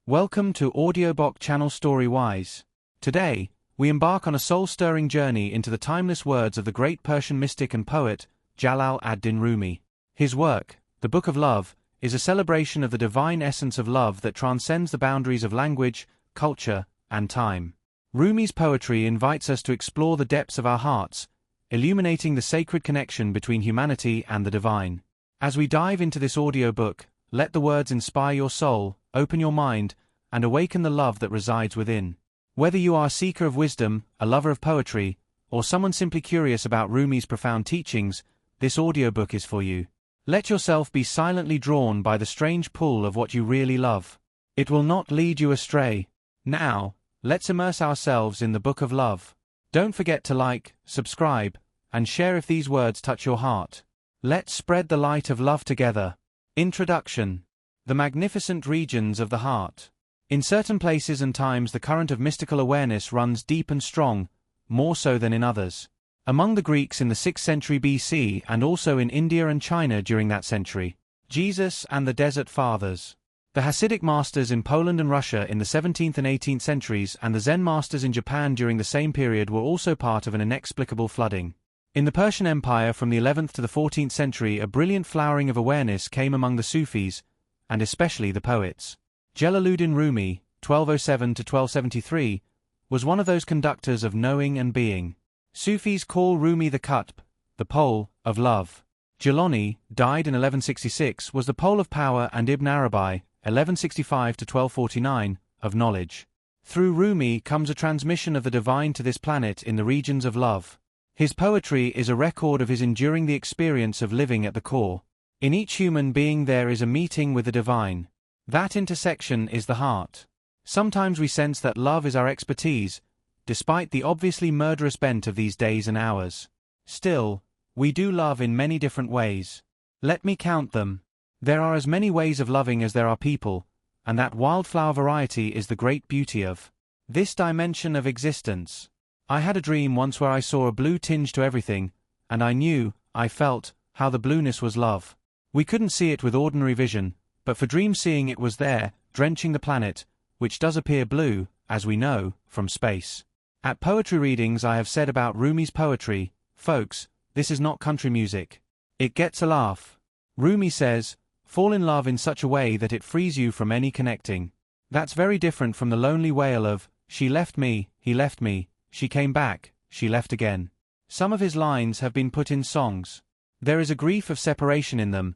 Welcome to Audiobook channel Storywise. Today, we embark on a soul-stirring journey into the timeless words of the great Persian mystic and poet, Jalal ad-Din Rumi. His work, The Book of Love, is a celebration of the divine essence of love that transcends the boundaries of language, culture, and time. Rumi's poetry invites us to explore the depths of our hearts, illuminating the sacred connection between humanity and the divine. As we dive into this audiobook, let the words inspire your soul, open your mind, and awaken the love that resides within. Whether you are a seeker of wisdom, a lover of poetry, or someone simply curious about Rumi's profound teachings, this audiobook is for you. Let yourself be silently drawn by the strange pull of what you really love. It will not lead you astray. Now, let's immerse ourselves in the Book of Love. Don't forget to like, subscribe, and share if these words touch your heart. Let's spread the light of love together. Introduction. The magnificent regions of the heart. In certain places and times the current of mystical awareness runs deep and strong, more so than in others. Among the Greeks in the 6th century BC and also in India and China during that century, Jesus and the Desert Fathers. The Hasidic masters in Poland and Russia in the 17th and 18th centuries and the Zen masters in Japan during the same period were also part of an inexplicable flooding. In the Persian Empire from the 11th to the 14th century a brilliant flowering of awareness came among the Sufis, and especially the poets. Jalaluddin Rumi, 1207–1273, was one of those conductors of knowing and being. Sufis call Rumi the Qutb, the pole, of love. Jilani, died in 1166, was the pole of power, and Ibn Arabi, 1165–1249, of knowledge. Through Rumi comes a transmission of the divine to this planet in the regions of love. His poetry is a record of his enduring the experience of living at the core. In each human being there is a meeting with the divine. That intersection is the heart. Sometimes we sense that love is our expertise, despite the obviously murderous bent of these days and hours. Still, we do love in many different ways. Let me count them. There are as many ways of loving as there are people, and that wildflower variety is the great beauty of this dimension of existence. I had a dream once where I saw a blue tinge to everything, and I felt, how the blueness was love. We couldn't see it with ordinary vision, but for dream seeing it was there, drenching the planet, which does appear blue, as we know, from space. At poetry readings I have said about Rumi's poetry, folks, this is not country music. It gets a laugh. Rumi says, fall in love in such a way that it frees you from any connecting. That's very different from the lonely wail of, she left me, he left me, she came back, she left again. Some of his lines have been put in songs. There is a grief of separation in them,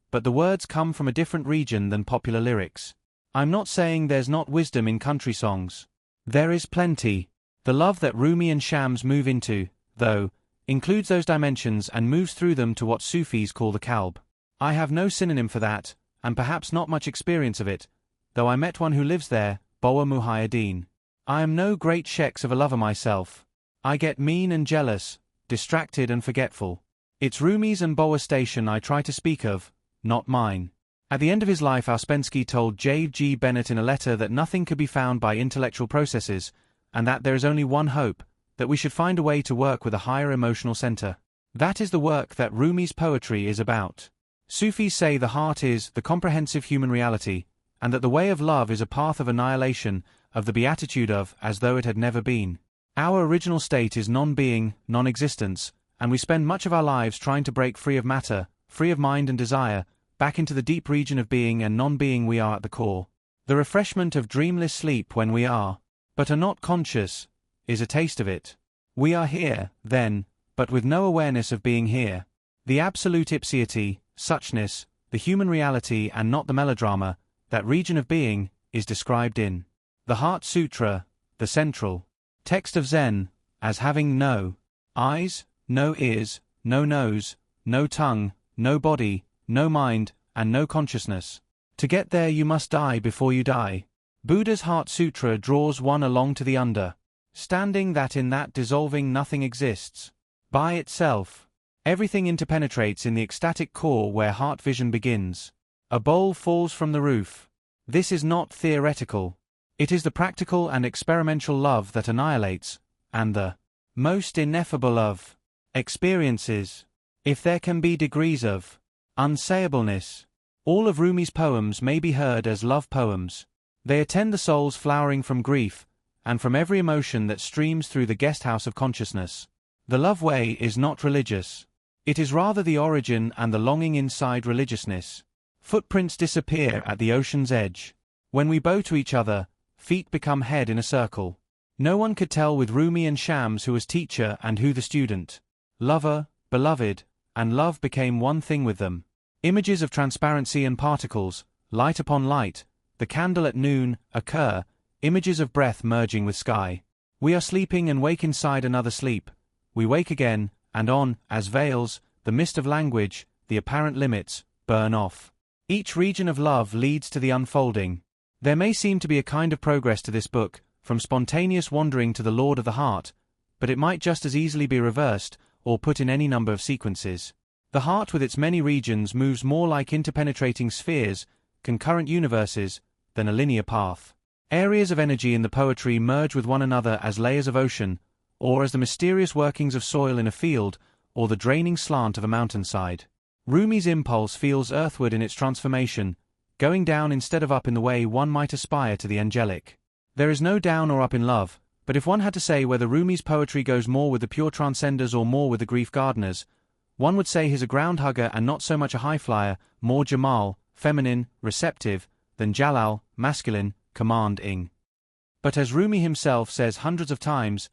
but the words come from a different region than popular lyrics. I'm not saying there's not wisdom in country songs. There is plenty. The love that Rumi and Shams move into, though, includes those dimensions and moves through them to what Sufis call the kalb. I have no synonym for that, and perhaps not much experience of it, though I met one who lives there, Boa Muhyiddin. I am no great sheikhs of a lover myself. I get mean and jealous, distracted and forgetful. It's Rumi's and Boa station I try to speak of, not mine. At the end of his life Ouspensky told J. G. Bennett in a letter that nothing could be found by intellectual processes, and that there is only one hope, that we should find a way to work with a higher emotional center. That is the work that Rumi's poetry is about. Sufis say the heart is the comprehensive human reality, and that the way of love is a path of annihilation, of the beatitude of, as though it had never been. Our original state is non-being, non-existence, and we spend much of our lives trying to break free of matter, free of mind and desire, back into the deep region of being and non-being we are at the core. The refreshment of dreamless sleep when we are, but are not conscious, is a taste of it. We are here, then, but with no awareness of being here. The absolute ipsiety, suchness, the human reality and not the melodrama, that region of being, is described in the Heart Sutra, the central text of Zen, as having no eyes, no ears, no nose, no tongue, no body, no mind, and no consciousness. To get there you must die before you die. Buddha's Heart Sutra draws one along to the understanding that in that dissolving nothing exists. By itself, everything interpenetrates in the ecstatic core where heart vision begins. A bowl falls from the roof. This is not theoretical. It is the practical and experimental love that annihilates, and the most ineffable of experiences. If there can be degrees of unsayableness, all of Rumi's poems may be heard as love poems. They attend the souls flowering from grief, and from every emotion that streams through the guest house of consciousness. The love way is not religious. It is rather the origin and the longing inside religiousness. Footprints disappear at the ocean's edge. When we bow to each other, feet become head in a circle. No one could tell with Rumi and Shams who was teacher and who the student. Lover, beloved, and love became one thing with them. Images of transparency and particles, light upon light, the candle at noon, occur, images of breath merging with sky. We are sleeping and wake inside another sleep. We wake again, and on, as veils, the mist of language, the apparent limits, burn off. Each region of love leads to the unfolding. There may seem to be a kind of progress to this book, from spontaneous wandering to the Lord of the Heart, but it might just as easily be reversed, or put in any number of sequences. The heart with its many regions moves more like interpenetrating spheres, concurrent universes, than a linear path. Areas of energy in the poetry merge with one another as layers of ocean, or as the mysterious workings of soil in a field, or the draining slant of a mountainside. Rumi's impulse feels earthward in its transformation, going down instead of up in the way one might aspire to the angelic. There is no down or up in love, but if one had to say whether Rumi's poetry goes more with the pure transcenders or more with the grief gardeners, one would say he's a ground hugger and not so much a high flyer, more Jamal, feminine, receptive, than Jalal, masculine, commanding. But as Rumi himself says hundreds of times,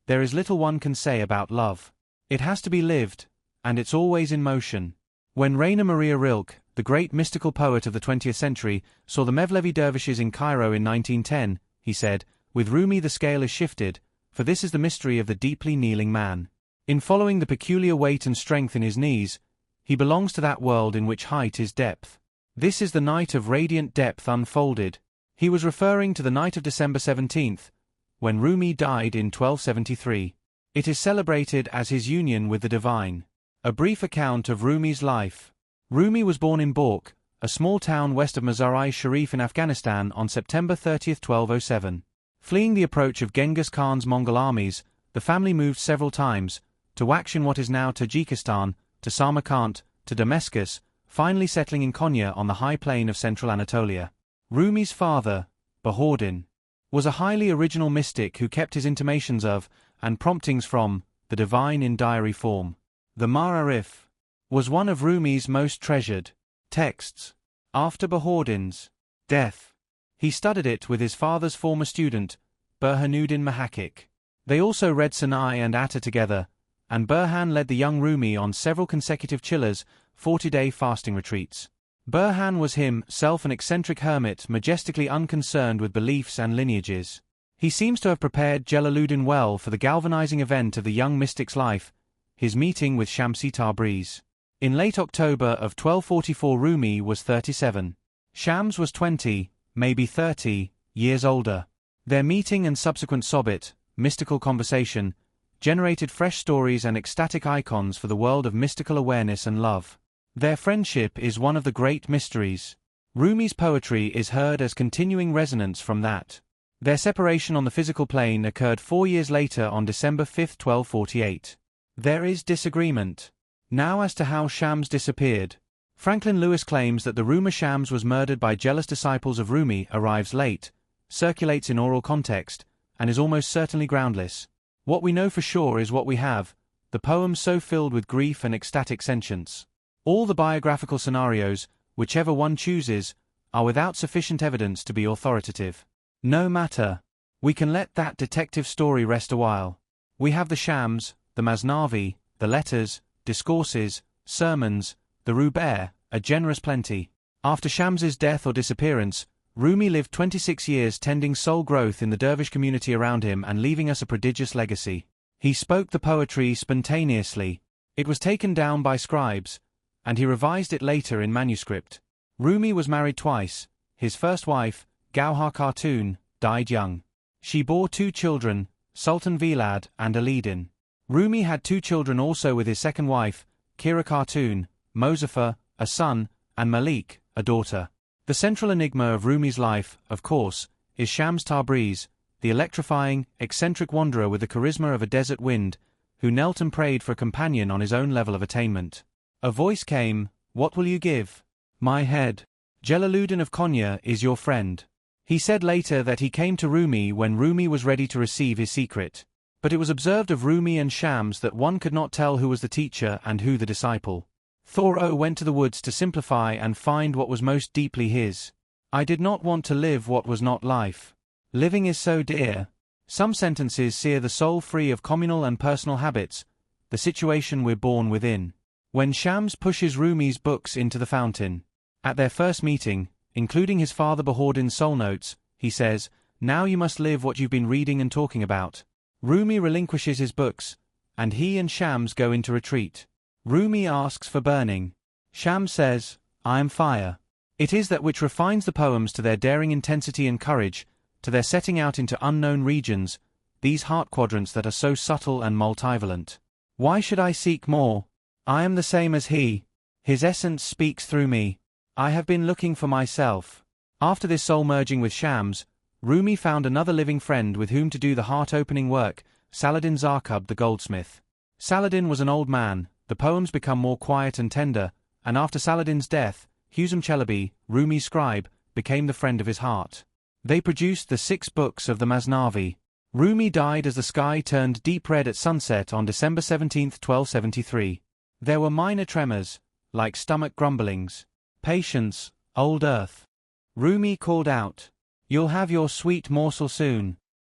there is little one can say about love. It has to be lived, and it's always in motion. When Rainer Maria Rilke, the great mystical poet of the 20th century, saw the Mevlevi dervishes in Cairo in 1910, he said, "With Rumi the scale is shifted, for this is the mystery of the deeply kneeling man. In following the peculiar weight and strength in his knees, he belongs to that world in which height is depth. This is the night of radiant depth unfolded." He was referring to the night of December 17th, when Rumi died in 1273. It is celebrated as his union with the divine. A brief account of Rumi's life. Rumi was born in Bork, a small town west of Mazar-i-Sharif in Afghanistan on September 30, 1207. Fleeing the approach of Genghis Khan's Mongol armies, the family moved several times, to Waksh in what is now Tajikistan, to Samarkand, to Damascus, finally settling in Konya on the high plain of central Anatolia. Rumi's father, Bahauddin, was a highly original mystic who kept his intimations of, and promptings from, the divine in diary form. The Ma'arif was one of Rumi's most treasured texts. After Bahauddin's death, he studied it with his father's former student, Burhanuddin Mahakik. They also read Sanai and Atta together, and Burhan led the young Rumi on several consecutive chillers, 40-day fasting retreats. Burhan was himself an eccentric hermit majestically unconcerned with beliefs and lineages. He seems to have prepared Jalaluddin well for the galvanizing event of the young mystic's life, his meeting with Shamsi Tabriz. In late October of 1244 Rumi was 37. Shams was 20, maybe 30, years older. Their meeting and subsequent sohbet, mystical conversation, generated fresh stories and ecstatic icons for the world of mystical awareness and love. Their friendship is one of the great mysteries. Rumi's poetry is heard as continuing resonance from that. Their separation on the physical plane occurred 4 years later on December 5, 1248. There is disagreement now as to how Shams disappeared. Franklin Lewis claims that the rumor Shams was murdered by jealous disciples of Rumi arrives late, circulates in oral context, and is almost certainly groundless. What we know for sure is what we have, the poem so filled with grief and ecstatic sentience. All the biographical scenarios, whichever one chooses, are without sufficient evidence to be authoritative. No matter. We can let that detective story rest a while. We have the Shams, the Masnavi, the letters, discourses, sermons, the Rubaiyat, a generous plenty. After Shams's death or disappearance, Rumi lived 26 years tending soul growth in the dervish community around him and leaving us a prodigious legacy. He spoke the poetry spontaneously. It was taken down by scribes, and he revised it later in manuscript. Rumi was married twice. His first wife, Gauhar Khatun, died young. She bore 2 children, Sultan Vilad and Alidin. Rumi had 2 children also with his second wife, Kira Khatun, Mozaffar, a son, and Malik, a daughter. The central enigma of Rumi's life, of course, is Shams Tabriz, the electrifying, eccentric wanderer with the charisma of a desert wind, who knelt and prayed for a companion on his own level of attainment. A voice came, "What will you give?" "My head. Jalaluddin of Konya is your friend. He said later that he came to Rumi when Rumi was ready to receive his secret. But it was observed of Rumi and Shams that one could not tell who was the teacher and who the disciple. Thoreau went to the woods to simplify and find what was most deeply his. I did not want to live what was not life. Living is so dear. Some sentences sear the soul free of communal and personal habits, the situation we're born within. When Shams pushes Rumi's books into the fountain. At their first meeting, including his father Bahauddin's soul notes, he says, "Now you must live what you've been reading and talking about." Rumi relinquishes his books, and he and Shams go into retreat. Rumi asks for burning. Shams says, "I am fire." It is that which refines the poems to their daring intensity and courage, to their setting out into unknown regions, these heart quadrants that are so subtle and multivalent. Why should I seek more? I am the same as he. His essence speaks through me. I have been looking for myself. After this soul merging with Shams, Rumi found another living friend with whom to do the heart-opening work, Saladin Zarqub the goldsmith. Saladin was an old man, the poems become more quiet and tender, and after Saladin's death, Husam Chalabi, Rumi's scribe, became the friend of his heart. They produced the 6 books of the Masnavi. Rumi died as the sky turned deep red at sunset on December 17, 1273. There were minor tremors, like stomach grumblings. "Patience, old earth." Rumi called out, "You'll have your sweet morsel soon."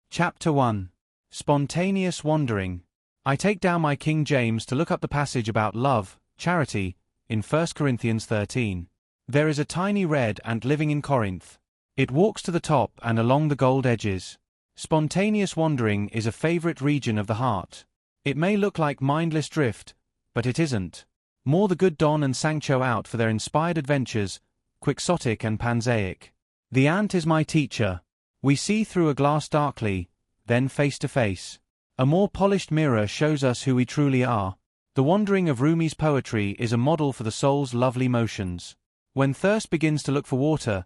Chapter 1. Spontaneous Wandering. I take down my King James to look up the passage about love, charity, in 1 Corinthians 13. There is a tiny red ant living in Corinth. It walks to the top and along the gold edges. Spontaneous wandering is a favorite region of the heart. It may look like mindless drift, but it isn't. More the good Don and Sancho out for their inspired adventures, quixotic and panzaic. The ant is my teacher. We see through a glass darkly, then face to face. A more polished mirror shows us who we truly are. The wandering of Rumi's poetry is a model for the soul's lovely motions. When thirst begins to look for water,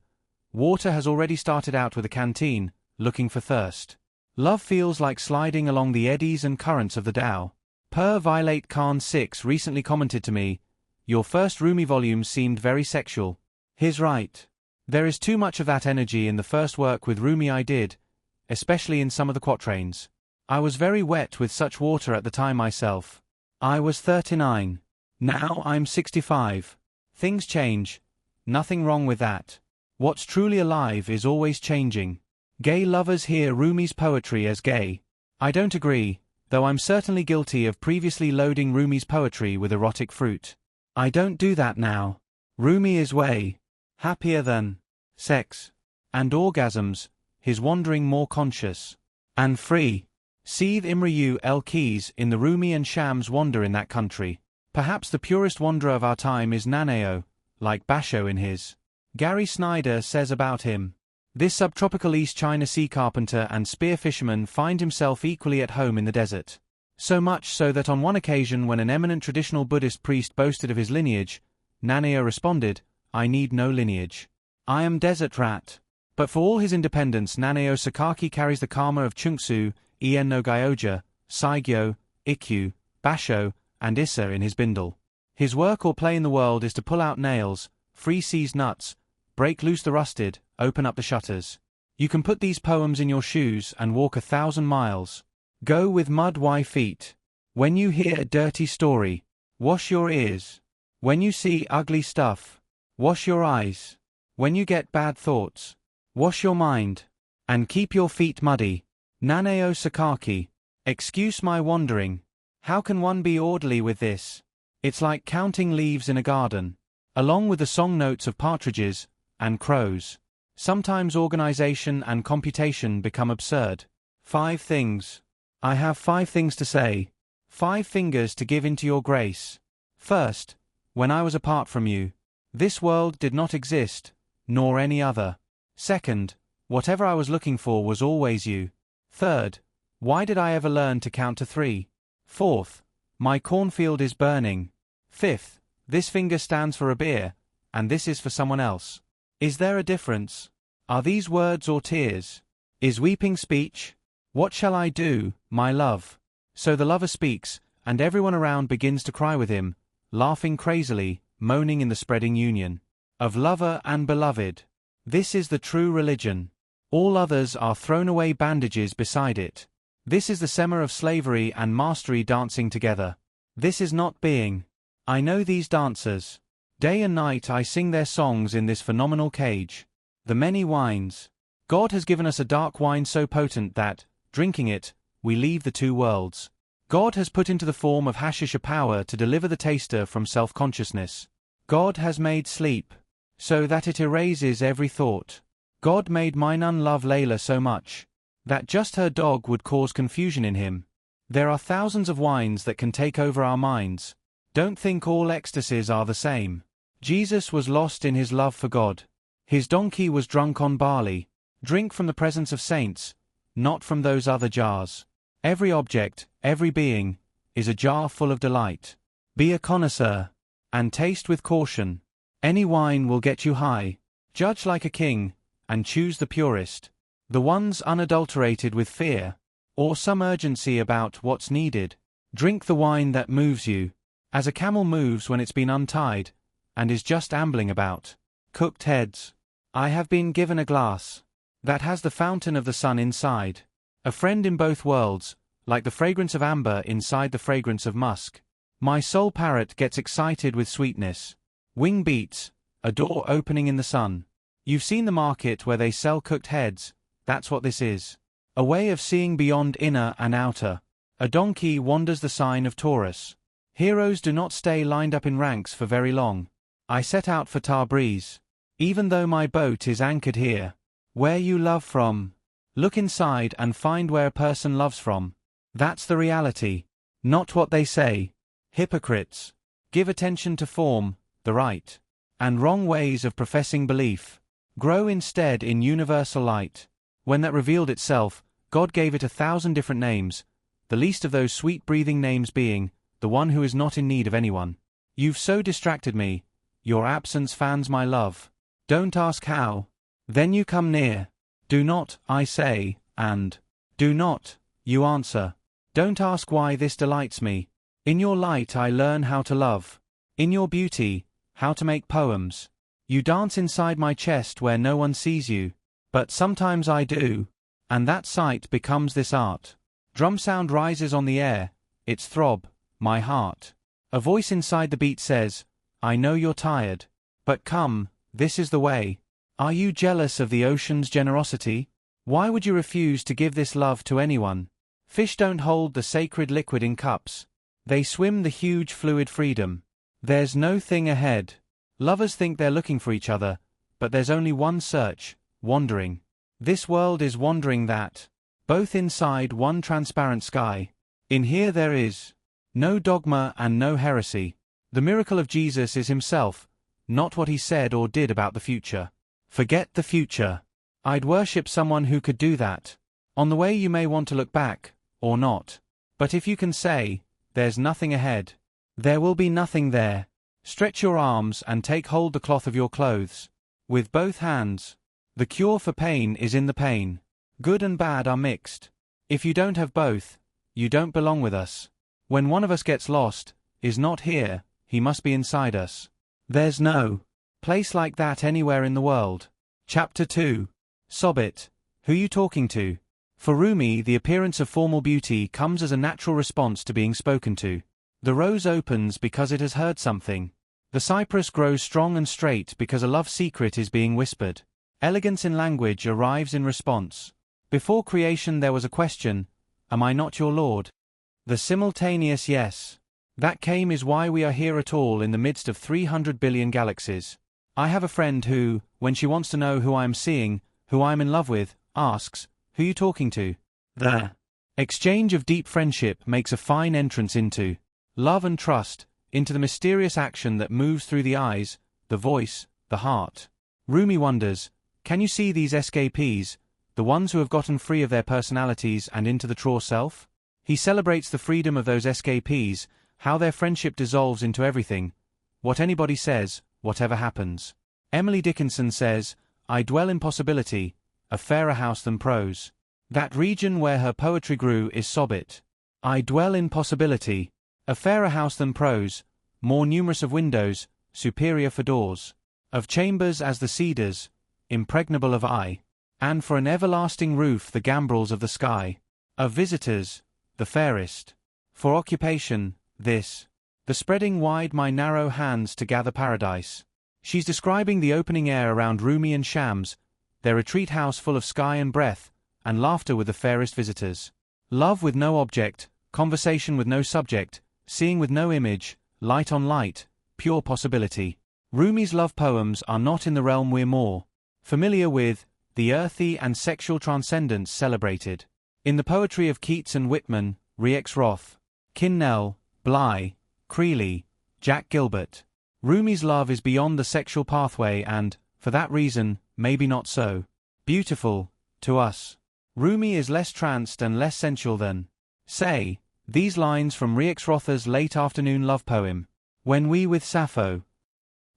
water has already started out with a canteen, looking for thirst. Love feels like sliding along the eddies and currents of the Tao. Per Violate Khan 6 recently commented to me, "Your first Rumi volume seemed very sexual." He's right. There is too much of that energy in the first work with Rumi I did, especially in some of the quatrains. I was very wet with such water at the time myself. I was 39. Now I'm 65. Things change. Nothing wrong with that. What's truly alive is always changing. Gay lovers hear Rumi's poetry as gay. I don't agree, though I'm certainly guilty of previously loading Rumi's poetry with erotic fruit. I don't do that now. Rumi is way happier than sex and orgasms, his wandering more conscious and free. Seeth Imriu El Keys in the Rumi and Shams wander in that country. Perhaps the purest wanderer of our time is Naneo, like Basho in his. Gary Snyder says about him, "This subtropical East China sea carpenter and spear fisherman find himself equally at home in the desert. So much so that on one occasion when an eminent traditional Buddhist priest boasted of his lineage, Naneo responded, 'I need no lineage. I am desert rat.' But for all his independence, Naneo Sakaki carries the karma of Chungsu, Ien no Gyoja, Saigyo, Ikkyu, Basho, and Issa in his bindle. His work or play in the world is to pull out nails, free seized nuts, break loose the rusted, open up the shutters. You can put these poems in your shoes and walk 1,000 miles. Go with mud-why feet. When you hear a dirty story, wash your ears. When you see ugly stuff, wash your eyes. When you get bad thoughts, wash your mind. And keep your feet muddy. Naneo Sakaki. Excuse my wandering. How can one be orderly with this? It's like counting leaves in a garden, along with the song notes of partridges and crows. Sometimes organization and computation become absurd. 5 things. I have 5 things to say. 5 fingers to give into your grace. First, when I was apart from you, this world did not exist, nor any other. Second, whatever I was looking for was always you. Third, why did I ever learn to count to 3? Fourth, my cornfield is burning. Fifth, this finger stands for a beer, and this is for someone else. Is there a difference? Are these words or tears? Is weeping speech? What shall I do, my love? So the lover speaks, and everyone around begins to cry with him, laughing crazily, moaning in the spreading union of lover and beloved. This is the true religion. All others are thrown-away bandages beside it. This is the summer of slavery and mastery dancing together. This is not being. I know these dancers. Day and night I sing their songs in this phenomenal cage. The many wines. God has given us a dark wine so potent that, drinking it, we leave the two worlds. God has put into the form of hashish a power to deliver the taster from self-consciousness. God has made sleep, so that it erases every thought. God made Mainan love Layla so much, that just her dog would cause confusion in him. There are thousands of wines that can take over our minds. Don't think all ecstasies are the same. Jesus was lost in his love for God. His donkey was drunk on barley. Drink from the presence of saints, not from those other jars. Every object, every being, is a jar full of delight. Be a connoisseur, and taste with caution. Any wine will get you high. Judge like a king, and choose the purest. The ones unadulterated with fear, or some urgency about what's needed. Drink the wine that moves you, as a camel moves when it's been untied, and is just ambling about. Cooked heads. I have been given a glass that has the fountain of the sun inside. A friend in both worlds, like the fragrance of amber inside the fragrance of musk. My soul parrot gets excited with sweetness. Wing beats, a door opening in the sun. You've seen the market where they sell cooked heads, that's what this is. A way of seeing beyond inner and outer. A donkey wanders the sign of Taurus. Heroes do not stay lined up in ranks for very long. I set out for Tabriz. Even though my boat is anchored here. Where you love from. Look inside and find where a person loves from. That's the reality. Not what they say. Hypocrites. Give attention to form, the right and wrong ways of professing belief. Grow instead in universal light. When that revealed itself, God gave it 1,000 different names, the least of those sweet-breathing names being, the one who is not in need of anyone. You've so distracted me. Your absence fans my love. Don't ask how. Then you come near. Do not, I say, and do not, you answer. Don't ask why this delights me. In your light I learn how to love. In your beauty, how to make poems. You dance inside my chest where no one sees you. But sometimes I do. And that sight becomes this art. Drum sound rises on the air. Its throb, my heart. A voice inside the beat says, I know you're tired. But come, this is the way. Are you jealous of the ocean's generosity? Why would you refuse to give this love to anyone? Fish don't hold the sacred liquid in cups. They swim the huge fluid freedom. There's no thing ahead. Lovers think they're looking for each other, but there's only one search, wandering. This world is wandering that. Both inside one transparent sky. In here there is no dogma and no heresy. The miracle of Jesus is himself, not what he said or did about the future. Forget the future. I'd worship someone who could do that. On the way you may want to look back, or not. But if you can say, there's nothing ahead. There will be nothing there. Stretch your arms and take hold the cloth of your clothes. With both hands. The cure for pain is in the pain. Good and bad are mixed. If you don't have both, you don't belong with us. When one of us gets lost, is not here, he must be inside us. There's no place like that anywhere in the world. Chapter 2. Sobbit. Who you talking to? For Rumi, the appearance of formal beauty comes as a natural response to being spoken to. The rose opens because it has heard something. The cypress grows strong and straight because a love secret is being whispered. Elegance in language arrives in response. Before creation there was a question, am I not your Lord? The simultaneous yes. That came is why we are here at all in the midst of 300 billion galaxies. I have a friend who, when she wants to know who I am seeing, who I am in love with, asks, who you talking to? The exchange of deep friendship makes a fine entrance into love and trust, into the mysterious action that moves through the eyes, the voice, the heart. Rumi wonders, can you see these escapees, the ones who have gotten free of their personalities and into the true self? He celebrates the freedom of those escapees, how their friendship dissolves into everything, what anybody says, whatever happens. Emily Dickinson says, I dwell in possibility, a fairer house than prose. That region where her poetry grew is Sobbit. I dwell in possibility, a fairer house than prose, more numerous of windows, superior for doors, of chambers as the cedars, impregnable of eye. and for an everlasting roof the gambrels of the sky. Of visitors, the fairest. For occupation, this. The spreading wide my narrow hands to gather paradise. She's describing the opening air around Rumi and Shams, their retreat house full of sky and breath, and laughter with the fairest visitors. Love with no object, conversation with no subject, seeing with no image, light on light, pure possibility. Rumi's love poems are not in the realm we're more familiar with, the earthy and sexual transcendence celebrated. In the poetry of Keats and Whitman, Rex Roth, Kinnell, Bly, Creeley, Jack Gilbert. Rumi's love is beyond the sexual pathway and, for that reason, maybe not so beautiful to us. Rumi is less tranced and less sensual than, say, these lines from Rex Roth's late afternoon love poem. When we with Sappho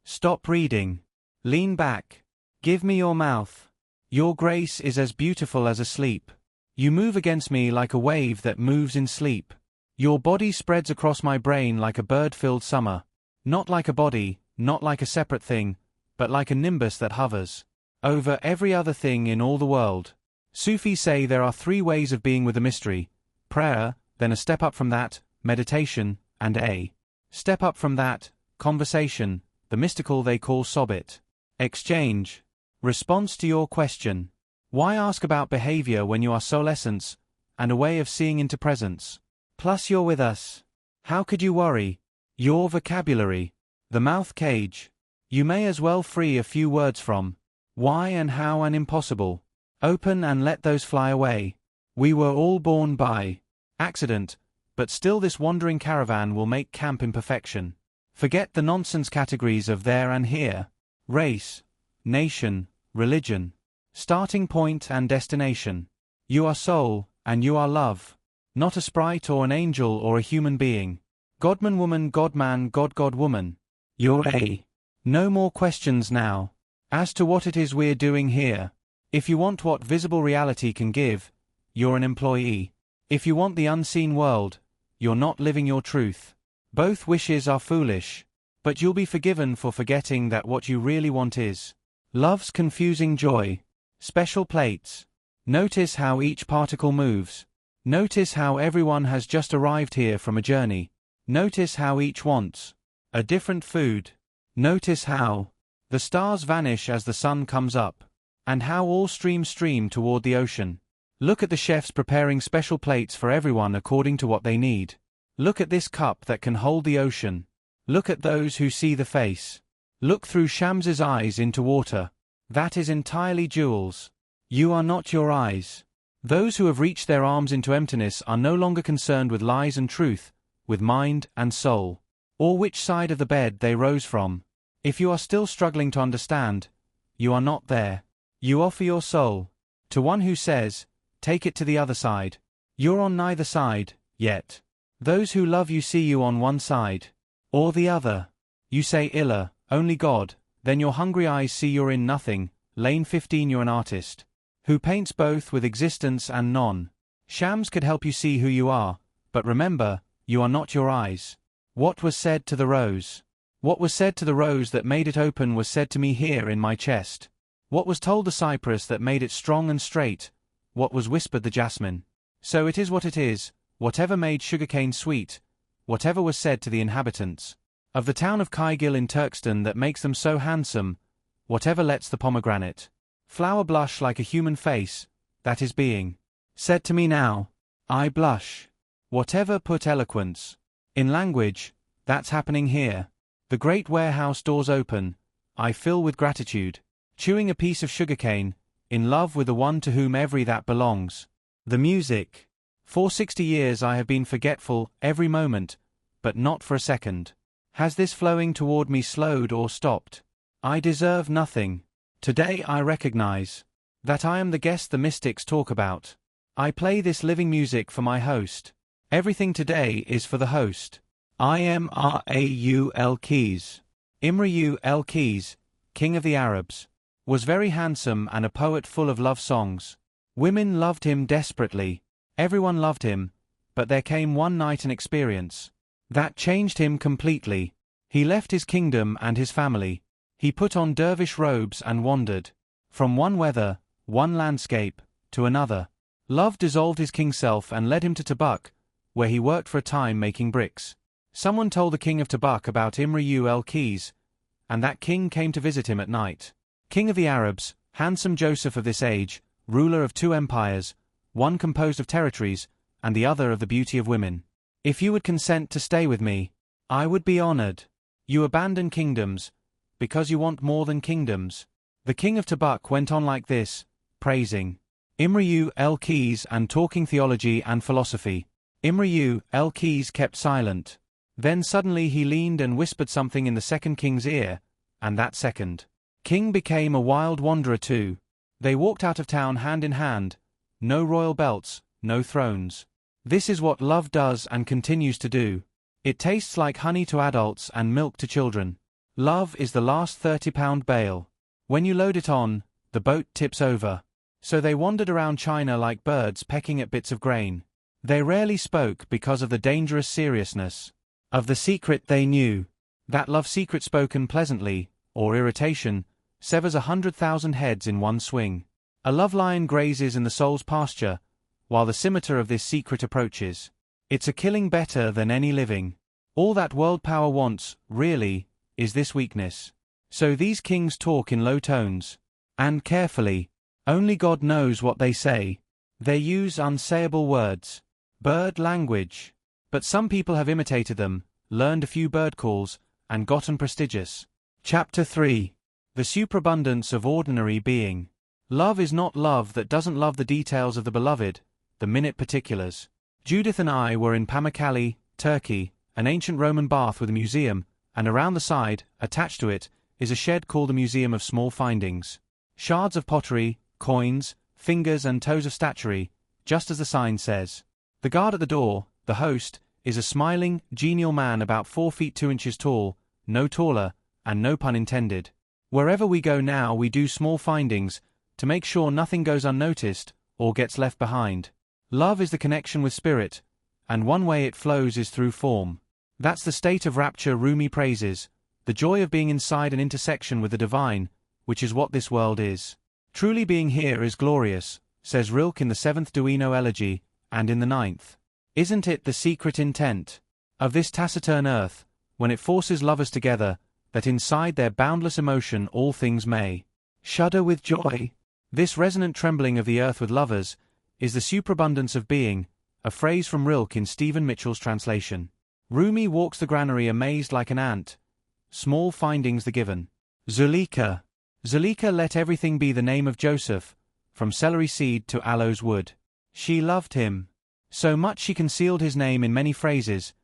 stop reading, lean back, give me your mouth. Your grace is as beautiful as asleep. You move against me like a wave that moves in sleep. Your body spreads across my brain like a bird-filled summer. Not like a body, not like a separate thing, but like a nimbus that hovers over every other thing in all the world. Sufis say there are 3 ways of being with the mystery: prayer, then a step up from that, meditation, and a step up from that, conversation, the mystical they call sobit. Exchange. Response to your question. Why ask about behavior when you are soul essence, and a way of seeing into presence? Plus you're with us. How could you worry? Your vocabulary. The mouth cage. You may as well free a few words from why and how and impossible. Open and let those fly away. We were all born by accident, but still this wandering caravan will make camp in perfection. Forget the nonsense categories of there and here, race, nation, religion, starting point and destination. You are soul, and you are love. Not a sprite or an angel or a human being. Godman woman, God-man, God-God woman. You're a. No more questions now. As to what it is we're doing here. If you want what visible reality can give, you're an employee. If you want the unseen world, you're not living your truth. Both wishes are foolish. But you'll be forgiven for forgetting that what you really want is love's confusing joy. Special plates. Notice how each particle moves. Notice how everyone has just arrived here from a journey. Notice how each wants a different food. Notice how the stars vanish as the sun comes up, and how all stream toward the ocean. Look at the chefs preparing special plates for everyone according to what they need. Look at this cup that can hold the ocean. Look at those who see the face. Look through Shams's eyes into water. That is entirely jewels. You are not your eyes. Those who have reached their arms into emptiness are no longer concerned with lies and truth, with mind and soul, or which side of the bed they rose from. If you are still struggling to understand, you are not there. You offer your soul to one who says, take it to the other side. You're on neither side, yet. Those who love you see you on one side, or the other. You say Illa, only God, then your hungry eyes see you're in nothing. Lane 15 you're an artist, who paints both with existence and non. Shams could help you see who you are, but remember, you are not your eyes. What was said to the rose? What was said to the rose that made it open was said to me here in my chest. What was told the cypress that made it strong and straight? What was whispered the jasmine? So it is what it is, whatever made sugarcane sweet, whatever was said to the inhabitants of the town of Kaigil in Turkestan that makes them so handsome, whatever lets the pomegranate flower blush like a human face, that is being said to me now. I blush. Whatever put eloquence in language, that's happening here. The great warehouse doors open, I fill with gratitude, chewing a piece of sugarcane, in love with the one to whom every that belongs. The music. For 60 years I have been forgetful, every moment, but not for a second. Has this flowing toward me slowed or stopped? I deserve nothing. Today I recognize that I am the guest the mystics talk about. I play this living music for my host. Everything today is for the host. I am Raul Keys. Imraul el-Keys, king of the Arabs, was very handsome and a poet full of love songs. Women loved him desperately. Everyone loved him, but there came one night an experience that changed him completely. He left his kingdom and his family. He put on dervish robes and wandered from one weather, one landscape, to another. Love dissolved his king self and led him to Tabuk, where he worked for a time making bricks. Someone told the king of Tabuk about Imru el-Qais, and that king came to visit him at night. King of the Arabs, handsome Joseph of this age, ruler of two empires, one composed of territories, and the other of the beauty of women. If you would consent to stay with me, I would be honored. You abandon kingdoms, because you want more than kingdoms. The king of Tabuk went on like this, praising Imru el-Qais and talking theology and philosophy. Imru el-Qais kept silent. Then suddenly he leaned and whispered something in the second king's ear, and that second king became a wild wanderer too. They walked out of town hand in hand, no royal belts, no thrones. This is what love does and continues to do. It tastes like honey to adults and milk to children. Love is the last 30-pound bale. When you load it on, the boat tips over. So they wandered around China like birds pecking at bits of grain. They rarely spoke because of the dangerous seriousness of the secret they knew. That love secret spoken pleasantly, or irritation, severs 100,000 heads in one swing. A love lion grazes in the soul's pasture, while the scimitar of this secret approaches. It's a killing better than any living. All that world power wants, really, is this weakness. So these kings talk in low tones, and carefully. Only God knows what they say. They use unsayable words. Bird language. But some people have imitated them, learned a few bird calls, and gotten prestigious. Chapter 3. The Superabundance of Ordinary Being. Love is not love that doesn't love the details of the beloved, the minute particulars. Judith and I were in Pamukkale, Turkey, an ancient Roman bath with a museum, and around the side, attached to it, is a shed called the Museum of Small Findings. Shards of pottery, coins, fingers and toes of statuary, just as the sign says. The guard at the door, the host, is a smiling, genial man about 4 feet 2 inches tall, no taller, and no pun intended. Wherever we go now we do small findings, to make sure nothing goes unnoticed, or gets left behind. Love is the connection with spirit, and one way it flows is through form. That's the state of rapture Rumi praises, the joy of being inside an intersection with the divine, which is what this world is. Truly being here is glorious, says Rilke in the 7th Duino Elegy, and in the 9th. Isn't it the secret intent of this taciturn earth, when it forces lovers together, that inside their boundless emotion all things may shudder with joy? This resonant trembling of the earth with lovers is the superabundance of being, a phrase from Rilke in Stephen Mitchell's translation. Rumi walks the granary amazed like an ant. Small findings the given. Zuleika. Zuleika let everything be the name of Joseph, from celery seed to aloes wood. She loved him so much she concealed his name in many phrases,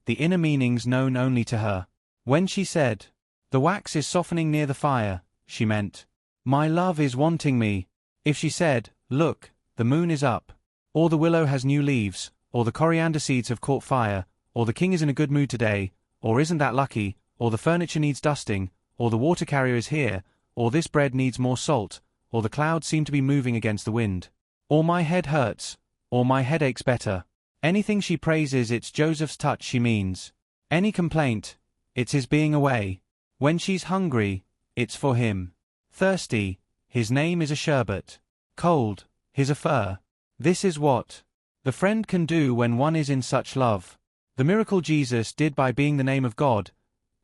the inner meanings known only to her. When she said, "The wax is softening near the fire," she meant, "My love is wanting me." If she said, "Look, the moon is up," or "The willow has new leaves," or "The coriander seeds have caught fire," or "The king is in a good mood today," or "Isn't that lucky," or "The furniture needs dusting," or "The water carrier is here," or "This bread needs more salt," or "The clouds seem to be moving against the wind," or "My head hurts," or "My head aches better." Anything she praises, it's Joseph's touch she means. Any complaint, it's his being away. When she's hungry, it's for him. Thirsty, his name is a sherbet. Cold, his a fur. This is what the friend can do when one is in such love. The miracle Jesus did by being the name of God,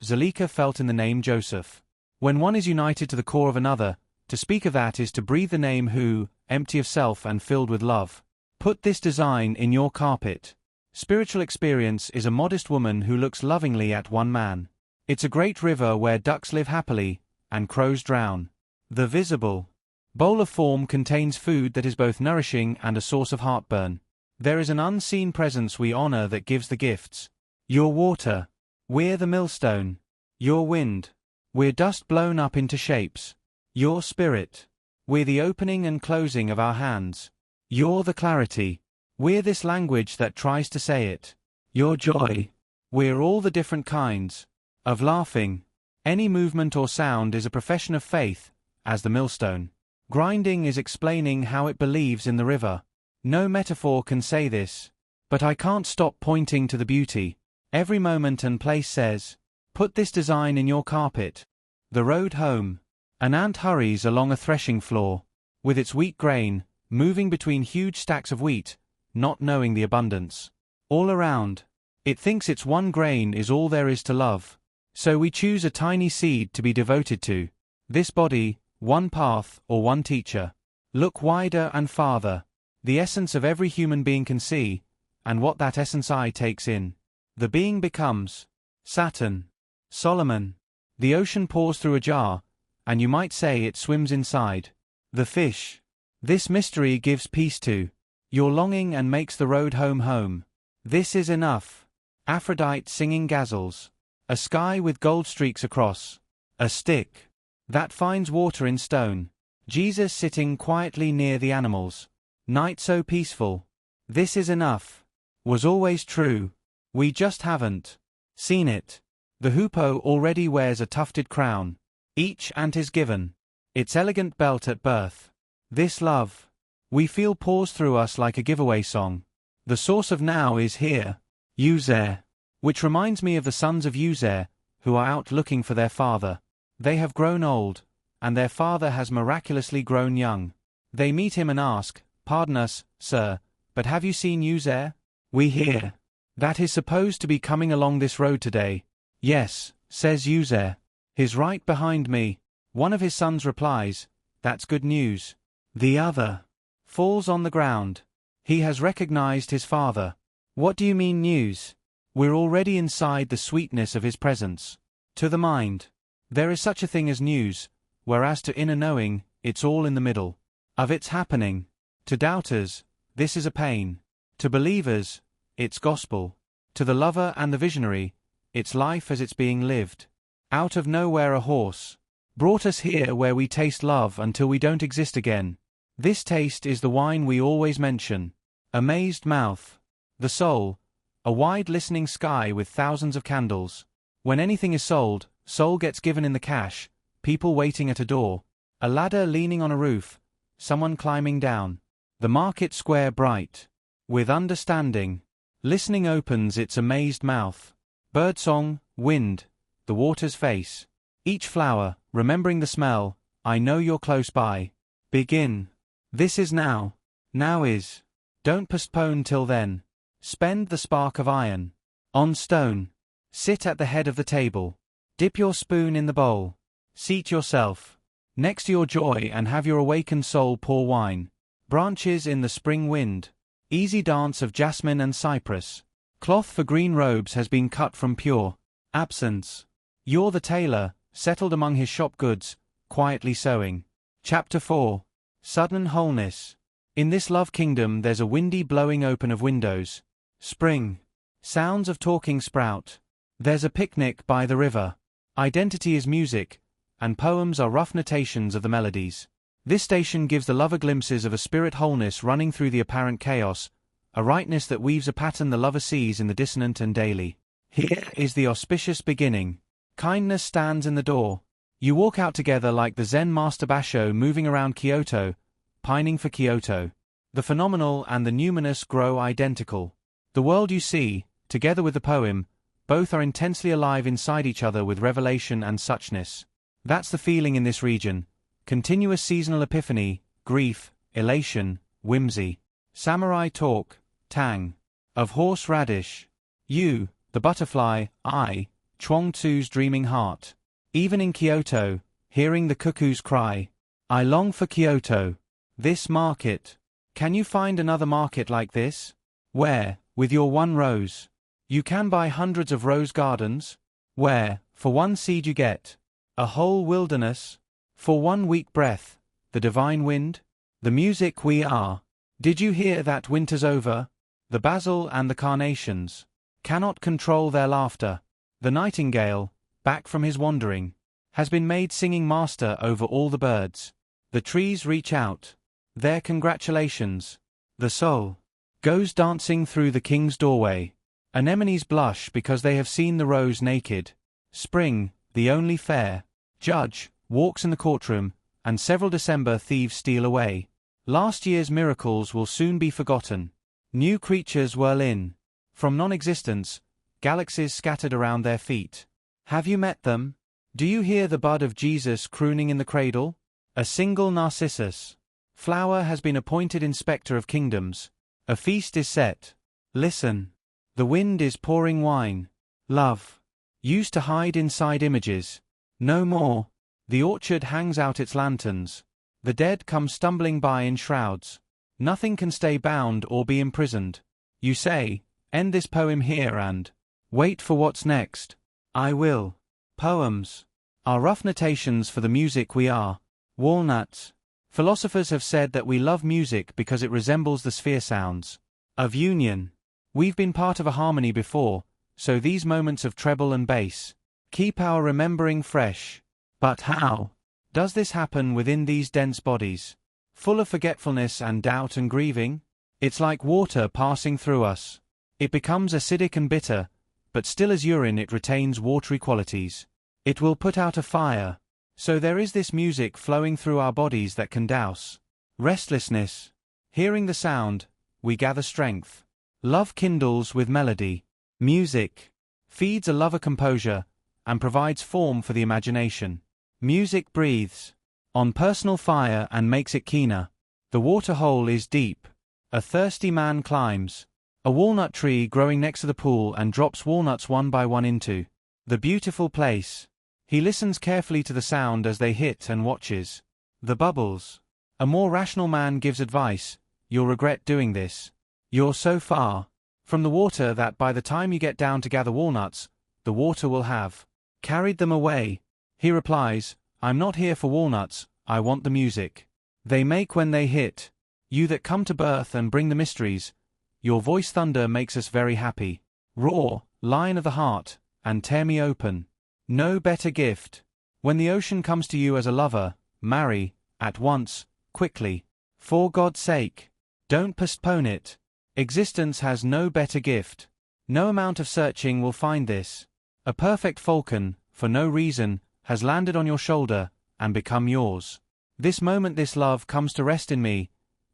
Zuleika felt in the name Joseph. When one is united to the core of another, to speak of that is to breathe the name who, empty of self and filled with love. Put this design in your carpet. Spiritual experience is a modest woman who looks lovingly at one man. It's a great river where ducks live happily, and crows drown. The visible bowl of form contains food that is both nourishing and a source of heartburn. There is an unseen presence we honor that gives the gifts. Your water. We're the millstone. Your wind. We're dust blown up into shapes. Your spirit. We're the opening and closing of our hands. You're the clarity. We're this language that tries to say it. Your joy. We're all the different kinds of laughing. Any movement or sound is a profession of faith, as the millstone. Grinding is explaining how it believes in the river. No metaphor can say this. But I can't stop pointing to the beauty. Every moment and place says, put this design in your carpet. The road home. An ant hurries along a threshing floor. with its wheat grain, moving between huge stacks of wheat, not knowing the abundance. All around, it thinks its one grain is all there is to love. So we choose a tiny seed to be devoted to. This body, one path or one teacher. Look wider and farther. The essence of every human being can see, and what that essence eye takes in. The being becomes Saturn, Solomon. The ocean pours through a jar, and you might say it swims inside. The fish. This mystery gives peace to your longing and makes the road home home. This is enough. Aphrodite singing gazelles. A sky with gold streaks across. A stick that finds water in stone. Jesus sitting quietly near the animals. Night so peaceful. This is enough. Was always true. We just haven't seen it. The hoopoe already wears a tufted crown. Each ant is given its elegant belt at birth. This love we feel pours through us like a giveaway song. The source of now is here. Uzer. Which reminds me of the sons of Uzer, who are out looking for their father. They have grown old, and their father has miraculously grown young. They meet him and ask, "Pardon us, sir, but have you seen Uzer? We hear that he's supposed to be coming along this road today." "Yes," says Uzer. "He's right behind me." One of his sons replies, "That's good news." The other falls on the ground. He has recognized his father. What do you mean news? We're already inside the sweetness of his presence. To the mind, there is such a thing as news, whereas to inner knowing, it's all in the middle of its happening. To doubters, this is a pain. To believers, it's gospel. To the lover and the visionary, it's life as it's being lived. Out of nowhere a horse brought us here where we taste love until we don't exist again. This taste is the wine we always mention. Amazed mouth. The soul. A wide listening sky with thousands of candles. When anything is sold, soul gets given in the cash, people waiting at a door, a ladder leaning on a roof, someone climbing down. The market square bright with understanding. Listening opens its amazed mouth. Birdsong, wind, the water's face. Each flower, remembering the smell, I know you're close by. Begin. This is now. Now is. Don't postpone till then. Spend the spark of iron. On stone. Sit at the head of the table. Dip your spoon in the bowl. Seat yourself next to your joy and have your awakened soul pour wine. Branches in the spring wind. Easy dance of jasmine and cypress. Cloth for green robes has been cut from pure absence. You're the tailor, settled among his shop goods, quietly sewing. Chapter 4. Sudden wholeness. In this love kingdom there's a windy blowing open of windows. Spring. Sounds of talking sprout. There's a picnic by the river. Identity is music, and poems are rough notations of the melodies. This station gives the lover glimpses of a spirit wholeness running through the apparent chaos, a rightness that weaves a pattern the lover sees in the dissonant and daily. Here is the auspicious beginning. Kindness stands in the door. You walk out together like the Zen master Basho moving around Kyoto, pining for Kyoto. The phenomenal and the numinous grow identical. The world you see, together with the poem, both are intensely alive inside each other with revelation and suchness. That's the feeling in this region. Continuous seasonal epiphany, grief, elation, whimsy. Samurai talk, tang. Of horseradish. You, the butterfly, I, Chuang Tzu's dreaming heart. Even in Kyoto, hearing the cuckoos cry. I long for Kyoto. This market. Can you find another market like this? Where, with your one rose, you can buy hundreds of rose gardens? Where, for one seed you get a whole wilderness? For one weak breath, the divine wind? The music we are. Did you hear that winter's over? The basil and the carnations cannot control their laughter. The nightingale, back from his wandering, has been made singing master over all the birds. The trees reach out their congratulations. The soul goes dancing through the king's doorway. Anemones blush because they have seen the rose naked. Spring, the only fair judge, walks in the courtroom, and several December thieves steal away. Last year's miracles will soon be forgotten. New creatures whirl in from non-existence, galaxies scattered around their feet. Have you met them? Do you hear the bud of Jesus crooning in the cradle? A single narcissus Flower has been appointed inspector of kingdoms. A feast is set. Listen. The wind is pouring wine. Love. Used to hide inside images. No more. The orchard hangs out its lanterns. The dead come stumbling by in shrouds. Nothing can stay bound or be imprisoned. You say, end this poem here and wait for what's next. I will. Poems are rough notations for the music we are. Walnuts. Philosophers have said that we love music because it resembles the sphere sounds of union. We've been part of a harmony before, so these moments of treble and bass keep our remembering fresh. But how does this happen within these dense bodies, full of forgetfulness and doubt and grieving? It's like water passing through us. It becomes acidic and bitter, but still as urine it retains watery qualities. It will put out a fire. So there is this music flowing through our bodies that can douse restlessness. Hearing the sound, we gather strength. Love kindles with melody. Music feeds a lover composure and provides form for the imagination. Music breathes on personal fire and makes it keener. The water hole is deep. A thirsty man climbs a walnut tree growing next to the pool and drops walnuts one by one into the beautiful place. He listens carefully to the sound as they hit and watches the bubbles. A more rational man gives advice. You'll regret doing this. You're so far from the water that by the time you get down to gather walnuts, the water will have carried them away. He replies, I'm not here for walnuts, I want the music they make when they hit. You that come to birth and bring the mysteries, your voice thunder makes us very happy. Roar, lion of the heart, and tear me open. No better gift. When the ocean comes to you as a lover, marry, at once, quickly. For God's sake. Don't postpone it. Existence has no better gift. No amount of searching will find this. A perfect falcon, for no reason, has landed on your shoulder, and become yours. This moment this love comes to rest in me,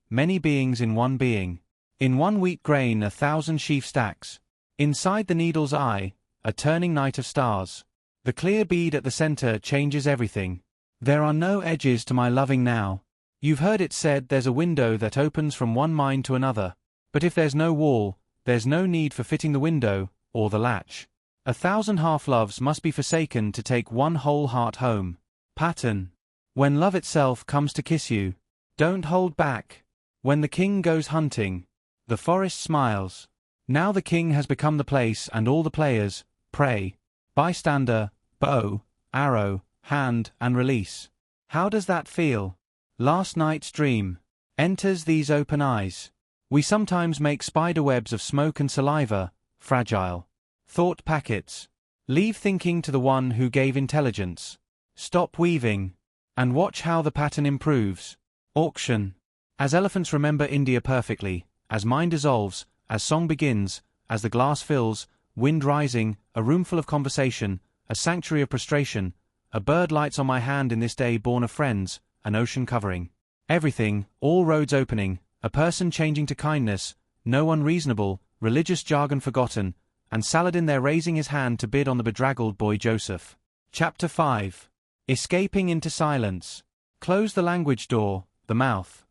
many beings in one being. In one wheat grain 1,000 sheaf stacks. Inside the needle's eye, a turning night of stars. The clear bead at the center changes everything. There are no edges to my loving now. You've heard it said there's a window that opens from one mind to another. But if there's no wall, there's no need for fitting the window, or the latch. 1,000 half-loves must be forsaken to take one whole heart home. Pattern. When love itself comes to kiss you, don't hold back. When the king goes hunting, the forest smiles. Now the king has become the place and all the players, prey. Bystander, bow, arrow, hand, and release. How does that feel? Last night's dream enters these open eyes. We sometimes make spider webs of smoke and saliva, fragile thought packets. Leave thinking to the one who gave intelligence. Stop weaving and watch how the pattern improves. Auction. As elephants remember India perfectly, as mind dissolves, as song begins, as the glass fills, wind rising, a roomful of conversation, a sanctuary of prostration, a bird lights on my hand in this day born of friends, an ocean covering everything, all roads opening, a person changing to kindness, no unreasonable, religious jargon forgotten, and Saladin there raising his hand to bid on the bedraggled boy Joseph. Chapter 5. Escaping into silence. Close the language door, the mouth.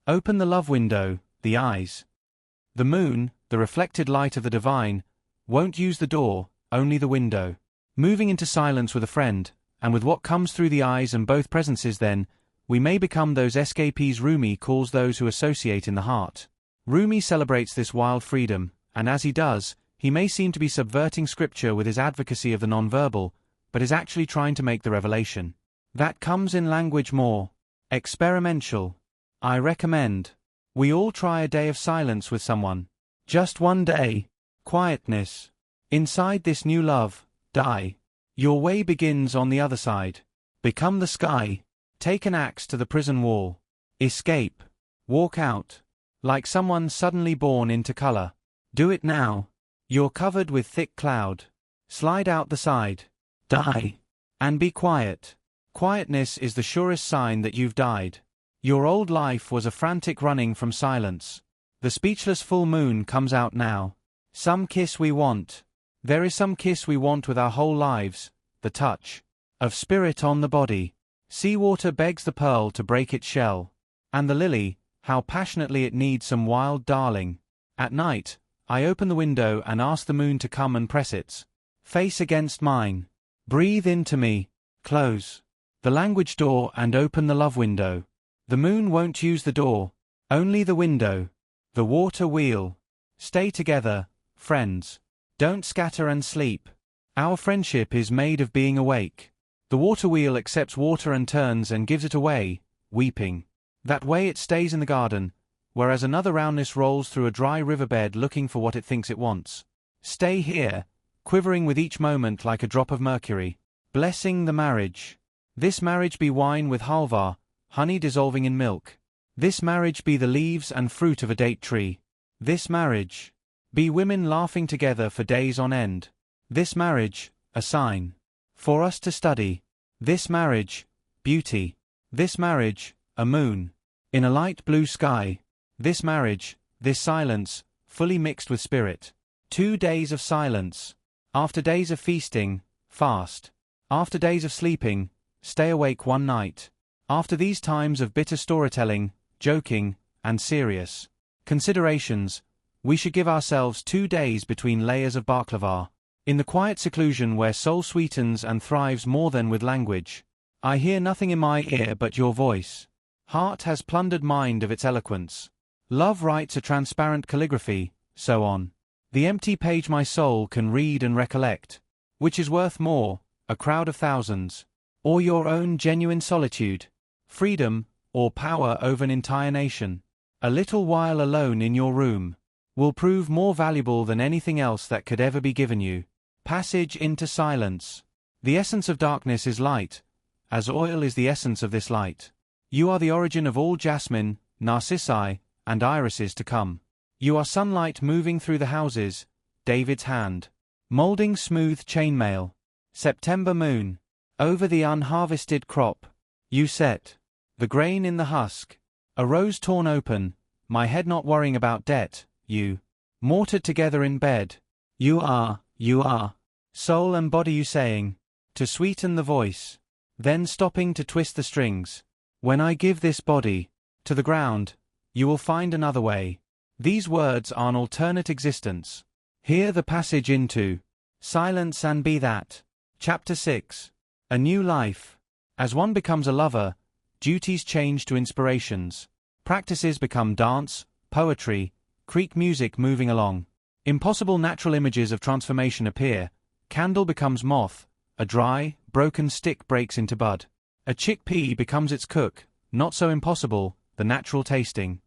Open the love window, the eyes. The moon, the reflected light of the divine, won't use the door, only the window. Moving into silence with a friend, and with what comes through the eyes and both presences then, we may become those escapees Rumi calls those who associate in the heart. Rumi celebrates this wild freedom, and as he does, he may seem to be subverting scripture with his advocacy of the nonverbal, but is actually trying to make the revelation that comes in language more experimental. I recommend we all try a day of silence with someone. Just one day. Quietness. Inside this new love, die. Your way begins on the other side. Become the sky. Take an axe to the prison wall. Escape. Walk out. Like someone suddenly born into color. Do it now. You're covered with thick cloud. Slide out the side. Die. And be quiet. Quietness is the surest sign that you've died. Your old life was a frantic running from silence. The speechless full moon comes out now. Some kiss we want. There is some kiss we want with our whole lives, the touch of spirit on the body. Seawater begs the pearl to break its shell. And the lily, how passionately it needs some wild darling. At night, I open the window and ask the moon to come and press its face against mine. Breathe into me, close the language door and open the love window. The moon won't use the door, only the window. The water wheel. Stay together, friends. Don't scatter and sleep. Our friendship is made of being awake. The water wheel accepts water and turns and gives it away, weeping. That way it stays in the garden, whereas another roundness rolls through a dry riverbed looking for what it thinks it wants. Stay here, quivering with each moment like a drop of mercury. Blessing the marriage. This marriage be wine with halva, honey dissolving in milk. This marriage be the leaves and fruit of a date tree. This marriage be women laughing together for days on end. This marriage, a sign for us to study. This marriage, beauty. This marriage, a moon in a light blue sky. This marriage, this silence, fully mixed with spirit. 2 days of silence. After days of feasting, fast. After days of sleeping, stay awake one night. After these times of bitter storytelling, joking, and serious considerations, we should give ourselves 2 days between layers of baklava. In the quiet seclusion where soul sweetens and thrives more than with language. I hear nothing in my ear but your voice. Heart has plundered mind of its eloquence. Love writes a transparent calligraphy, so on. The empty page my soul can read and recollect. Which is worth more, a crowd of thousands, or your own genuine solitude, freedom, or power over an entire nation. A little while alone in your room will prove more valuable than anything else that could ever be given you. Passage into silence. The essence of darkness is light, as oil is the essence of this light. You are the origin of all jasmine, narcissi, and irises to come. You are sunlight moving through the houses, David's hand, molding smooth chainmail. September moon. Over the unharvested crop. You set the grain in the husk. A rose torn open, my head not worrying about debt, you mortared together in bed. You are, soul and body you saying, to sweeten the voice, then stopping to twist the strings. When I give this body to the ground, you will find another way. These words are an alternate existence. Hear the passage into silence and be that. Chapter 6. A new life. As one becomes a lover, duties change to inspirations. Practices become dance, poetry, Greek music moving along. Impossible natural images of transformation appear. Candle becomes moth, a dry, broken stick breaks into bud. A chickpea becomes its cook, not so impossible, the natural tasting.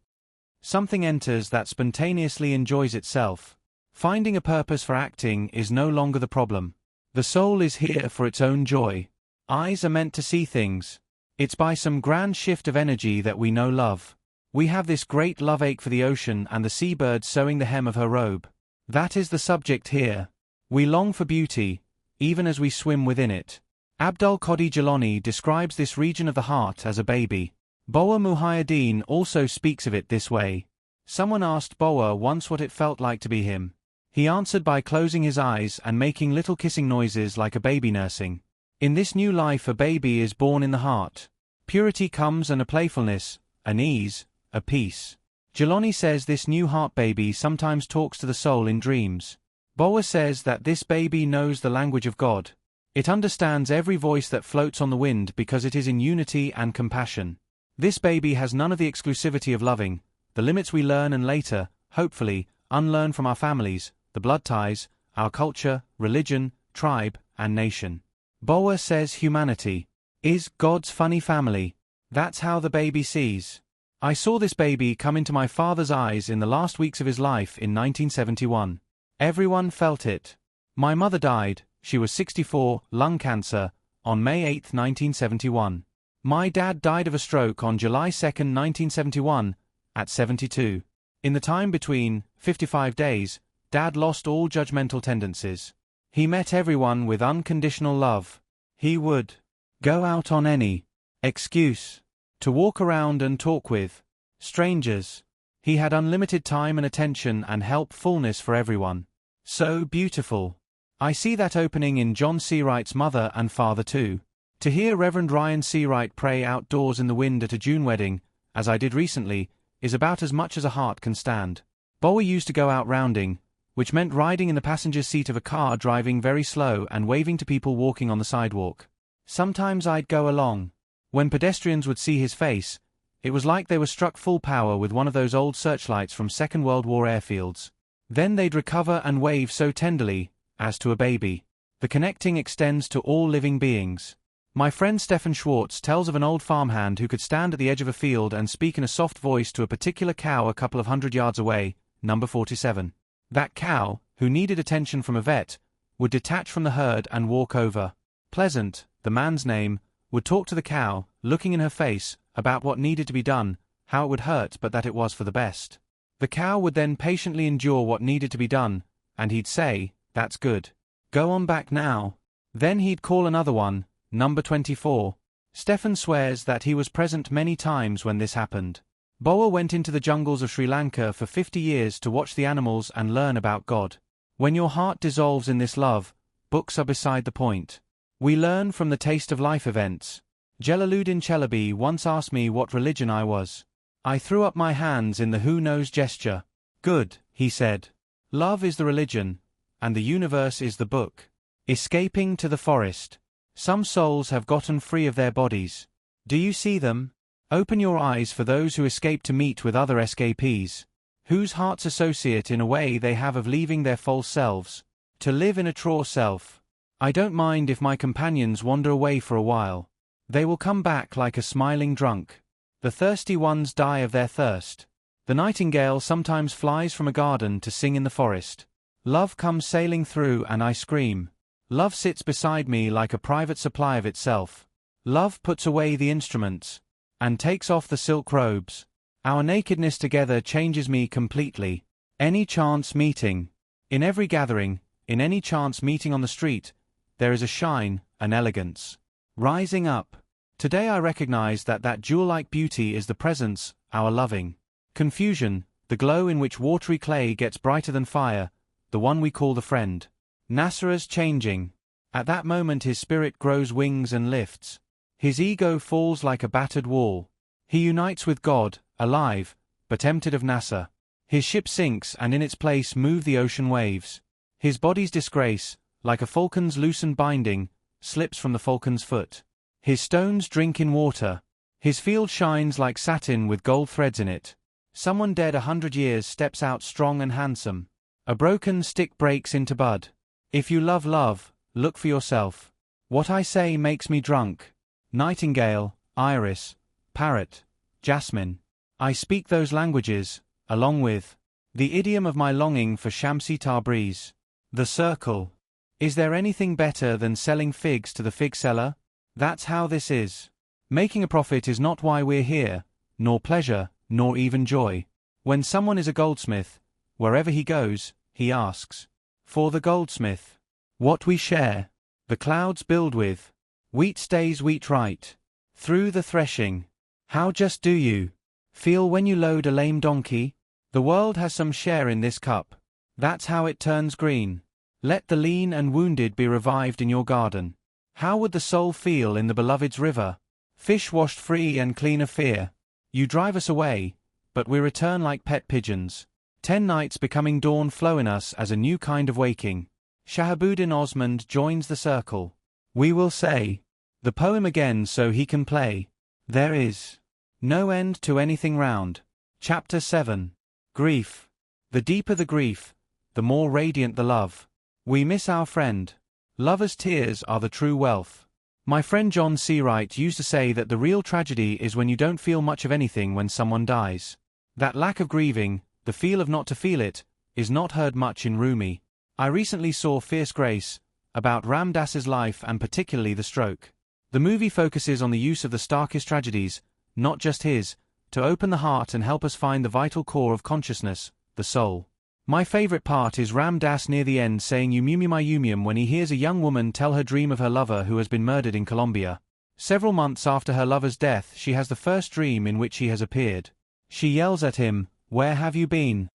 Something enters that spontaneously enjoys itself. Finding a purpose for acting is no longer the problem. The soul is here for its own joy. Eyes are meant to see things. It's by some grand shift of energy that we know love. We have this great love ache for the ocean and the seabird sewing the hem of her robe. That is the subject here. We long for beauty, even as we swim within it. Abdul Qadir Jilani describes this region of the heart as a baby. Boa Muhyiddin also speaks of it this way. Someone asked Boa once what it felt like to be him. He answered by closing his eyes and making little kissing noises like a baby nursing. In this new life a baby is born in the heart. Purity comes and a playfulness, an ease, a peace. Jilani says this new heart baby sometimes talks to the soul in dreams. Boa says that this baby knows the language of God. It understands every voice that floats on the wind because it is in unity and compassion. This baby has none of the exclusivity of loving, the limits we learn and later, hopefully, unlearn from our families, the blood ties, our culture, religion, tribe, and nation. Boa says humanity is God's funny family. That's how the baby sees. I saw this baby come into my father's eyes in the last weeks of his life in 1971. Everyone felt it. My mother died, she was 64, lung cancer, on May 8, 1971. My dad died of a stroke on July 2, 1971, at 72. In the time between 55 days, Dad lost all judgmental tendencies. He met everyone with unconditional love. He would go out on any excuse to walk around and talk with strangers. He had unlimited time and attention and helpfulness for everyone. So beautiful. I see that opening in John Seawright's mother and father too. To hear Reverend Ryan Seawright pray outdoors in the wind at a June wedding, as I did recently, is about as much as a heart can stand. Boa used to go out rounding, which meant riding in the passenger's seat of a car driving very slow and waving to people walking on the sidewalk. Sometimes I'd go along. When pedestrians would see his face, it was like they were struck full power with one of those old searchlights from Second World War airfields. Then they'd recover and wave so tenderly, as to a baby. The connecting extends to all living beings. My friend Stefan Schwartz tells of an old farmhand who could stand at the edge of a field and speak in a soft voice to a particular cow a couple of 100 yards away, number 47. That cow, who needed attention from a vet, would detach from the herd and walk over. Pleasant, the man's name, would talk to the cow, looking in her face, about what needed to be done, how it would hurt but that it was for the best. The cow would then patiently endure what needed to be done, and he'd say, "That's good. Go on back now." Then he'd call another one, number 24. Stefan swears that he was present many times when this happened. Boa went into the jungles of Sri Lanka for 50 years to watch the animals and learn about God. When your heart dissolves in this love, books are beside the point. We learn from the taste of life events. Jalaluddin Chelabi once asked me what religion I was. I threw up my hands in the who knows gesture. Good, he said. Love is the religion, and the universe is the book. Escaping to the forest. Some souls have gotten free of their bodies. Do you see them? Open your eyes for those who escape to meet with other escapees, whose hearts associate in a way they have of leaving their false selves, to live in a true self. I don't mind if my companions wander away for a while. They will come back like a smiling drunk. The thirsty ones die of their thirst. The nightingale sometimes flies from a garden to sing in the forest. Love comes sailing through and I scream. Love sits beside me like a private supply of itself. Love puts away the instruments and takes off the silk robes. Our nakedness together changes me completely. Any chance meeting. In every gathering, in any chance meeting on the street, there is a shine, an elegance. Rising up. Today I recognize that jewel-like beauty is the presence, our loving. Confusion, the glow in which watery clay gets brighter than fire, the one we call the friend. Nasara's changing. At that moment his spirit grows wings and lifts. His ego falls like a battered wall. He unites with God, alive, but emptied of Nasa. His ship sinks and in its place move the ocean waves. His body's disgrace, like a falcon's loosened binding, slips from the falcon's foot. His stones drink in water. His field shines like satin with gold threads in it. Someone dead 100 years steps out strong and handsome. A broken stick breaks into bud. If you love love, look for yourself. What I say makes me drunk. Nightingale, iris, parrot, jasmine. I speak those languages, along with the idiom of my longing for Shamsi Tabriz. The circle. Is there anything better than selling figs to the fig seller? That's how this is. Making a profit is not why we're here, nor pleasure, nor even joy. When someone is a goldsmith, wherever he goes, he asks for the goldsmith. What we share, the clouds build with. Wheat stays wheat right. Through the threshing. How just do you feel when you load a lame donkey? The world has some share in this cup. That's how it turns green. Let the lean and wounded be revived in your garden. How would the soul feel in the beloved's river? Fish washed free and clean of fear. You drive us away, but we return like pet pigeons. 10 nights becoming dawn flow in us as a new kind of waking. Shahabuddin Osmond joins the circle. We will say the poem again so he can play. There is no end to anything round. Chapter 7. Grief. The deeper the grief, the more radiant the love. We miss our friend. Lovers' tears are the true wealth. My friend John C. Wright used to say that the real tragedy is when you don't feel much of anything when someone dies. That lack of grieving, the feel of not to feel it, is not heard much in Rumi. I recently saw Fierce Grace, about Ram Dass's life and particularly the stroke. The movie focuses on the use of the starkest tragedies, not just his, to open the heart and help us find the vital core of consciousness, the soul. My favorite part is Ram Dass near the end saying "Yumumi my yumium" when he hears a young woman tell her dream of her lover who has been murdered in Colombia. Several months after her lover's death, she has the first dream in which he has appeared. She yells at him, "Where have you been?"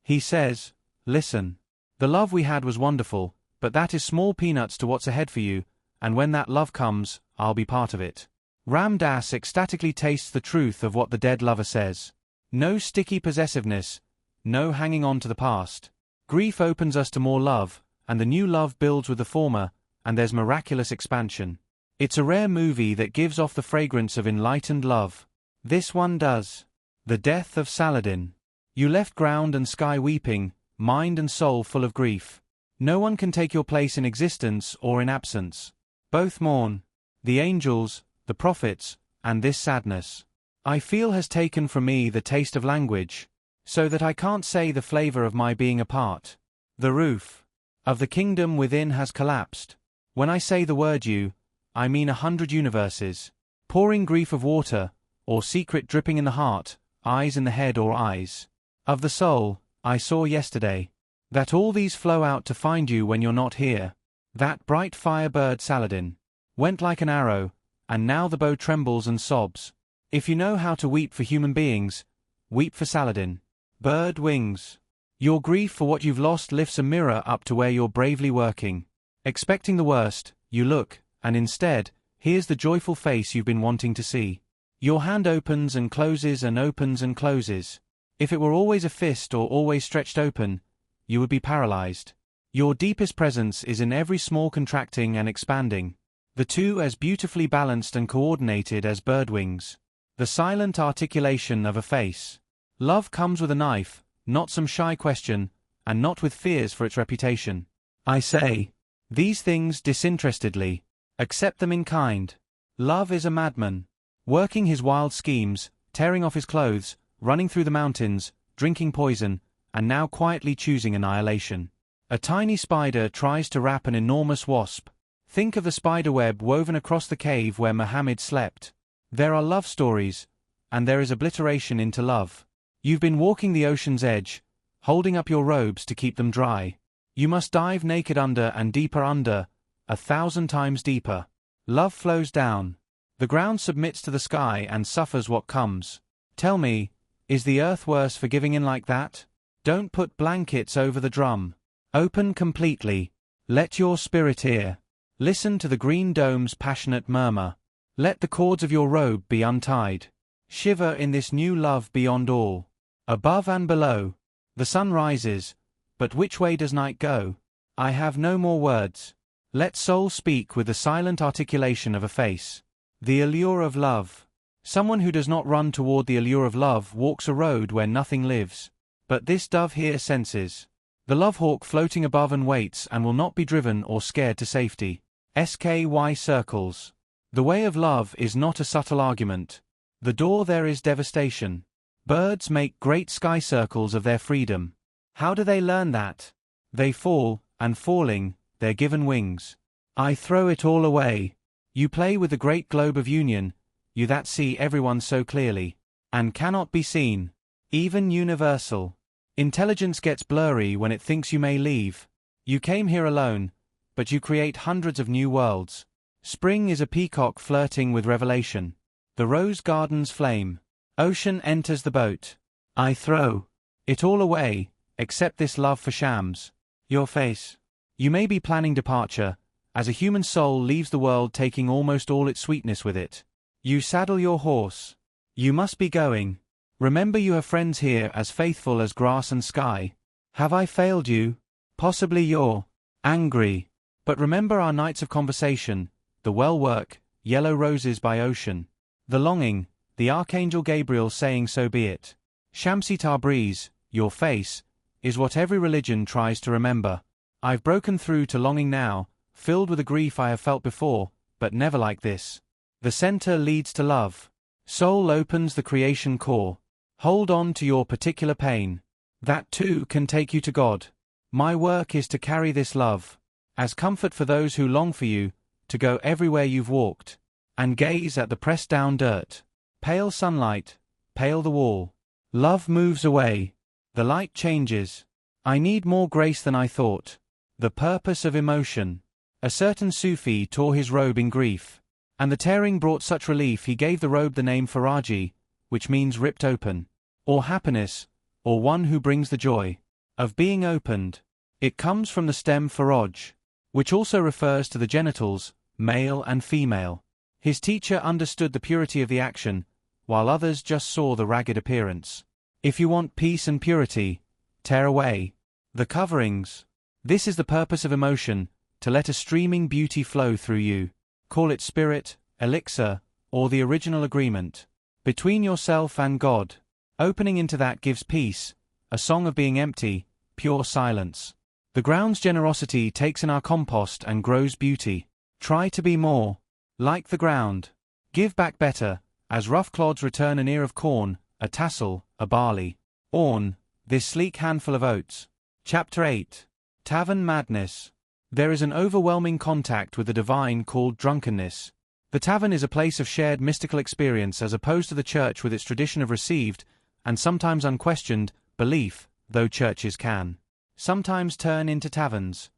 He says, "Listen. The love we had was wonderful, but that is small peanuts to what's ahead for you, and when that love comes, I'll be part of it." Ram Dass ecstatically tastes the truth of what the dead lover says. No sticky possessiveness, no hanging on to the past. Grief opens us to more love, and the new love builds with the former, and there's miraculous expansion. It's a rare movie that gives off the fragrance of enlightened love. This one does. The Death of Saladin. You left ground and sky weeping, mind and soul full of grief. No one can take your place in existence or in absence. Both mourn. The angels, the prophets, and this sadness, I feel, has taken from me the taste of language, so that I can't say the flavor of my being apart. The roof of the kingdom within has collapsed. When I say the word you, I mean 100 universes. Pouring grief of water, or secret dripping in the heart, eyes in the head or eyes of the soul, I saw yesterday. That all these flow out to find you when you're not here. That bright firebird Saladin went like an arrow, and now the bow trembles and sobs. If you know how to weep for human beings, weep for Saladin. Bird wings. Your grief for what you've lost lifts a mirror up to where you're bravely working. Expecting the worst, you look, and instead, here's the joyful face you've been wanting to see. Your hand opens and closes and opens and closes. If it were always a fist or always stretched open, you would be paralyzed. Your deepest presence is in every small contracting and expanding. The two as beautifully balanced and coordinated as bird wings. The silent articulation of a face. Love comes with a knife, not some shy question, and not with fears for its reputation. I say these things disinterestedly. Accept them in kind. Love is a madman, working his wild schemes, tearing off his clothes, running through the mountains, drinking poison, and now quietly choosing annihilation. A tiny spider tries to wrap an enormous wasp. Think of the spiderweb woven across the cave where Muhammad slept. There are love stories, and there is obliteration into love. You've been walking the ocean's edge, holding up your robes to keep them dry. You must dive naked under and deeper under, 1,000 times deeper. Love flows down. The ground submits to the sky and suffers what comes. Tell me, is the earth worse for giving in like that? Don't put blankets over the drum. Open completely. Let your spirit hear. Listen to the green dome's passionate murmur. Let the cords of your robe be untied. Shiver in this new love beyond all. Above and below. The sun rises, but which way does night go? I have no more words. Let soul speak with the silent articulation of a face. The allure of love. Someone who does not run toward the allure of love walks a road where nothing lives. But this dove here senses. The love hawk floating above and waits and will not be driven or scared to safety. SKY circles. The way of love is not a subtle argument. The door there is devastation. Birds make great sky circles of their freedom. How do they learn that? They fall, and falling, they're given wings. I throw it all away. You play with the great globe of union, you that see everyone so clearly, and cannot be seen, even universal. Intelligence gets blurry when it thinks you may leave. You came here alone, but you create hundreds of new worlds. Spring is a peacock flirting with revelation. The rose gardens flame. Ocean enters the boat. I throw it all away, except this love for shams. Your face. You may be planning departure, as a human soul leaves the world taking almost all its sweetness with it. You saddle your horse. You must be going. Remember you have friends here as faithful as grass and sky. Have I failed you? Possibly you're angry. But remember our nights of conversation, the well-work, yellow roses by ocean. The longing, the Archangel Gabriel saying so be it. Shamsi Tabriz, your face, is what every religion tries to remember. I've broken through to longing now, filled with a grief I have felt before, but never like this. The center leads to love. Soul opens the creation core. Hold on to your particular pain. That too can take you to God. My work is to carry this love, as comfort for those who long for you, to go everywhere you've walked, and gaze at the pressed down dirt. Pale sunlight, pale the wall. Love moves away. The light changes. I need more grace than I thought. The purpose of emotion. A certain Sufi tore his robe in grief, and the tearing brought such relief he gave the robe the name Faraji, which means ripped open, or happiness, or one who brings the joy of being opened. It comes from the stem faraj, which also refers to the genitals, male and female. His teacher understood the purity of the action, while others just saw the ragged appearance. If you want peace and purity, tear away the coverings. This is the purpose of emotion, to let a streaming beauty flow through you. Call it spirit, elixir, or the original agreement between yourself and God. Opening into that gives peace, a song of being empty, pure silence. The ground's generosity takes in our compost and grows beauty. Try to be more like the ground. Give back better, as rough clods return an ear of corn, a tassel, a barley, orn, this sleek handful of oats. Chapter 8. Tavern Madness. There is an overwhelming contact with the divine called drunkenness. The tavern is a place of shared mystical experience as opposed to the church with its tradition of received, and sometimes unquestioned, belief, though churches can sometimes turn into taverns.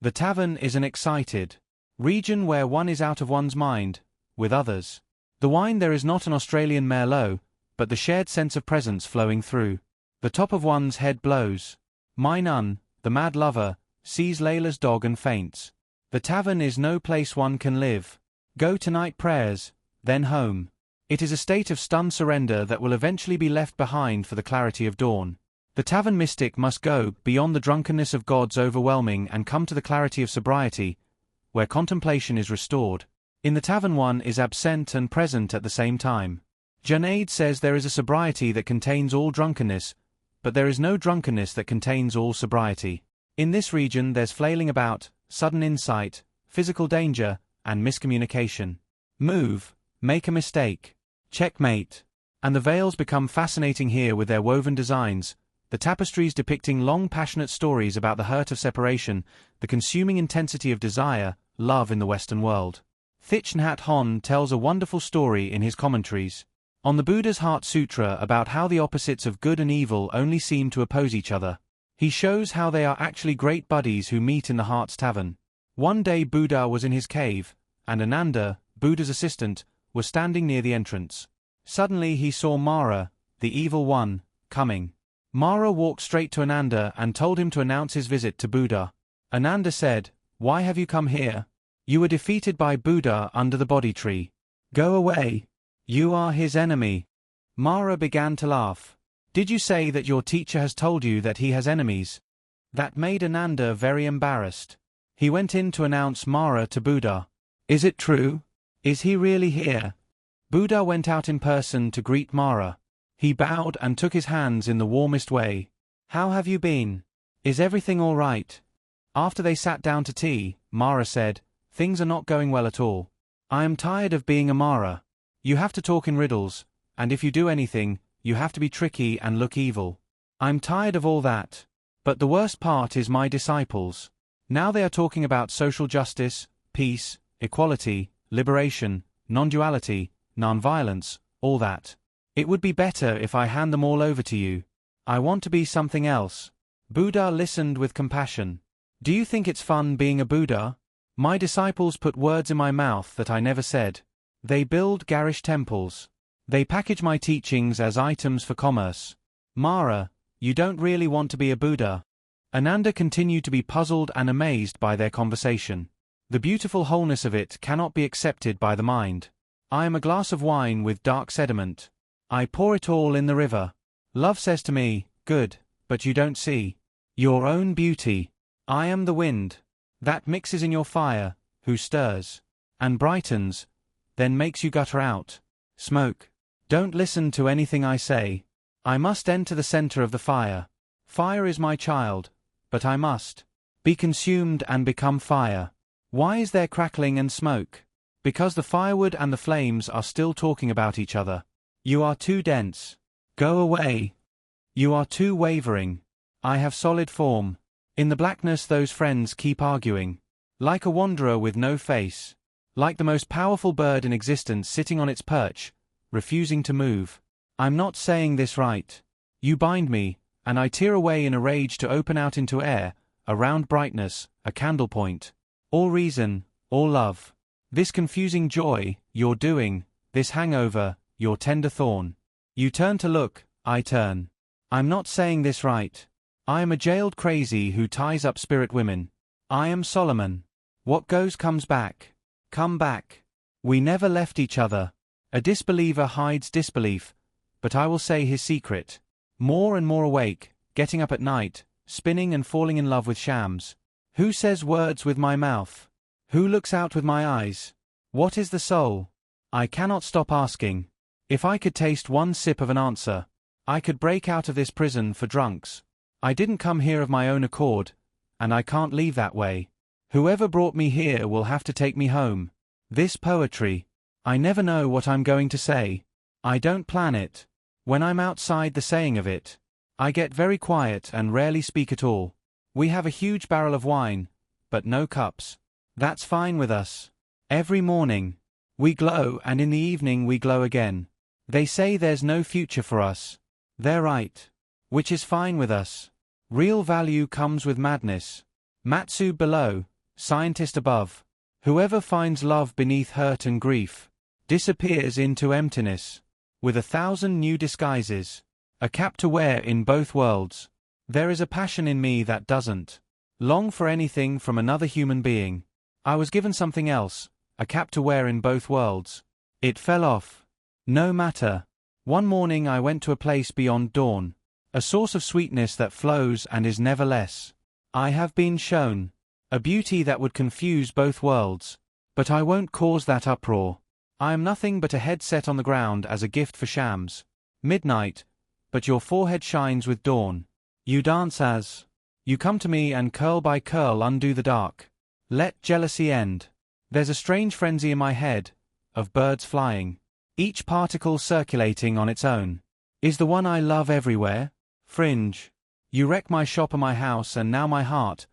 The tavern is an excited region where one is out of one's mind, with others. The wine there is not an Australian Merlot, but the shared sense of presence flowing through. The top of one's head blows. My nun, the mad lover, sees Layla's dog and faints. The tavern is no place one can live. Go to night prayers, then home. It is a state of stunned surrender that will eventually be left behind for the clarity of dawn. The tavern mystic must go beyond the drunkenness of God's overwhelming and come to the clarity of sobriety, where contemplation is restored. In the tavern one is absent and present at the same time. Junaid says there is a sobriety that contains all drunkenness, but there is no drunkenness that contains all sobriety. In this region there's flailing about, sudden insight, physical danger, and miscommunication. Move, make a mistake, checkmate. And the veils become fascinating here with their woven designs, the tapestries depicting long passionate stories about the hurt of separation, the consuming intensity of desire, love in the Western world. Thich Nhat Hanh tells a wonderful story in his commentaries on the Buddha's Heart Sutra about how the opposites of good and evil only seem to oppose each other. He shows how they are actually great buddies who meet in the heart's tavern. One day Buddha was in his cave, and Ananda, Buddha's assistant, was standing near the entrance. Suddenly he saw Mara, the evil one, coming. Mara walked straight to Ananda and told him to announce his visit to Buddha. Ananda said, "Why have you come here? You were defeated by Buddha under the Bodhi tree. Go away. You are his enemy." Mara began to laugh. "Did you say that your teacher has told you that he has enemies?" That made Ananda very embarrassed. He went in to announce Mara to Buddha. "Is it true? Is he really here?" Buddha went out in person to greet Mara. He bowed and took his hands in the warmest way. "How have you been? Is everything all right?" After they sat down to tea, Mara said, "Things are not going well at all. I am tired of being a Mara. You have to talk in riddles, and if you do anything, you have to be tricky and look evil. I'm tired of all that. But the worst part is my disciples. Now they are talking about social justice, peace, equality, liberation, non-duality, non-violence, all that. It would be better if I hand them all over to you. I want to be something else." Buddha listened with compassion. "Do you think it's fun being a Buddha? My disciples put words in my mouth that I never said. They build garish temples. They package my teachings as items for commerce. Mara, you don't really want to be a Buddha." Ananda continued to be puzzled and amazed by their conversation. The beautiful wholeness of it cannot be accepted by the mind. I am a glass of wine with dark sediment. I pour it all in the river. Love says to me, "Good, but you don't see your own beauty." I am the wind that mixes in your fire, who stirs and brightens, then makes you gutter out. Smoke. Don't listen to anything I say. I must enter the center of the fire. Fire is my child, but I must be consumed and become fire. Why is there crackling and smoke? Because the firewood and the flames are still talking about each other. You are too dense. Go away. You are too wavering. I have solid form. In the blackness those friends keep arguing. Like a wanderer with no face. Like the most powerful bird in existence sitting on its perch, refusing to move. I'm not saying this right. You bind me, and I tear away in a rage to open out into air, a round brightness, a candle point. All reason, all love. This confusing joy, your doing, this hangover, your tender thorn. You turn to look, I turn. I'm not saying this right. I am a jailed crazy who ties up spirit women. I am Solomon. What goes comes back. Come back. We never left each other. A disbeliever hides disbelief, but I will say his secret. More and more awake, getting up at night, spinning and falling in love with shams. Who says words with my mouth? Who looks out with my eyes? What is the soul? I cannot stop asking. If I could taste one sip of an answer, I could break out of this prison for drunks. I didn't come here of my own accord, and I can't leave that way. Whoever brought me here will have to take me home. This poetry. I never know what I'm going to say. I don't plan it. When I'm outside the saying of it, I get very quiet and rarely speak at all. We have a huge barrel of wine, but no cups. That's fine with us. Every morning, we glow, and in the evening we glow again. They say there's no future for us. They're right. Which is fine with us. Real value comes with madness. Matsu below, scientist above. Whoever finds love beneath hurt and grief disappears into emptiness, with 1,000 new disguises, a cap to wear in both worlds. There is a passion in me that doesn't long for anything from another human being. I was given something else, a cap to wear in both worlds. It fell off. No matter. One morning I went to a place beyond dawn, a source of sweetness that flows and is never less. I have been shown a beauty that would confuse both worlds, but I won't cause that uproar. I am nothing but a head set on the ground as a gift for shams. Midnight, but your forehead shines with dawn. You dance as you come to me, and curl by curl undo the dark. Let jealousy end. There's a strange frenzy in my head, of birds flying, each particle circulating on its own. Is the one I love everywhere? Fringe. You wreck my shop and my house and now my heart,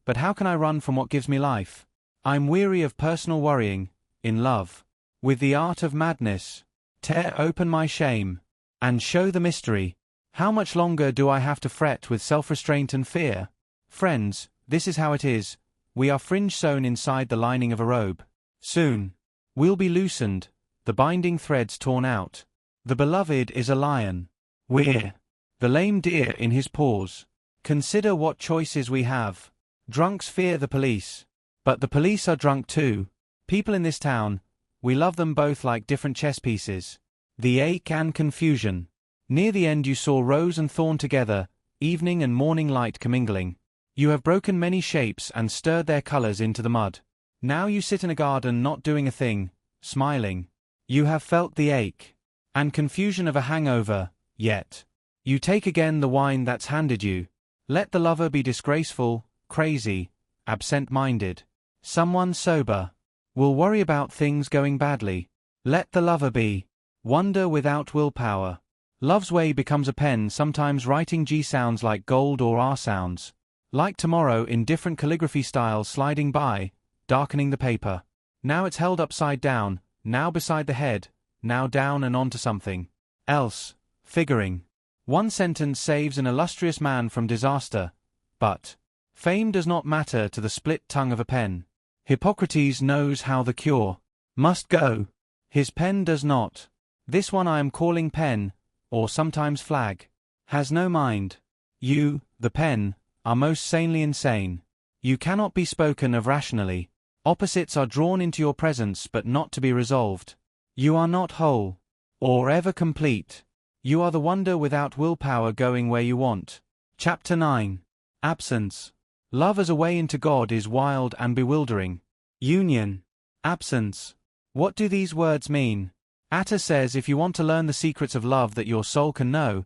but how can I run from what gives me life? I'm weary of personal worrying, in love with the art of madness. Tear open my shame, and show the mystery. How much longer do I have to fret with self-restraint and fear? Friends, this is how it is. We are fringe sewn inside the lining of a robe. Soon, we'll be loosened, the binding threads torn out. The beloved is a lion. We're the lame deer in his paws. Consider what choices we have. Drunks fear the police, but the police are drunk too. People in this town, we love them both like different chess pieces. The ache and confusion. Near the end you saw rose and thorn together, evening and morning light commingling. You have broken many shapes and stirred their colors into the mud. Now you sit in a garden not doing a thing, smiling. You have felt the ache and confusion of a hangover, yet you take again the wine that's handed you. Let the lover be disgraceful, crazy, absent-minded. Someone sober will worry about things going badly. Let the lover be wonder without willpower. Love's way becomes a pen, sometimes writing G sounds like gold or R sounds. Like tomorrow in different calligraphy styles sliding by, darkening the paper. Now it's held upside down, now beside the head, now down and onto something else, figuring. One sentence saves an illustrious man from disaster, but fame does not matter to the split tongue of a pen. Hippocrates knows how the cure must go. His pen does not. This one I am calling pen, or sometimes flag, has no mind. You, the pen, are most sanely insane. You cannot be spoken of rationally. Opposites are drawn into your presence but not to be resolved. You are not whole, or ever complete. You are the wonder without willpower going where you want. Chapter 9. Absence. Love as a way into God is wild and bewildering. Union. Absence. What do these words mean? Atta says if you want to learn the secrets of love that your soul can know,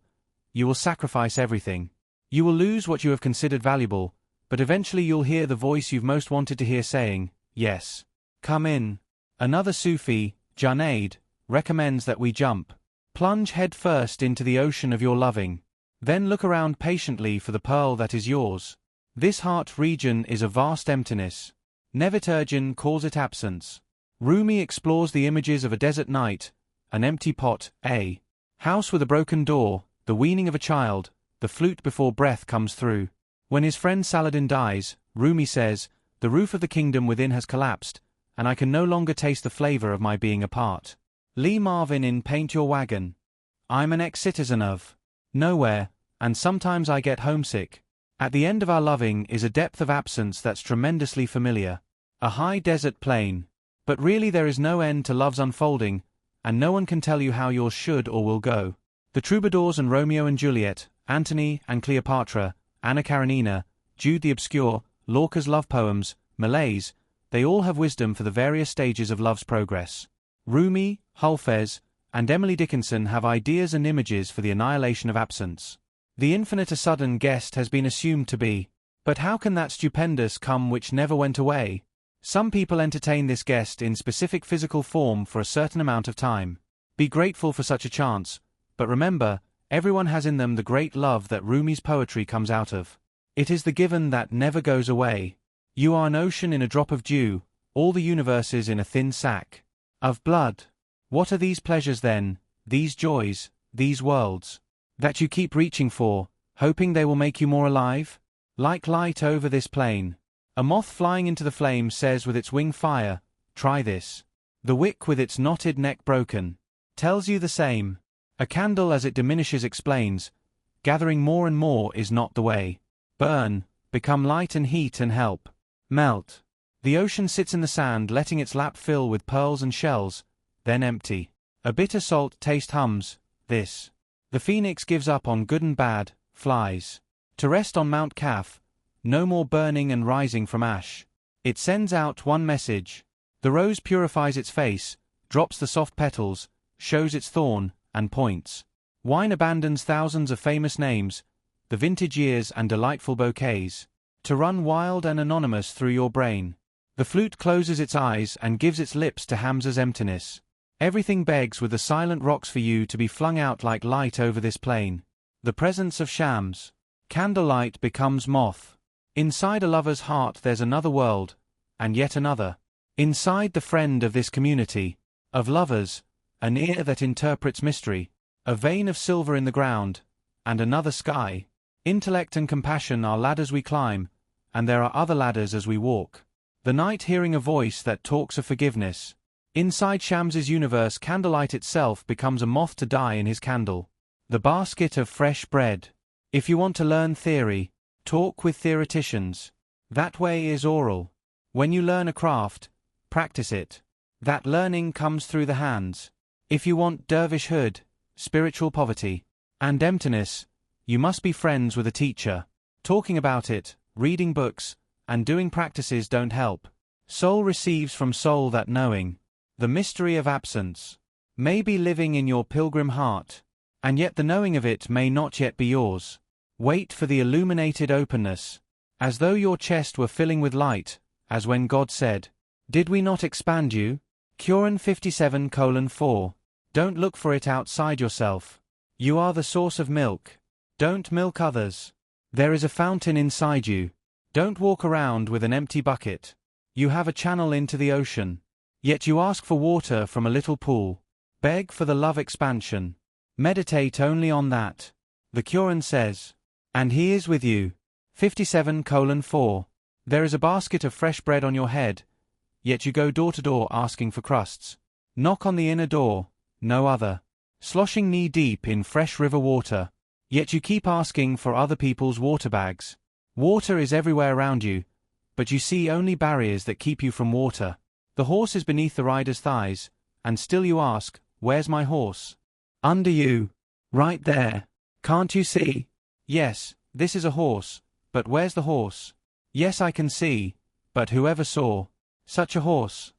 you will sacrifice everything. You will lose what you have considered valuable, but eventually you'll hear the voice you've most wanted to hear saying, yes. Come in. Another Sufi, Junaid, recommends that we jump. Plunge head first into the ocean of your loving. Then look around patiently for the pearl that is yours. This heart region is a vast emptiness. Neviturgeon calls it absence. Rumi explores the images of a desert night, an empty pot, a house with a broken door, the weaning of a child, the flute before breath comes through. When his friend Saladin dies, Rumi says, the roof of the kingdom within has collapsed, and I can no longer taste the flavor of my being apart. Lee Marvin in Paint Your Wagon. I'm an ex-citizen of nowhere, and sometimes I get homesick. At the end of our loving is a depth of absence that's tremendously familiar. A high desert plain. But really there is no end to love's unfolding, and no one can tell you how yours should or will go. The troubadours and Romeo and Juliet, Antony and Cleopatra, Anna Karenina, Jude the Obscure, Lorca's love poems, Malays, they all have wisdom for the various stages of love's progress. Rumi, Hafez, and Emily Dickinson have ideas and images for the annihilation of absence. The infinite a sudden guest has been assumed to be. But how can that stupendous come which never went away? Some people entertain this guest in specific physical form for a certain amount of time. Be grateful for such a chance, but remember, everyone has in them the great love that Rumi's poetry comes out of. It is the given that never goes away. You are an ocean in a drop of dew, all the universe is in a thin sack of blood. What are these pleasures then, these joys, these worlds, that you keep reaching for, hoping they will make you more alive? Like light over this plain. A moth flying into the flame says with its wing fire, try this. The wick with its knotted neck broken tells you the same. A candle as it diminishes explains, gathering more and more is not the way. Burn, become light and heat and help. Melt. The ocean sits in the sand letting its lap fill with pearls and shells, then empty. A bitter salt taste hums, this. The phoenix gives up on good and bad, flies. To rest on Mount Kaf, no more burning and rising from ash. It sends out one message. The rose purifies its face, drops the soft petals, shows its thorn, and points. Wine abandons thousands of famous names, the vintage years and delightful bouquets, to run wild and anonymous through your brain. The flute closes its eyes and gives its lips to Hamza's emptiness. Everything begs with the silent rocks for you to be flung out like light over this plain. The presence of shams. Candlelight becomes moth. Inside a lover's heart there's another world, and yet another. Inside the friend of this community, of lovers, an ear that interprets mystery, a vein of silver in the ground, and another sky. Intellect and compassion are ladders we climb, and there are other ladders as we walk. The night hearing a voice that talks of forgiveness. Inside Shams's universe candlelight itself becomes a moth to die in his candle. The basket of fresh bread. If you want to learn theory, talk with theoreticians. That way is oral. When you learn a craft, practice it. That learning comes through the hands. If you want dervishhood, spiritual poverty, and emptiness, you must be friends with a teacher. Talking about it, reading books, and doing practices don't help. Soul receives from soul that knowing. The mystery of absence may be living in your pilgrim heart, and yet the knowing of it may not yet be yours. Wait for the illuminated openness, as though your chest were filling with light, as when God said, "Did we not expand you?" Quran 57:4. Don't look for it outside yourself. You are the source of milk. Don't milk others. There is a fountain inside you. Don't walk around with an empty bucket. You have a channel into the ocean. Yet you ask for water from a little pool. Beg for the love expansion. Meditate only on that. The Quran says, "And he is with you." 57:4. There is a basket of fresh bread on your head, yet you go door to door asking for crusts. Knock on the inner door, no other. Sloshing knee-deep in fresh river water, yet you keep asking for other people's water bags. Water is everywhere around you, but you see only barriers that keep you from water. The horse is beneath the rider's thighs, and still you ask, "Where's my horse?" Under you. Right there. Can't you see? Yes, this is a horse, but where's the horse? Yes, I can see, but whoever saw such a horse?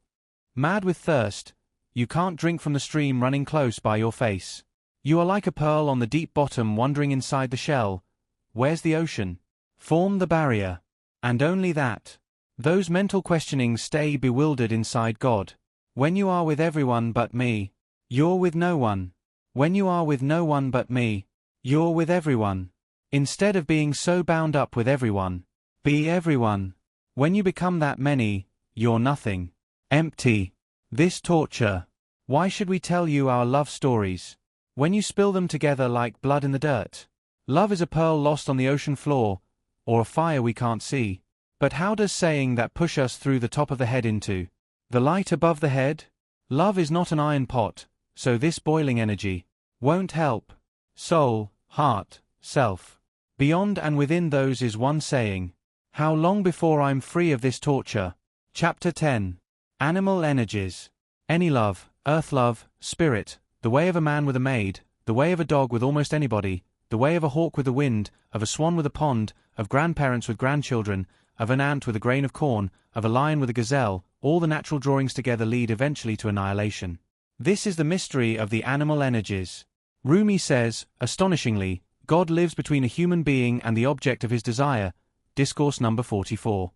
Mad with thirst, you can't drink from the stream running close by your face. You are like a pearl on the deep bottom wandering inside the shell. Where's the ocean? Form the barrier. And only that. Those mental questionings stay bewildered inside God. When you are with everyone but me, you're with no one. When you are with no one but me, you're with everyone. Instead of being so bound up with everyone, be everyone. When you become that many, you're nothing. Empty. This torture. Why should we tell you our love stories? When you spill them together like blood in the dirt. Love is a pearl lost on the ocean floor, or a fire we can't see. But how does saying that push us through the top of the head into the light above the head? Love is not an iron pot, so this boiling energy won't help. Soul, heart, self. Beyond and within those is one saying. How long before I'm free of this torture? Chapter 10. Animal energies. Any love, earth love, spirit, the way of a man with a maid, the way of a dog with almost anybody, the way of a hawk with the wind, of a swan with a pond, of grandparents with grandchildren, of an ant with a grain of corn, of a lion with a gazelle, all the natural drawings together lead eventually to annihilation. This is the mystery of the animal energies. Rumi says, astonishingly, God lives between a human being and the object of his desire. Discourse number 44.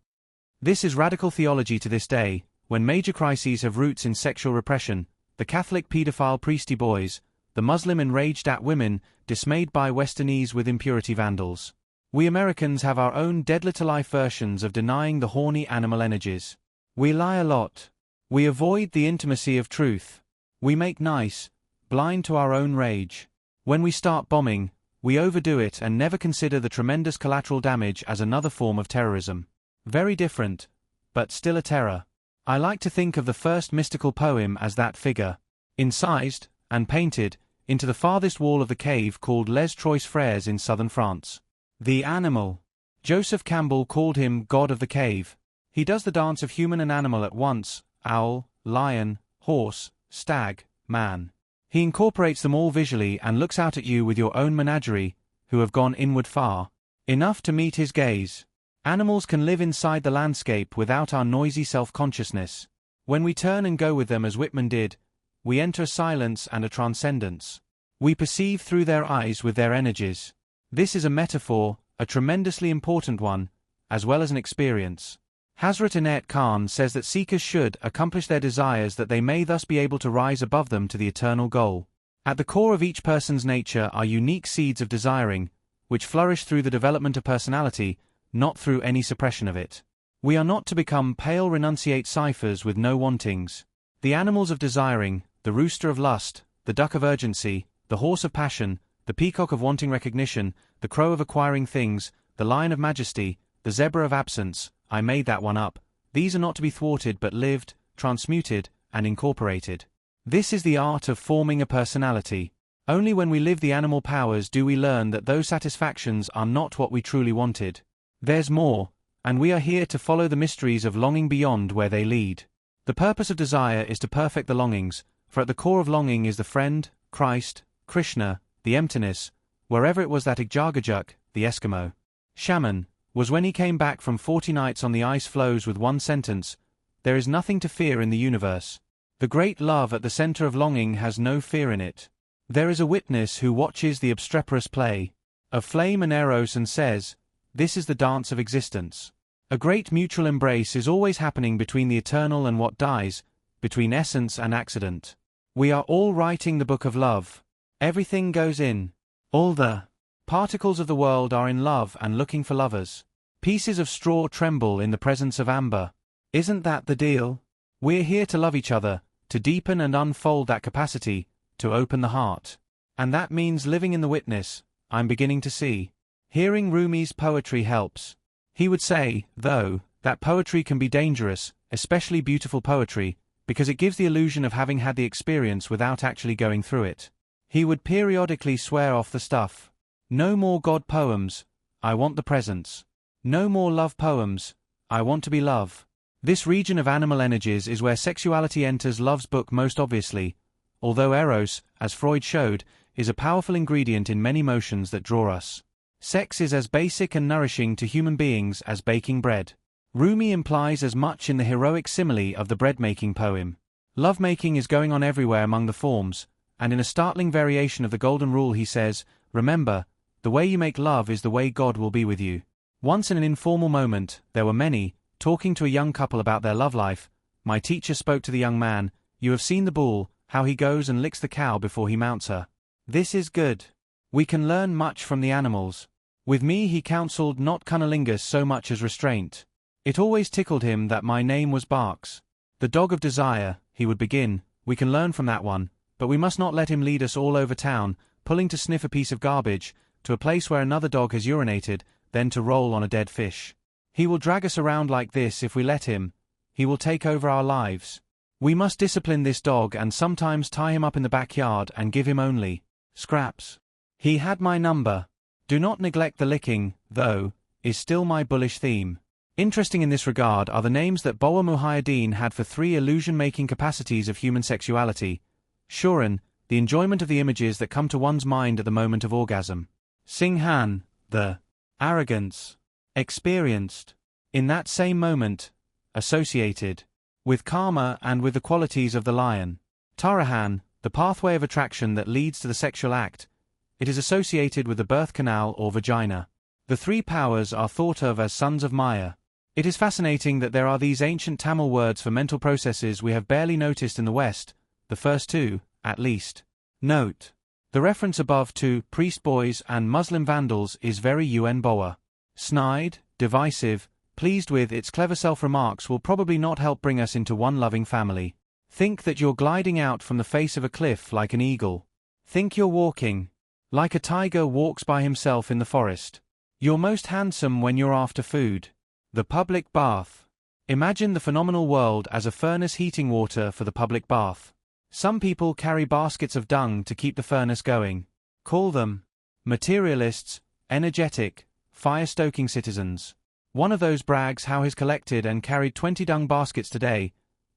This is radical theology to this day, when major crises have roots in sexual repression, the Catholic paedophile priesty boys, the Muslim enraged at women, dismayed by Westernese with impurity vandals. We Americans have our own dead-to-life versions of denying the horny animal energies. We lie a lot. We avoid the intimacy of truth. We make nice, blind to our own rage. When we start bombing, we overdo it and never consider the tremendous collateral damage as another form of terrorism. Very different, but still a terror. I like to think of the first mystical poem as that figure, incised, and painted, into the farthest wall of the cave called Les Trois Frères in southern France. The animal. Joseph Campbell called him God of the Cave. He does the dance of human and animal at once, owl, lion, horse, stag, man. He incorporates them all visually and looks out at you with your own menagerie, who have gone inward far enough to meet his gaze. Animals can live inside the landscape without our noisy self-consciousness. When we turn and go with them as Whitman did, we enter a silence and a transcendence. We perceive through their eyes with their energies. This is a metaphor, a tremendously important one, as well as an experience. Hazrat Inayat Khan says that seekers should accomplish their desires that they may thus be able to rise above them to the eternal goal. At the core of each person's nature are unique seeds of desiring, which flourish through the development of personality, not through any suppression of it. We are not to become pale renunciate ciphers with no wantings. The animals of desiring, the rooster of lust, the duck of urgency, the horse of passion, the peacock of wanting recognition, the crow of acquiring things, the lion of majesty, the zebra of absence, I made that one up. These are not to be thwarted but lived, transmuted, and incorporated. This is the art of forming a personality. Only when we live the animal powers do we learn that those satisfactions are not what we truly wanted. There's more, and we are here to follow the mysteries of longing beyond where they lead. The purpose of desire is to perfect the longings, for at the core of longing is the friend, Christ, Krishna, the emptiness, wherever it was that Igjagajuk, the Eskimo shaman, was when he came back from 40 nights on the ice floes with one sentence, "There is nothing to fear in the universe." The great love at the center of longing has no fear in it. There is a witness who watches the obstreperous play of flame and eros and says, "This is the dance of existence." A great mutual embrace is always happening between the eternal and what dies, between essence and accident. We are all writing the book of love. Everything goes in. All the particles of the world are in love and looking for lovers. Pieces of straw tremble in the presence of amber. Isn't that the deal? We're here to love each other, to deepen and unfold that capacity, to open the heart. And that means living in the witness, I'm beginning to see. Hearing Rumi's poetry helps. He would say, though, that poetry can be dangerous, especially beautiful poetry, because it gives the illusion of having had the experience without actually going through it. He would periodically swear off the stuff. No more God poems, I want the presence. No more love poems, I want to be love. This region of animal energies is where sexuality enters love's book most obviously, although eros, as Freud showed, is a powerful ingredient in many motions that draw us. Sex is as basic and nourishing to human beings as baking bread. Rumi implies as much in the heroic simile of the bread-making poem. Love-making is going on everywhere among the forms, and in a startling variation of the golden rule he says, "Remember, the way you make love is the way God will be with you." Once in an informal moment, there were many, talking to a young couple about their love life, my teacher spoke to the young man, "You have seen the bull, how he goes and licks the cow before he mounts her. This is good. We can learn much from the animals." With me he counseled not cunnilingus so much as restraint. It always tickled him that my name was Barks. "The dog of desire," he would begin, "we can learn from that one, but we must not let him lead us all over town, pulling to sniff a piece of garbage, to a place where another dog has urinated, then to roll on a dead fish. He will drag us around like this if we let him. He will take over our lives. We must discipline this dog and sometimes tie him up in the backyard and give him only scraps." He had my number. Do not neglect the licking, though, is still my bullish theme. Interesting in this regard are the names that Boa Muhyiddin had for three illusion-making capacities of human sexuality: Shuran, the enjoyment of the images that come to one's mind at the moment of orgasm; Singhan, the arrogance experienced in that same moment, associated with karma and with the qualities of the lion; Tarahan, the pathway of attraction that leads to the sexual act. It is associated with the birth canal or vagina. The three powers are thought of as sons of Maya. It is fascinating that there are these ancient Tamil words for mental processes we have barely noticed in the West, the first two, at least. Note: the reference above to priest boys and Muslim vandals is very UN Boa. Snide, divisive, pleased with its clever self-remarks will probably not help bring us into one loving family. Think that you're gliding out from the face of a cliff like an eagle. Think you're walking like a tiger walks by himself in the forest. You're most handsome when you're after food. The public bath. Imagine the phenomenal world as a furnace heating water for the public bath. Some people carry baskets of dung to keep the furnace going. Call them materialists, energetic, fire-stoking citizens. One of those brags how he's collected and carried 20 dung baskets today,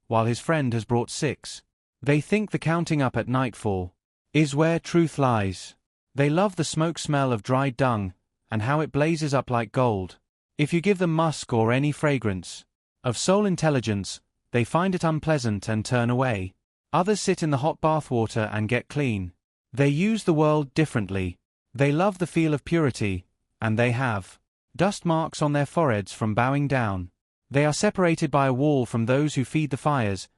while his friend has brought 6. They think the counting up at nightfall is where truth lies. They love the smoke smell of dried dung, and how it blazes up like gold. If you give them musk or any fragrance of soul intelligence, they find it unpleasant and turn away. Others sit in the hot bath water and get clean. They use the world differently. They love the feel of purity, and they have dust marks on their foreheads from bowing down. They are separated by a wall from those who feed the fires,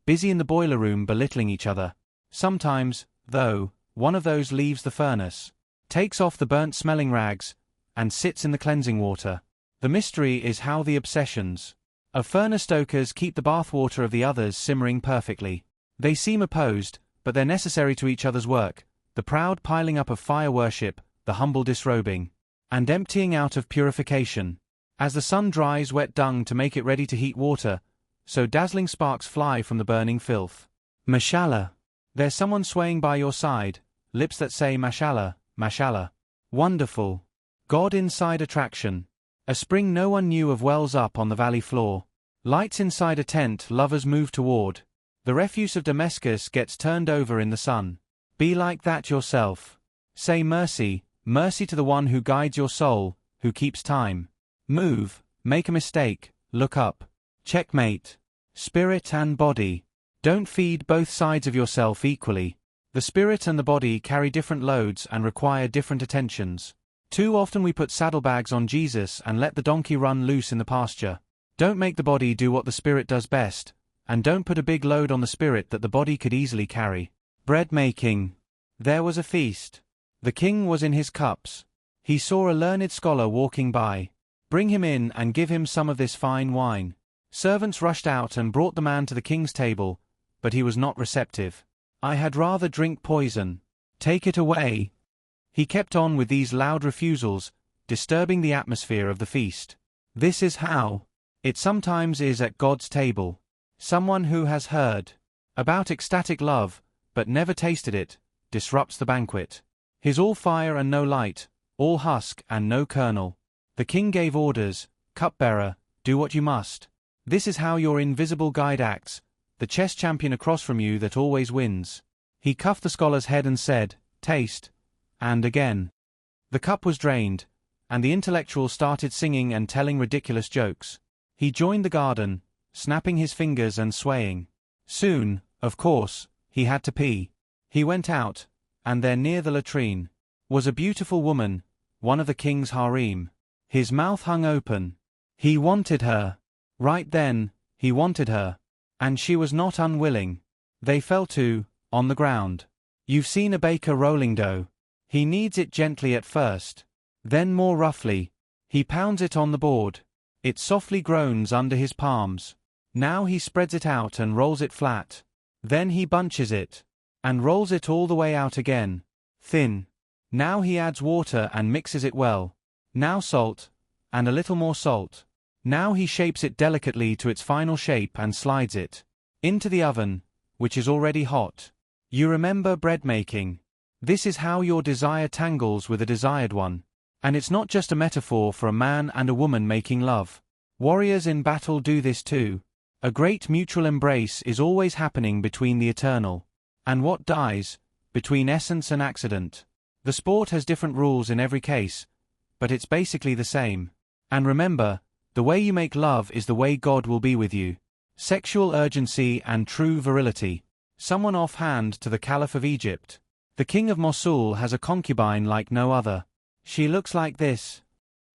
busy in the boiler room belittling each other. Sometimes, though, one of those leaves the furnace, takes off the burnt-smelling rags, and sits in the cleansing water. The mystery is how the obsessions of furnace stokers keep the bathwater of the others simmering perfectly. They seem opposed, but they're necessary to each other's work, the proud piling up of fire worship, the humble disrobing, and emptying out of purification. As the sun dries wet dung to make it ready to heat water, so dazzling sparks fly from the burning filth. Mashallah. There's someone swaying by your side, lips that say mashallah, mashallah. Wonderful. God inside attraction. A spring no one knew of wells up on the valley floor. Lights inside a tent lovers move toward. The refuse of Damascus gets turned over in the sun. Be like that yourself. Say mercy, mercy to the one who guides your soul, who keeps time. Move, make a mistake, look up. Checkmate. Spirit and body. Don't feed both sides of yourself equally. The spirit and the body carry different loads and require different attentions. Too often we put saddlebags on Jesus and let the donkey run loose in the pasture. Don't make the body do what the spirit does best, and don't put a big load on the spirit that the body could easily carry. Bread making. There was a feast. The king was in his cups. He saw a learned scholar walking by. Bring him in and give him some of this fine wine. Servants rushed out and brought the man to the king's table, but he was not receptive. I had rather drink poison. Take it away. He kept on with these loud refusals, disturbing the atmosphere of the feast. This is how it sometimes is at God's table. Someone who has heard about ecstatic love, but never tasted it, disrupts the banquet. He's all fire and no light, all husk and no kernel. The king gave orders, cupbearer, do what you must. This is how your invisible guide acts, the chess champion across from you that always wins. He cuffed the scholar's head and said, taste. And again. The cup was drained, and the intellectual started singing and telling ridiculous jokes. He joined the garden, snapping his fingers and swaying. Soon, of course, he had to pee. He went out, and there near the latrine was a beautiful woman, one of the king's harem. His mouth hung open. He wanted her. Right then, he wanted her. And she was not unwilling. They fell to, on the ground. You've seen a baker rolling dough. He kneads it gently at first. Then more roughly. He pounds it on the board. It softly groans under his palms. Now he spreads it out and rolls it flat. Then he bunches it. And rolls it all the way out again. Thin. Now he adds water and mixes it well. Now salt. And a little more salt. Now he shapes it delicately to its final shape and slides it into the oven, which is already hot. You remember bread making. This is how your desire tangles with a desired one. And it's not just a metaphor for a man and a woman making love. Warriors in battle do this too. A great mutual embrace is always happening between the eternal and what dies, between essence and accident. The sport has different rules in every case, but it's basically the same. And remember, the way you make love is the way God will be with you. Sexual urgency and true virility. Someone offhand to the Caliph of Egypt. The king of Mosul has a concubine like no other. She looks like this.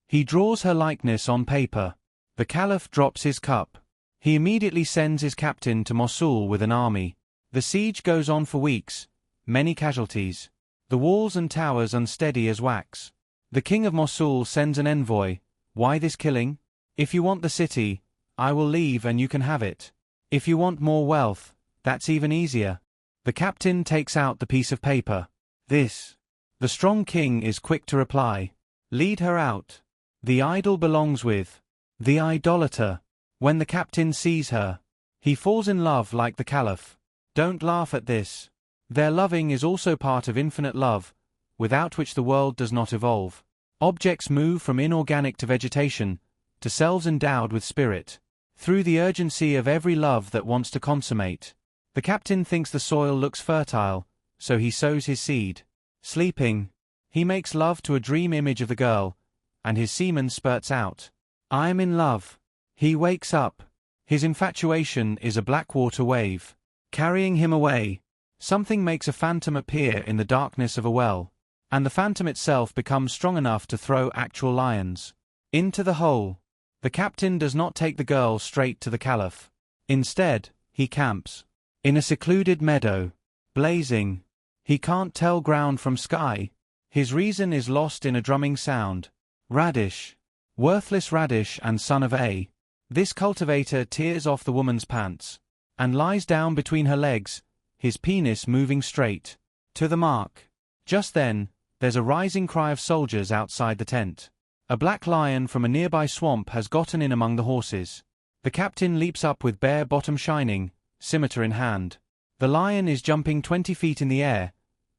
He draws her likeness on paper. The Caliph drops his cup. He immediately sends his captain to Mosul with an army. The siege goes on for weeks, many casualties. The walls and towers unsteady as wax. The king of Mosul sends an envoy. Why this killing? If you want the city, I will leave and you can have it. If you want more wealth, that's even easier. The captain takes out the piece of paper. This. The strong king is quick to reply. Lead her out. The idol belongs with the idolater. When the captain sees her, he falls in love like the Caliph. Don't laugh at this. Their loving is also part of infinite love, without which the world does not evolve. Objects move from inorganic to vegetation, to selves endowed with spirit, through the urgency of every love that wants to consummate. The captain thinks the soil looks fertile, so he sows his seed. Sleeping, he makes love to a dream image of the girl, and his semen spurts out. I am in love. He wakes up. His infatuation is a blackwater wave, carrying him away. Something makes a phantom appear in the darkness of a well, and the phantom itself becomes strong enough to throw actual lions into the hole. The captain does not take the girl straight to the Caliph. Instead, he camps in a secluded meadow, blazing. He can't tell ground from sky. His reason is lost in a drumming sound. Radish. Worthless Radish and son of A. This cultivator tears off the woman's pants and lies down between her legs, his penis moving straight to the mark. Just then, there's a rising cry of soldiers outside the tent. A black lion from a nearby swamp has gotten in among the horses. The captain leaps up with bare bottom shining, scimitar in hand. The lion is jumping 20 feet in the air,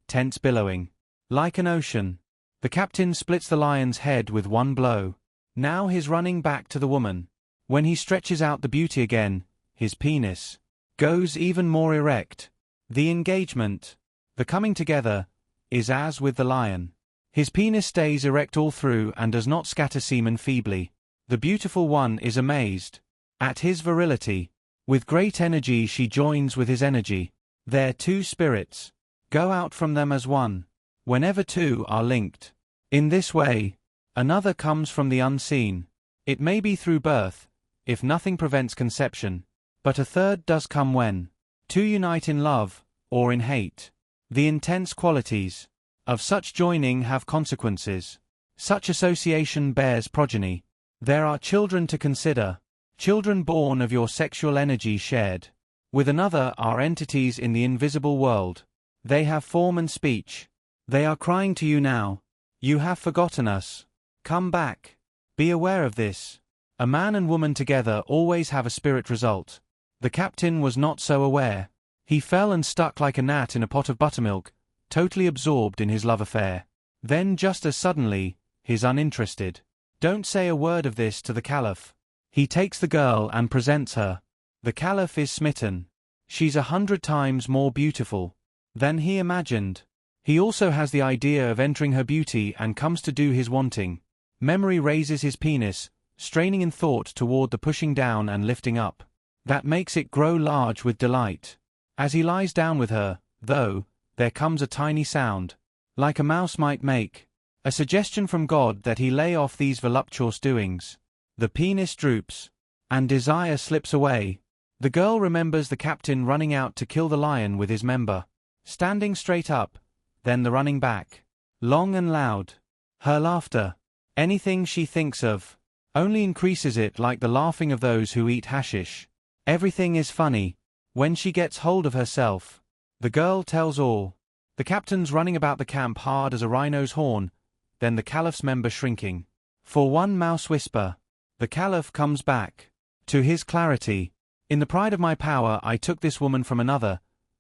tents billowing like an ocean. The captain splits the lion's head with one blow. Now he's running back to the woman. When he stretches out the beauty again, his penis goes even more erect. The engagement, the coming together, is as with the lion. His penis stays erect all through and does not scatter semen feebly. The beautiful one is amazed at his virility. With great energy she joins with his energy. Their two spirits go out from them as one, whenever two are linked. In this way, another comes from the unseen. It may be through birth, if nothing prevents conception, but a third does come when two unite in love, or in hate. The intense qualities of such joining have consequences. Such association bears progeny. There are children to consider. Children born of your sexual energy shared with another are entities in the invisible world. They have form and speech. They are crying to you now. You have forgotten us. Come back. Be aware of this. A man and woman together always have a spirit result. The captain was not so aware. He fell and stuck like a gnat in a pot of buttermilk, totally absorbed in his love affair. Then just as suddenly, he's uninterested. Don't say a word of this to the Caliph. He takes the girl and presents her. The Caliph is smitten. She's 100 times more beautiful than he imagined. He also has the idea of entering her beauty and comes to do his wanting. Memory raises his penis, straining in thought toward the pushing down and lifting up. That makes it grow large with delight. As he lies down with her, though, there comes a tiny sound, like a mouse might make, a suggestion from God that he lay off these voluptuous doings. The penis droops, and desire slips away. The girl remembers the captain running out to kill the lion with his member. Standing straight up, then the running back. Long and loud. Her laughter. Anything she thinks of only increases it, like the laughing of those who eat hashish. Everything is funny. When she gets hold of herself, the girl tells all. The captain's running about the camp hard as a rhino's horn, then the Caliph's member shrinking. For one mouse whisper, the Caliph comes back to his clarity. In the pride of my power I took this woman from another,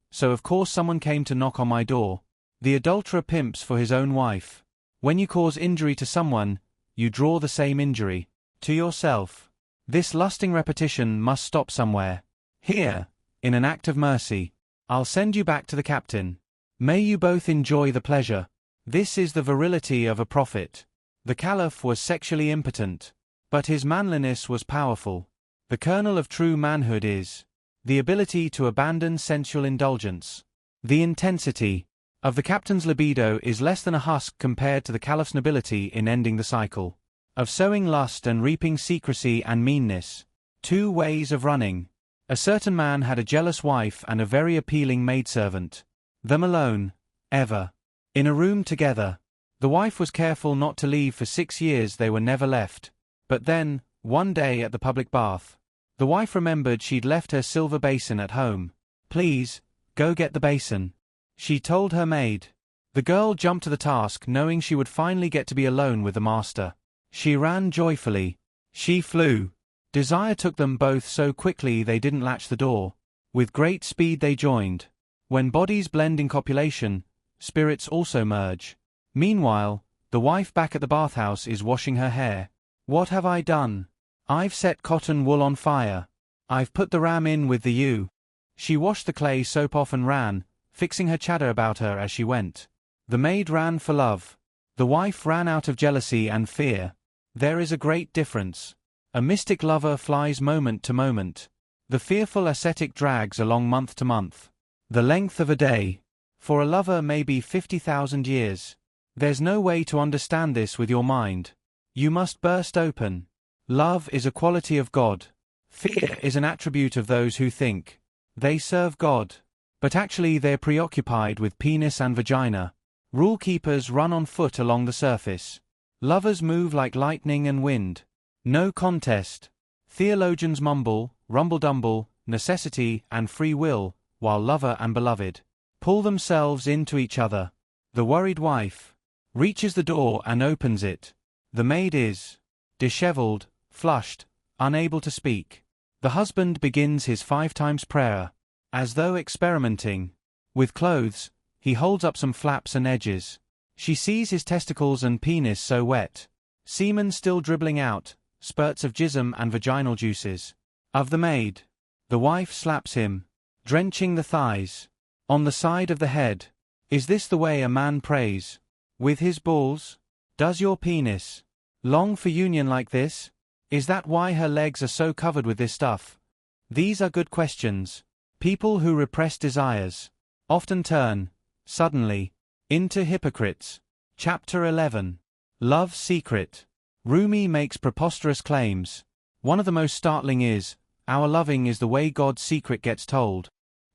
so of course someone came to knock on my door. The adulterer pimps for his own wife. When you cause injury to someone, you draw the same injury to yourself. This lusting repetition must stop somewhere. Here, in an act of mercy, I'll send you back to the captain. May you both enjoy the pleasure. This is the virility of a prophet. The caliph was sexually impotent, but his manliness was powerful. The kernel of true manhood is the ability to abandon sensual indulgence. The intensity of the captain's libido is less than a husk compared to the caliph's nobility in ending the cycle of sowing lust and reaping secrecy and meanness. 2 ways of running. A certain man had a jealous wife and a very appealing maidservant. Them alone, ever, in a room together. The wife was careful not to leave for 6 years. They were never left. But then, one day at the public bath, the wife remembered she'd left her silver basin at home. Please, go get the basin, she told her maid. The girl jumped to the task knowing she would finally get to be alone with the master. She ran joyfully. She flew. Desire took them both so quickly they didn't latch the door. With great speed they joined. When bodies blend in copulation, spirits also merge. Meanwhile, the wife back at the bathhouse is washing her hair. What have I done? I've set cotton wool on fire. I've put the ram in with the ewe. She washed the clay soap off and ran, fixing her chadder about her as she went. The maid ran for love. The wife ran out of jealousy and fear. There is a great difference. A mystic lover flies moment to moment. The fearful ascetic drags along month to month. The length of a day, for a lover, may be 50,000 years. There's no way to understand this with your mind. You must burst open. Love is a quality of God. Fear is an attribute of those who think they serve God, but actually they're preoccupied with penis and vagina. Rule keepers run on foot along the surface. Lovers move like lightning and wind. No contest. Theologians mumble, rumble-dumble, necessity and free will, while lover and beloved pull themselves into each other. The worried wife reaches the door and opens it. The maid is disheveled, flushed, unable to speak. The husband begins his 5 times prayer. As though experimenting with clothes, he holds up some flaps and edges. She sees his testicles and penis so wet. Semen still dribbling out, spurts of jism and vaginal juices. Of the maid. The wife slaps him, drenching the thighs. On the side of the head. Is this the way a man prays? With his balls? Does your penis long for union like this? Is that why her legs are so covered with this stuff? These are good questions. People who repress desires often turn, suddenly, into hypocrites. Chapter 11. Love's Secret. Rumi makes preposterous claims. One of the most startling is, our loving is the way God's secret gets told.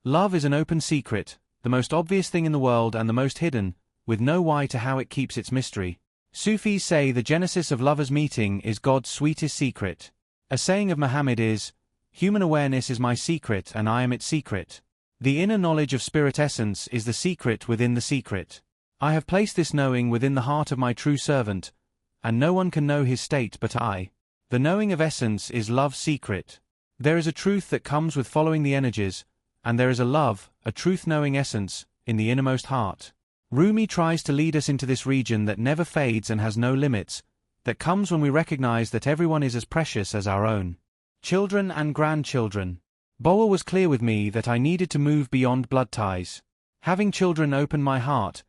Love is an open secret, the most obvious thing in the world and the most hidden, with no why to how it keeps its mystery. Sufis say the genesis of lovers' meeting is God's sweetest secret. A saying of Muhammad is, human awareness is my secret and I am its secret. The inner knowledge of spirit essence is the secret within the secret. I have placed this knowing within the heart of my true servant, and no one can know his state but I. The knowing of essence is love's secret. There is a truth that comes with following the energies, and there is a love, a truth-knowing essence, in the innermost heart. Rumi tries to lead us into this region that never fades and has no limits, that comes when we recognize that everyone is as precious as our own children and grandchildren. Boa was clear with me that I needed to move beyond blood ties. Having children opened my heart,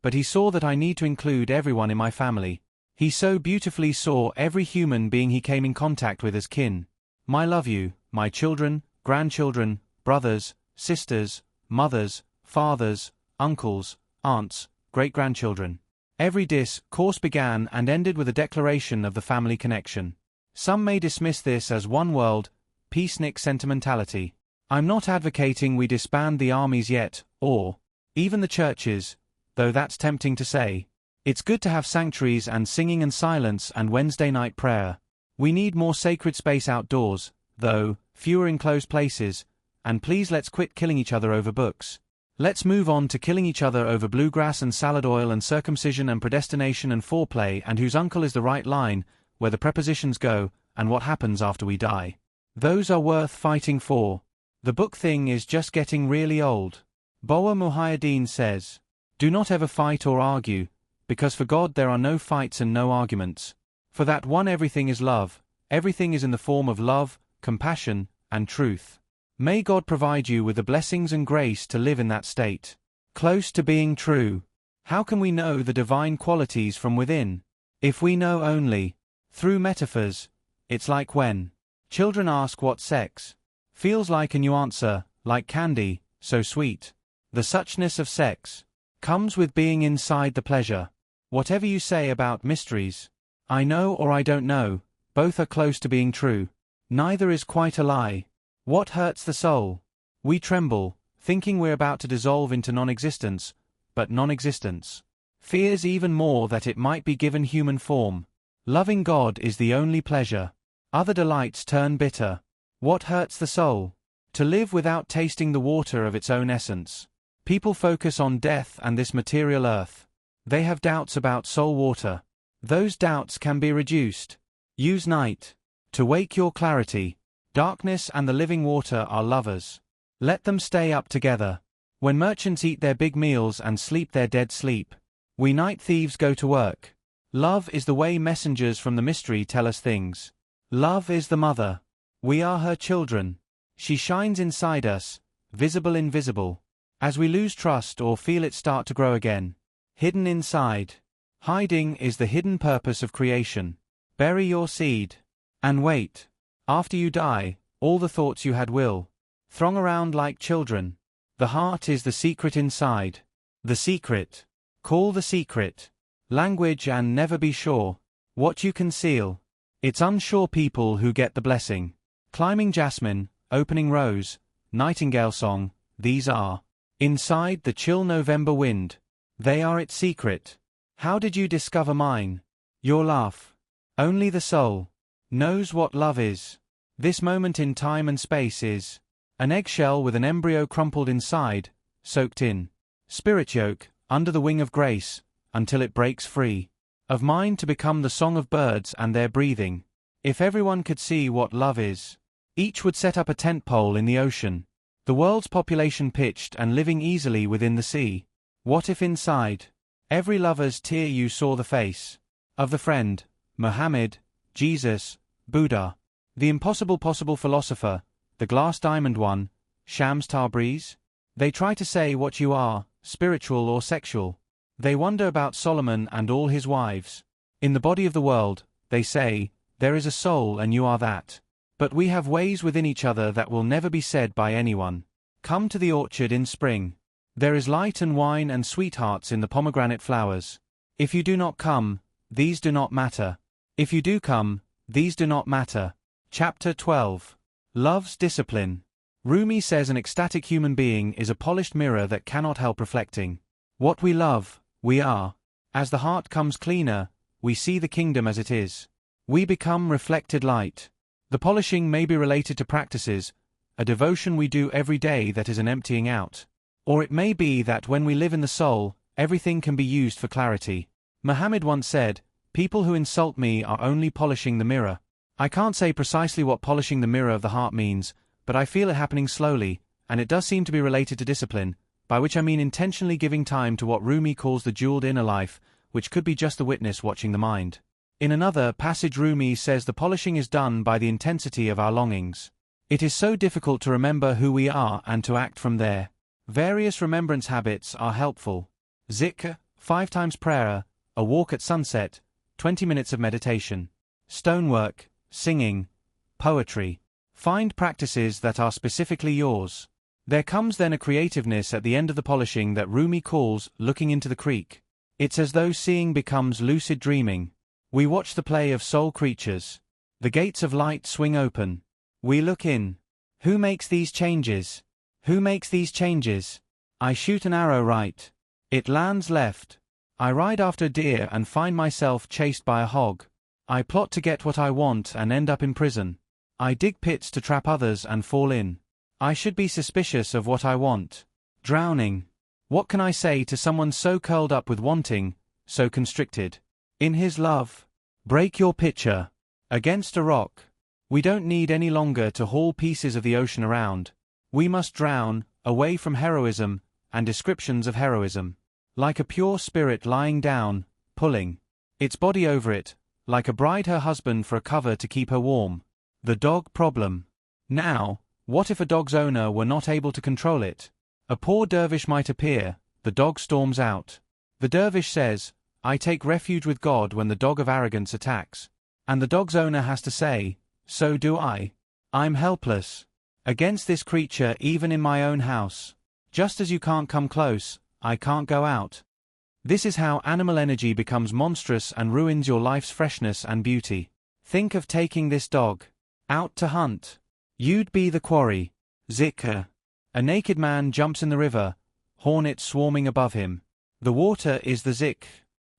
but he saw that I need to include everyone in my family. He so beautifully saw every human being he came in contact with as kin. I love you, my children, grandchildren, brothers, sisters, mothers, fathers, uncles, aunts, great-grandchildren. Every discourse began and ended with a declaration of the family connection. Some may dismiss this as one-world, peacenik sentimentality. I'm not advocating we disband the armies yet, or even the churches, though that's tempting to say. It's good to have sanctuaries and singing and silence and Wednesday night prayer. We need more sacred space outdoors, though, fewer enclosed places, and please let's quit killing each other over books. Let's move on to killing each other over bluegrass and salad oil and circumcision and predestination and foreplay and whose uncle is the right line, where the prepositions go, and what happens after we die. Those are worth fighting for. The book thing is just getting really old. Boa Muhyiddin says, do not ever fight or argue, because for God there are no fights and no arguments. For that one everything is love, everything is in the form of love, compassion, and truth. May God provide you with the blessings and grace to live in that state. Close to being true. How can we know the divine qualities from within? If we know only through metaphors, it's like when children ask what sex feels like and you answer, like candy, so sweet. The suchness of sex comes with being inside the pleasure. Whatever you say about mysteries, I know or I don't know, both are close to being true. Neither is quite a lie. What hurts the soul? We tremble, thinking we're about to dissolve into non-existence, but non-existence fears even more that it might be given human form. Loving God is the only pleasure. Other delights turn bitter. What hurts the soul? To live without tasting the water of its own essence. People focus on death and this material earth. They have doubts about soul water. Those doubts can be reduced. Use night to wake your clarity. Darkness and the living water are lovers. Let them stay up together. When merchants eat their big meals and sleep their dead sleep, we night thieves go to work. Love is the way messengers from the mystery tell us things. Love is the mother. We are her children. She shines inside us, visible invisible. As we lose trust or feel it start to grow again. Hidden inside. Hiding is the hidden purpose of creation. Bury your seed. And wait. After you die, all the thoughts you had will throng around like children. The heart is the secret inside. The secret. Call the secret. Language and never be sure. What you conceal. It's unsure people who get the blessing. Climbing jasmine, opening rose, nightingale song, these are inside the chill November wind. They are its secret. How did you discover mine? Your laugh. Only the soul knows what love is. This moment in time and space is an eggshell with an embryo crumpled inside, soaked in spirit yolk, under the wing of grace, until it breaks free of mind to become the song of birds and their breathing. If everyone could see what love is, each would set up a tent pole in the ocean. The world's population pitched and living easily within the sea. What if inside every lover's tear you saw the face of the friend, Mohammed, Jesus, Buddha, the impossible possible philosopher, the glass diamond one, Shams Tabriz? They try to say what you are, spiritual or sexual. They wonder about Solomon and all his wives. In the body of the world, they say, there is a soul and you are that. But we have ways within each other that will never be said by anyone. Come to the orchard in spring. There is light and wine and sweethearts in the pomegranate flowers. If you do not come, these do not matter. If you do come, these do not matter. Chapter 12. Love's Discipline. Rumi says an ecstatic human being is a polished mirror that cannot help reflecting what we love, we are. As the heart comes cleaner, we see the kingdom as it is. We become reflected light. The polishing may be related to practices, a devotion we do every day that is an emptying out. Or it may be that when we live in the soul, everything can be used for clarity. Muhammad once said, "People who insult me are only polishing the mirror." I can't say precisely what polishing the mirror of the heart means, but I feel it happening slowly, and it does seem to be related to discipline, by which I mean intentionally giving time to what Rumi calls the jeweled inner life, which could be just the witness watching the mind. In another passage Rumi says the polishing is done by the intensity of our longings. It is so difficult to remember who we are and to act from there. Various remembrance habits are helpful. Zikr, 5 times prayer, a walk at sunset, 20 minutes of meditation. Stonework, singing, poetry. Find practices that are specifically yours. There comes then a creativeness at the end of the polishing that Rumi calls looking into the creek. It's as though seeing becomes lucid dreaming. We watch the play of soul creatures. The gates of light swing open. We look in. Who makes these changes? Who makes these changes? I shoot an arrow right. It lands left. I ride after a deer and find myself chased by a hog. I plot to get what I want and end up in prison. I dig pits to trap others and fall in. I should be suspicious of what I want. Drowning. What can I say to someone so curled up with wanting, so constricted in his love? Break your pitcher against a rock. We don't need any longer to haul pieces of the ocean around. We must drown, away from heroism and descriptions of heroism. Like a pure spirit lying down, pulling its body over it, like a bride her husband for a cover to keep her warm. The dog problem. Now, what if a dog's owner were not able to control it? A poor dervish might appear, the dog storms out. The dervish says, "I take refuge with God," when the dog of arrogance attacks. And the dog's owner has to say, "So do I. I'm helpless against this creature even in my own house. Just as you can't come close, I can't go out." This is how animal energy becomes monstrous and ruins your life's freshness and beauty. Think of taking this dog out to hunt. You'd be the quarry. Zikr. A naked man jumps in the river, hornets swarming above him. The water is the zikr.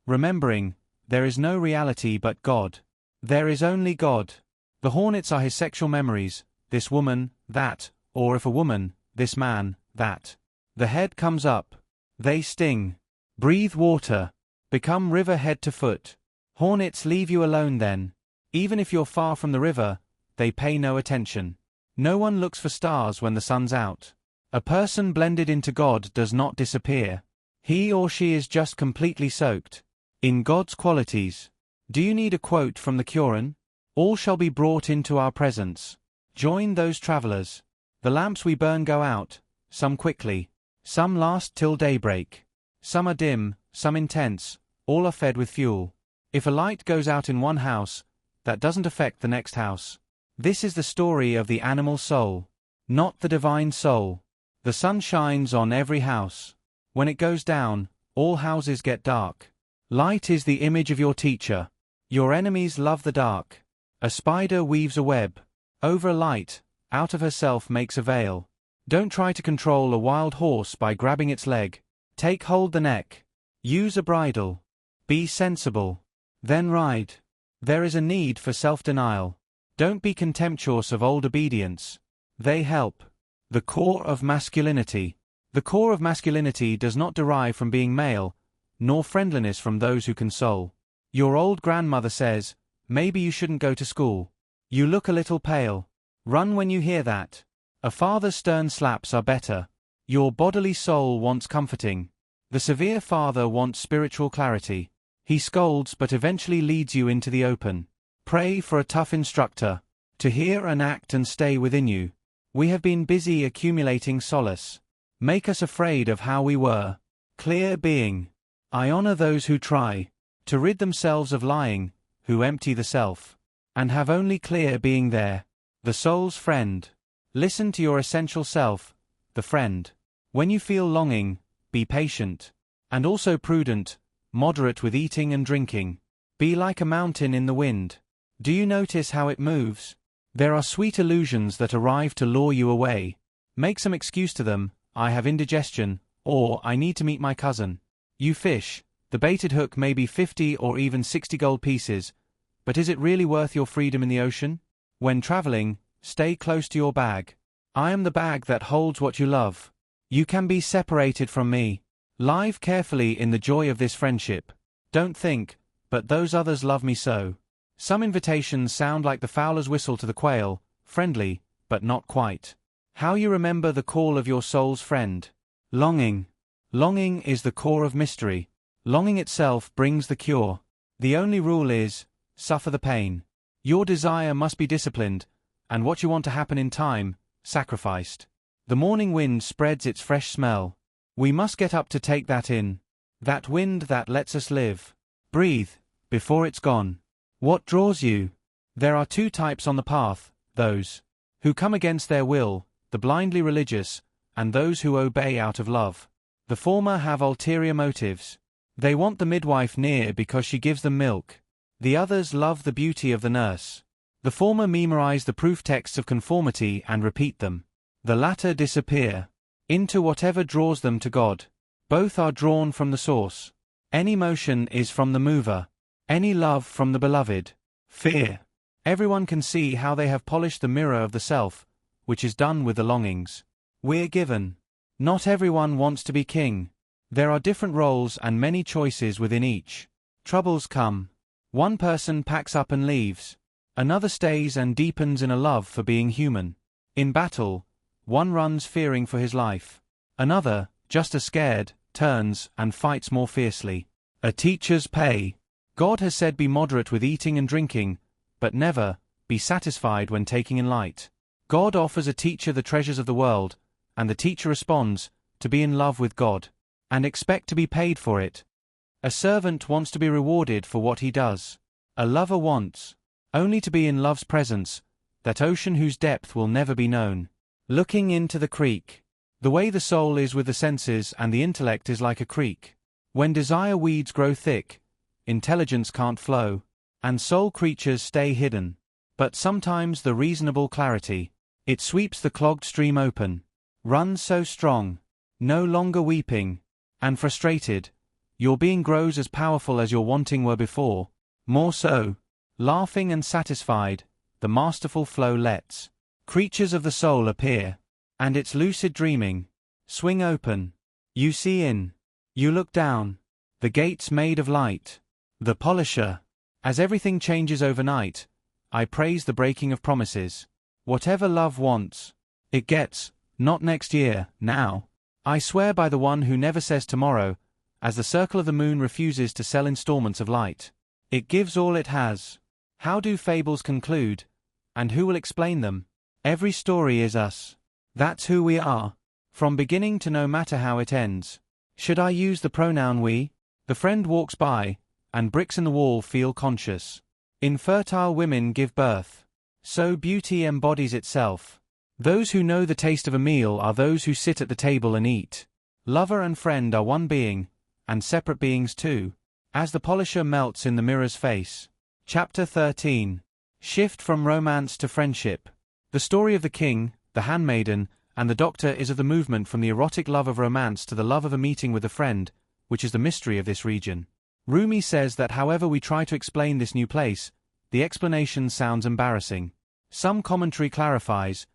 Remembering, there is no reality but God. There is only God. The hornets are his sexual memories, this woman, that, or if a woman, this man, that. The head comes up. They sting. Breathe water. Become river head to foot. Hornets leave you alone then. Even if you're far from the river, they pay no attention. No one looks for stars when the sun's out. A person blended into God does not disappear. He or she is just completely soaked in God's qualities. Do you need a quote from the Quran? All shall be brought into our presence. Join those travelers. The lamps we burn go out, some quickly, some last till daybreak. Some are dim, some intense, all are fed with fuel. If a light goes out in one house, that doesn't affect the next house. This is the story of the animal soul, not the divine soul. The sun shines on every house. When it goes down, all houses get dark. Light is the image of your teacher. Your enemies love the dark. A spider weaves a web. Over a light, out of herself makes a veil. Don't try to control a wild horse by grabbing its leg. Take hold the neck. Use a bridle. Be sensible. Then ride. There is a need for self-denial. Don't be contemptuous of old obedience. They help. The core of masculinity. The core of masculinity does not derive from being male, nor friendliness from those who console. Your old grandmother says, "Maybe you shouldn't go to school. You look a little pale." Run when you hear that. A father's stern slaps are better. Your bodily soul wants comforting. The severe father wants spiritual clarity. He scolds but eventually leads you into the open. Pray for a tough instructor to hear and act and stay within you. We have been busy accumulating solace. Make us afraid of how we were. Clear being. I honor those who try to rid themselves of lying, who empty the self, and have only clear being there. The soul's friend. Listen to your essential self, the friend. When you feel longing, be patient, and also prudent, moderate with eating and drinking. Be like a mountain in the wind. Do you notice how it moves? There are sweet illusions that arrive to lure you away. Make some excuse to them, "I have indigestion," or "I need to meet my cousin." You fish. The baited hook may be 50 or even 60 gold pieces, but is it really worth your freedom in the ocean? When traveling, stay close to your bag. I am the bag that holds what you love. You can be separated from me. Live carefully in the joy of this friendship. Don't think, "But those others love me so." Some invitations sound like the fowler's whistle to the quail, friendly, but not quite. How you remember the call of your soul's friend. Longing. Longing is the core of mystery. Longing itself brings the cure. The only rule is, suffer the pain. Your desire must be disciplined, and what you want to happen in time, sacrificed. The morning wind spreads its fresh smell. We must get up to take that in. That wind that lets us live. Breathe, before it's gone. What draws you? There are two types on the path, those who come against their will, the blindly religious, and those who obey out of love. The former have ulterior motives. They want the midwife near because she gives them milk. The others love the beauty of the nurse. The former memorize the proof texts of conformity and repeat them. The latter disappear into whatever draws them to God. Both are drawn from the source. Any motion is from the mover. Any love from the beloved. Fear. Everyone can see how they have polished the mirror of the self, which is done with the longings. We're given. Not everyone wants to be king. There are different roles and many choices within each. Troubles come. One person packs up and leaves. Another stays and deepens in a love for being human. In battle, one runs fearing for his life. Another, just as scared, turns and fights more fiercely. A teacher's pay. God has said be moderate with eating and drinking, but never be satisfied when taking in light. God offers a teacher the treasures of the world, and the teacher responds, to be in love with God, and expect to be paid for it. A servant wants to be rewarded for what he does. A lover wants only to be in love's presence, that ocean whose depth will never be known. Looking into the creek. The way the soul is with the senses and the intellect is like a creek. When desire weeds grow thick, intelligence can't flow, and soul creatures stay hidden. But sometimes the reasonable clarity, it sweeps the clogged stream open, runs so strong, no longer weeping, and frustrated, your being grows as powerful as your wanting were before, more so, laughing and satisfied, the masterful flow lets creatures of the soul appear, and its lucid dreaming swing open. You see in, you look down, the gates made of light, the polisher. As everything changes overnight, I praise the breaking of promises. Whatever love wants, it gets, not next year, now. I swear by the one who never says tomorrow, as the circle of the moon refuses to sell installments of light. It gives all it has. How do fables conclude? And who will explain them? Every story is us. That's who we are, from beginning to no matter how it ends. Should I use the pronoun we? The friend walks by, and bricks in the wall feel conscious. Infertile women give birth. So beauty embodies itself. Those who know the taste of a meal are those who sit at the table and eat. Lover and friend are one being, and separate beings too. As the polisher melts in the mirror's face. Chapter 13. Shift from romance to friendship. The story of the king, the handmaiden, and the doctor is of the movement from the erotic love of romance to the love of a meeting with a friend, which is the mystery of this region. Rumi says that however we try to explain this new place, the explanation sounds embarrassing. Some commentary clarifies,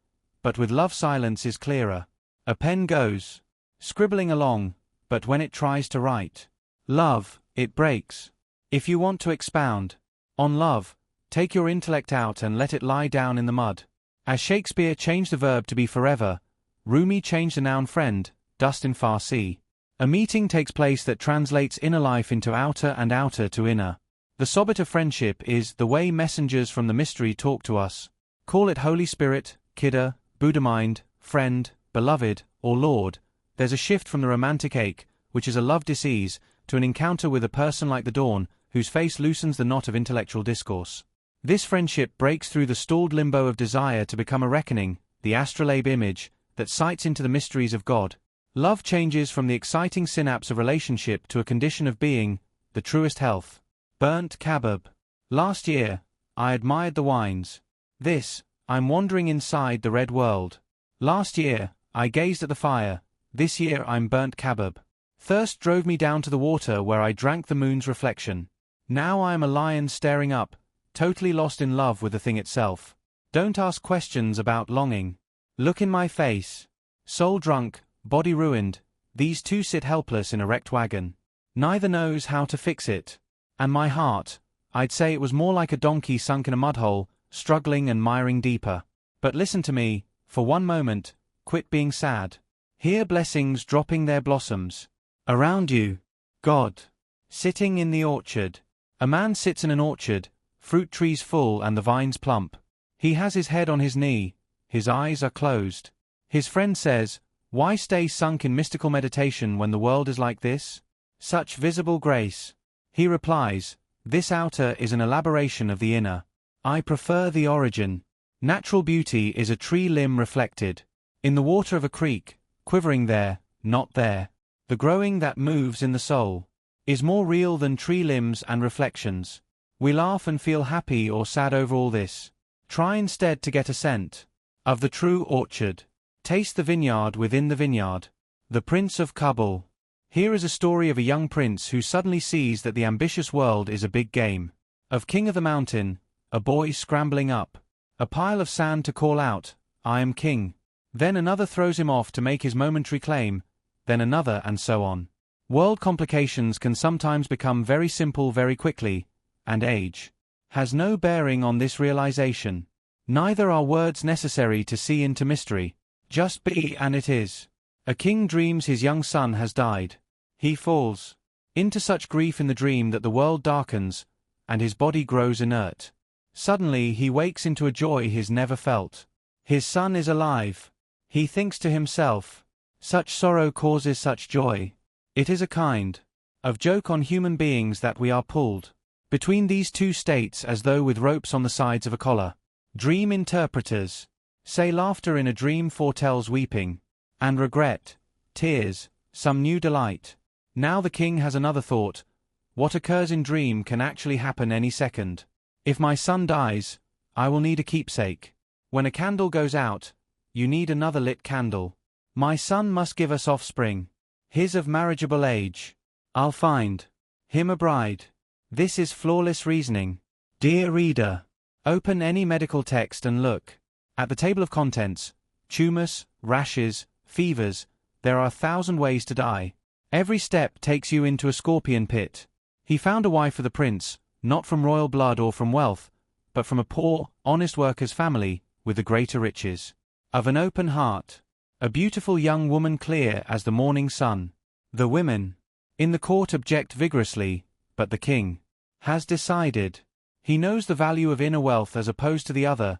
but with love silence is clearer. A pen goes scribbling along, but when it tries to write love, it breaks. If you want to expound on love, take your intellect out and let it lie down in the mud. As Shakespeare changed the verb to be forever, Rumi changed the noun friend, dust in Farsi. A meeting takes place that translates inner life into outer and outer to inner. The sorbet of friendship is the way messengers from the mystery talk to us. Call it Holy Spirit, Kidder, Buddha mind, friend, beloved, or Lord. There's a shift from the romantic ache, which is a love disease, to an encounter with a person like the dawn, whose face loosens the knot of intellectual discourse. This friendship breaks through the stalled limbo of desire to become a reckoning, the astrolabe image, that sights into the mysteries of God. Love changes from the exciting synapse of relationship to a condition of being, the truest health. Burnt kebab. Last year, I admired the wines. This, I'm wandering inside the red world. Last year, I gazed at the fire. This year I'm burnt kebab. Thirst drove me down to the water where I drank the moon's reflection. Now I am a lion staring up, totally lost in love with the thing itself. Don't ask questions about longing. Look in my face. Soul drunk, body ruined, these two sit helpless in a wrecked wagon. Neither knows how to fix it. And my heart, I'd say it was more like a donkey sunk in a mudhole, struggling and miring deeper. But listen to me, for one moment, quit being sad. Hear blessings dropping their blossoms. Around you, God. Sitting in the orchard. A man sits in an orchard, fruit trees full and the vines plump. He has his head on his knee, his eyes are closed. His friend says, why stay sunk in mystical meditation when the world is like this? Such visible grace. He replies, this outer is an elaboration of the inner. I prefer the origin. Natural beauty is a tree limb reflected in the water of a creek, quivering there, not there. The growing that moves in the soul is more real than tree limbs and reflections. We laugh and feel happy or sad over all this. Try instead to get a scent of the true orchard. Taste the vineyard within the vineyard. The Prince of Kabul. Here is a story of a young prince who suddenly sees that the ambitious world is a big game. Of King of the Mountain, a boy scrambling up a pile of sand to call out, I am king. Then another throws him off to make his momentary claim, then another and so on. World complications can sometimes become very simple very quickly, and age has no bearing on this realization. Neither are words necessary to see into mystery. Just be and it is. A king dreams his young son has died. He falls into such grief in the dream that the world darkens, and his body grows inert. Suddenly he wakes into a joy he's never felt. His son is alive. He thinks to himself, such sorrow causes such joy. It is a kind of joke on human beings that we are pulled between these two states as though with ropes on the sides of a collar. Dream interpreters say laughter in a dream foretells weeping, and regret, tears, some new delight. Now the king has another thought. What occurs in dream can actually happen any second. If my son dies, I will need a keepsake. When a candle goes out, you need another lit candle. My son must give us offspring. His of marriageable age. I'll find him a bride. This is flawless reasoning. Dear reader, open any medical text and look at the table of contents. Tumors, rashes, fevers, there are 1,000 ways to die. Every step takes you into a scorpion pit. He found a wife for the prince, not from royal blood or from wealth, but from a poor, honest worker's family, with the greater riches of an open heart. A beautiful young woman clear as the morning sun. The women in the court object vigorously, but the king has decided. He knows the value of inner wealth as opposed to the other,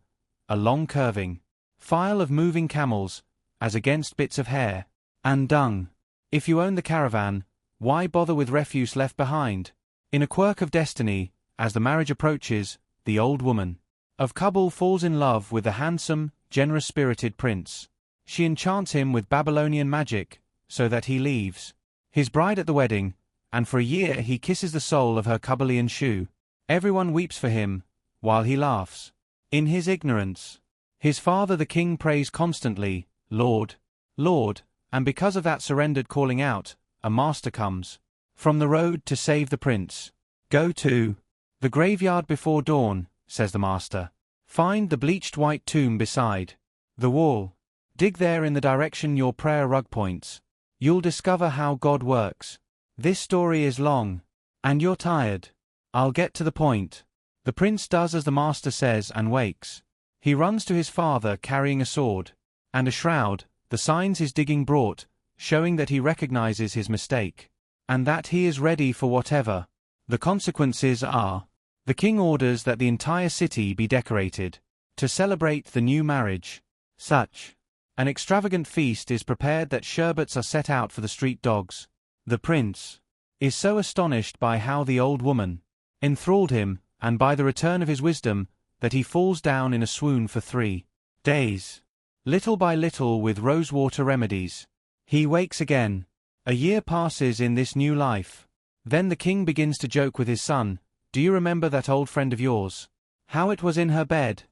a long curving file of moving camels, as against bits of hair and dung. If you own the caravan, why bother with refuse left behind? In a quirk of destiny, as the marriage approaches, the old woman of Kabul falls in love with the handsome, generous-spirited prince. She enchants him with Babylonian magic, so that he leaves his bride at the wedding, and for a year he kisses the sole of her Kabylian shoe. Everyone weeps for him, while he laughs in his ignorance. His father the king prays constantly, Lord, Lord, and because of that surrendered calling out, a master comes from the road to save the prince. Go to the graveyard before dawn, says the master. Find the bleached white tomb beside the wall. Dig there in the direction your prayer rug points. You'll discover how God works. This story is long, and you're tired. I'll get to the point. The prince does as the master says and wakes. He runs to his father carrying a sword and a shroud, the signs his digging brought, showing that he recognizes his mistake, and that he is ready for whatever the consequences are. The king orders that the entire city be decorated to celebrate the new marriage. Such an extravagant feast is prepared that sherbets are set out for the street dogs. The prince is so astonished by how the old woman enthralled him, and by the return of his wisdom, that he falls down in a swoon for 3 days. Little by little, with rosewater remedies, he wakes again. A year passes in this new life. Then the king begins to joke with his son. Do you remember that old friend of yours? How it was in her bed?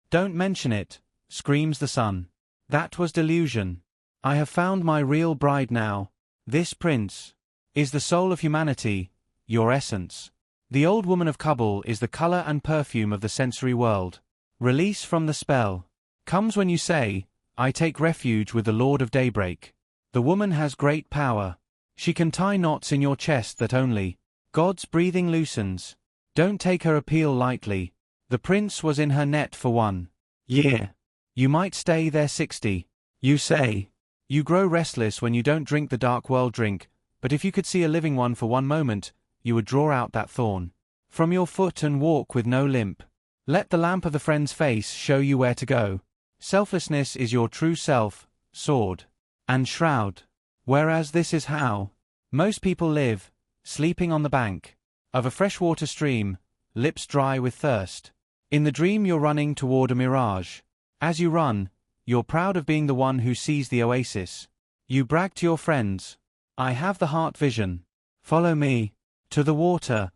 Don't mention it, screams the son. That was delusion. I have found my real bride now. This prince is the soul of humanity, your essence. The old woman of Kabul is the color and perfume of the sensory world. Release from the spell comes when you say, I take refuge with the Lord of Daybreak. The woman has great power. She can tie knots in your chest that only God's breathing loosens. Don't take her appeal lightly. The prince was in her net for 1 year. You might stay there 60. You say you grow restless when you don't drink the dark world drink, but if you could see a living one for 1 moment, you would draw out that thorn from your foot and walk with no limp. Let the lamp of the friend's face show you where to go. Selflessness is your true self, sword and shroud. Whereas this is how most people live, sleeping on the bank of a freshwater stream, lips dry with thirst. In the dream you're running toward a mirage. As you run, you're proud of being the one who sees the oasis. You brag to your friends, I have the heart vision. Follow me to the water.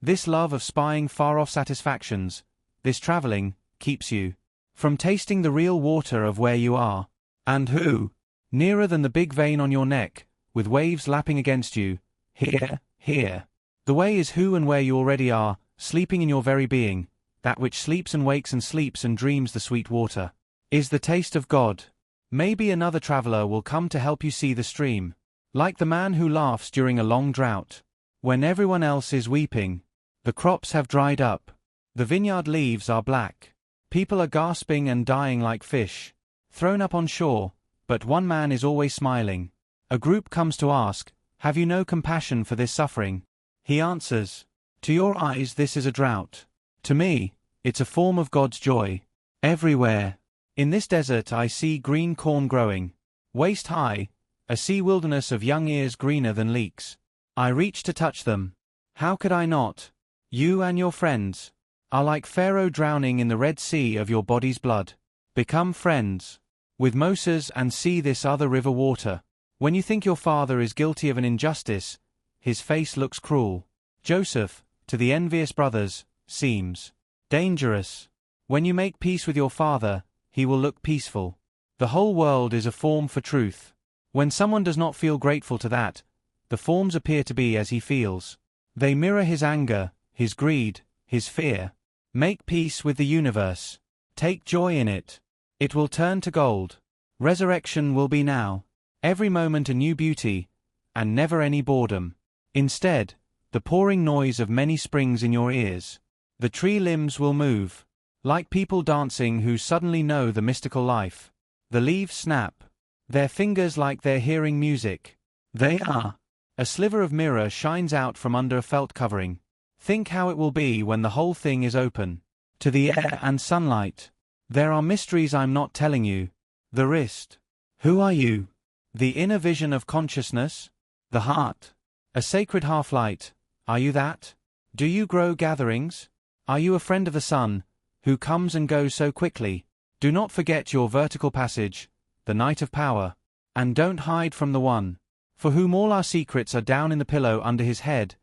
This love of spying far-off satisfactions, this traveling, keeps you from tasting the real water of where you are. And who? Nearer than the big vein on your neck, with waves lapping against you. Here, here. The way is who and where you already are, sleeping in your very being. That which sleeps and wakes and sleeps and dreams the sweet water is the taste of God. Maybe another traveler will come to help you see the stream. Like the man who laughs during a long drought. When everyone else is weeping. The crops have dried up. The vineyard leaves are black. People are gasping and dying like fish thrown up on shore, but one man is always smiling. A group comes to ask, have you no compassion for this suffering? He answers, To your eyes this is a drought. To me, it's a form of God's joy. Everywhere. In this desert I see green corn growing. Waist high, a sea wilderness of young ears greener than leeks. I reach to touch them. How could I not? You and your friends are like Pharaoh drowning in the Red Sea of your body's blood. Become friends with Moses and see this other river water. When you think your father is guilty of an injustice, his face looks cruel. Joseph, to the envious brothers, seems dangerous. When you make peace with your father, he will look peaceful. The whole world is a form for truth. When someone does not feel grateful to that, the forms appear to be as he feels. They mirror his anger, his greed, his fear. Make peace with the universe. Take joy in it. It will turn to gold. Resurrection will be now. Every moment a new beauty, and never any boredom. Instead, the pouring noise of many springs in your ears. The tree limbs will move, like people dancing who suddenly know the mystical life. The leaves snap, their fingers like they're hearing music. They are. A sliver of mirror shines out from under a felt covering. Think how it will be when the whole thing is open to the air and sunlight. There are mysteries I'm not telling you. The wrist. Who are you? The inner vision of consciousness? The heart. A sacred half-light. Are you that? Do you grow gatherings? Are you a friend of the sun, who comes and goes so quickly? Do not forget your vertical passage, the night of power. And don't hide from the one, for whom all our secrets are down in the pillow under his head,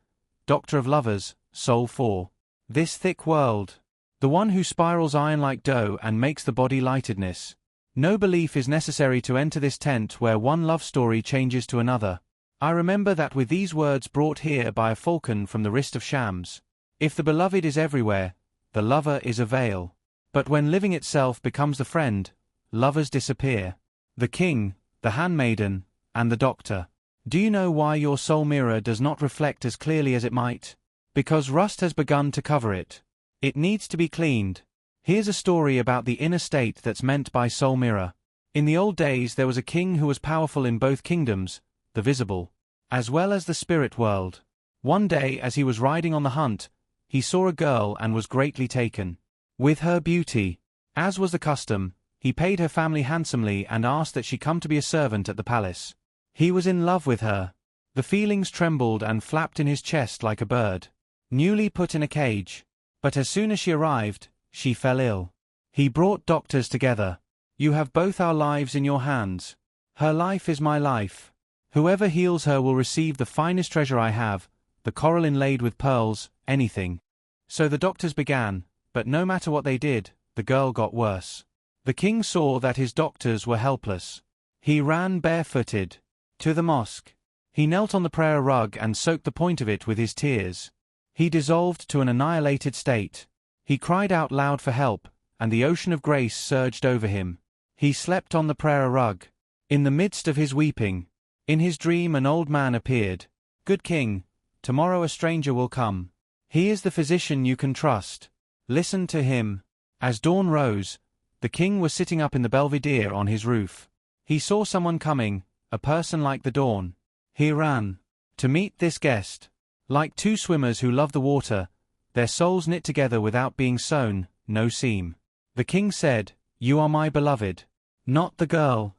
Doctor of Lovers, Soul 4. This thick world. The one who spirals iron like dough and makes the body lightedness. No belief is necessary to enter this tent where one love story changes to another. I remember that with these words brought here by a falcon from the wrist of Shams. If the beloved is everywhere, the lover is a veil. But when living itself becomes the friend, lovers disappear. The king, the handmaiden, and the doctor. Do you know why your soul mirror does not reflect as clearly as it might? Because rust has begun to cover it. It needs to be cleaned. Here's a story about the inner state that's meant by soul mirror. In the old days there was a king who was powerful in both kingdoms, the visible, as well as the spirit world. One day as he was riding on the hunt, he saw a girl and was greatly taken with her beauty. As was the custom, he paid her family handsomely and asked that she come to be a servant at the palace. He was in love with her. The feelings trembled and flapped in his chest like a bird newly put in a cage. But as soon as she arrived, she fell ill. He brought doctors together. You have both our lives in your hands. Her life is my life. Whoever heals her will receive the finest treasure I have, the coral inlaid with pearls, anything. So the doctors began, but no matter what they did, the girl got worse. The king saw that his doctors were helpless. He ran barefooted to the mosque. He knelt on the prayer rug and soaked the point of it with his tears. He dissolved to an annihilated state. He cried out loud for help, and the ocean of grace surged over him. He slept on the prayer rug. In the midst of his weeping, in his dream an old man appeared. Good king, tomorrow a stranger will come. He is the physician you can trust. Listen to him. As dawn rose, the king was sitting up in the belvedere on his roof. He saw someone coming, a person like the dawn. He ran to meet this guest. Like two swimmers who love the water, their souls knit together without being sewn, no seam. The king said, "You are my beloved, not the girl."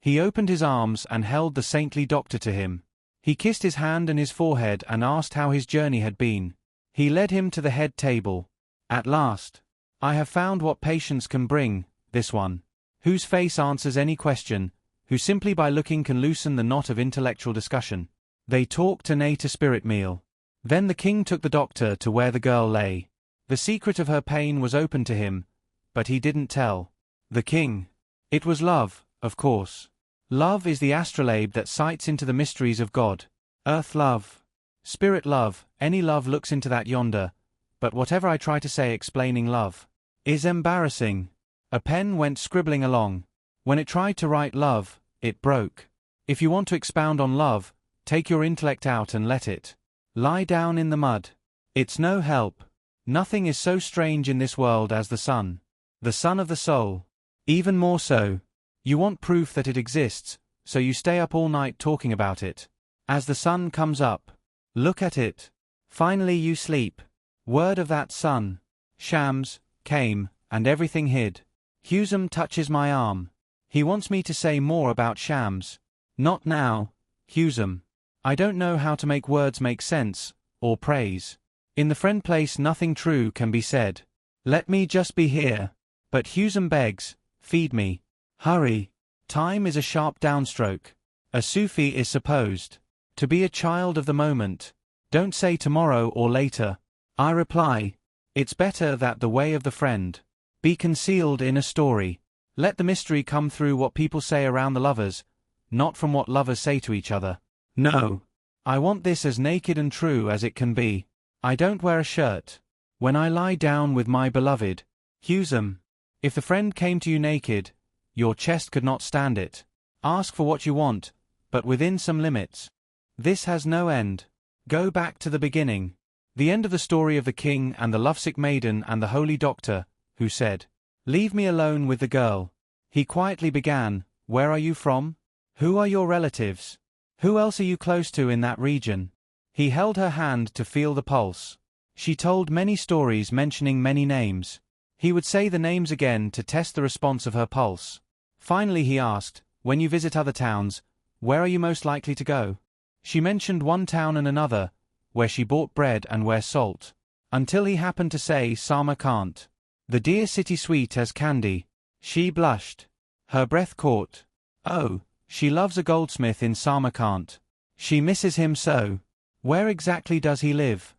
He opened his arms and held the saintly doctor to him. He kissed his hand and his forehead and asked how his journey had been. He led him to the head table. At last, I have found what patience can bring, this one, whose face answers any question, who simply by looking can loosen the knot of intellectual discussion. They talked and ate a spirit meal. Then the king took the doctor to where the girl lay. The secret of her pain was open to him, but he didn't tell the king. It was love, of course. Love is the astrolabe that sights into the mysteries of God. Earth love, spirit love, any love looks into that yonder, but whatever I try to say explaining love is embarrassing. A pen went scribbling along. When it tried to write love, it broke. If you want to expound on love, take your intellect out and let it lie down in the mud. It's no help. Nothing is so strange in this world as the sun of the soul. Even more so. You want proof that it exists, so you stay up all night talking about it. As the sun comes up, look at it. Finally you sleep. Word of that son. Shams came, and everything hid. Husam touches my arm. He wants me to say more about Shams. Not now, Husam. I don't know how to make words make sense, or praise. In the friend place nothing true can be said. Let me just be here. But Husam begs, feed me. Hurry. Time is a sharp downstroke. A Sufi is supposed to be a child of the moment. Don't say tomorrow or later. I reply, it's better that the way of the friend be concealed in a story. Let the mystery come through what people say around the lovers, not from what lovers say to each other. No. I want this as naked and true as it can be. I don't wear a shirt when I lie down with my beloved. Husam, if the friend came to you naked, your chest could not stand it. Ask for what you want, but within some limits. This has no end. Go back to the beginning. The end of the story of the king and the lovesick maiden and the holy doctor, who said, "Leave me alone with the girl." He quietly began, "Where are you from? Who are your relatives? Who else are you close to in that region?" He held her hand to feel the pulse. She told many stories mentioning many names. He would say the names again to test the response of her pulse. Finally he asked, "When you visit other towns, where are you most likely to go?" She mentioned one town and another, where she bought bread and where salt. Until he happened to say Samarkand. The dear city sweet as candy. She blushed. Her breath caught. Oh, she loves a goldsmith in Samarkand. She misses him so. Where exactly does he live?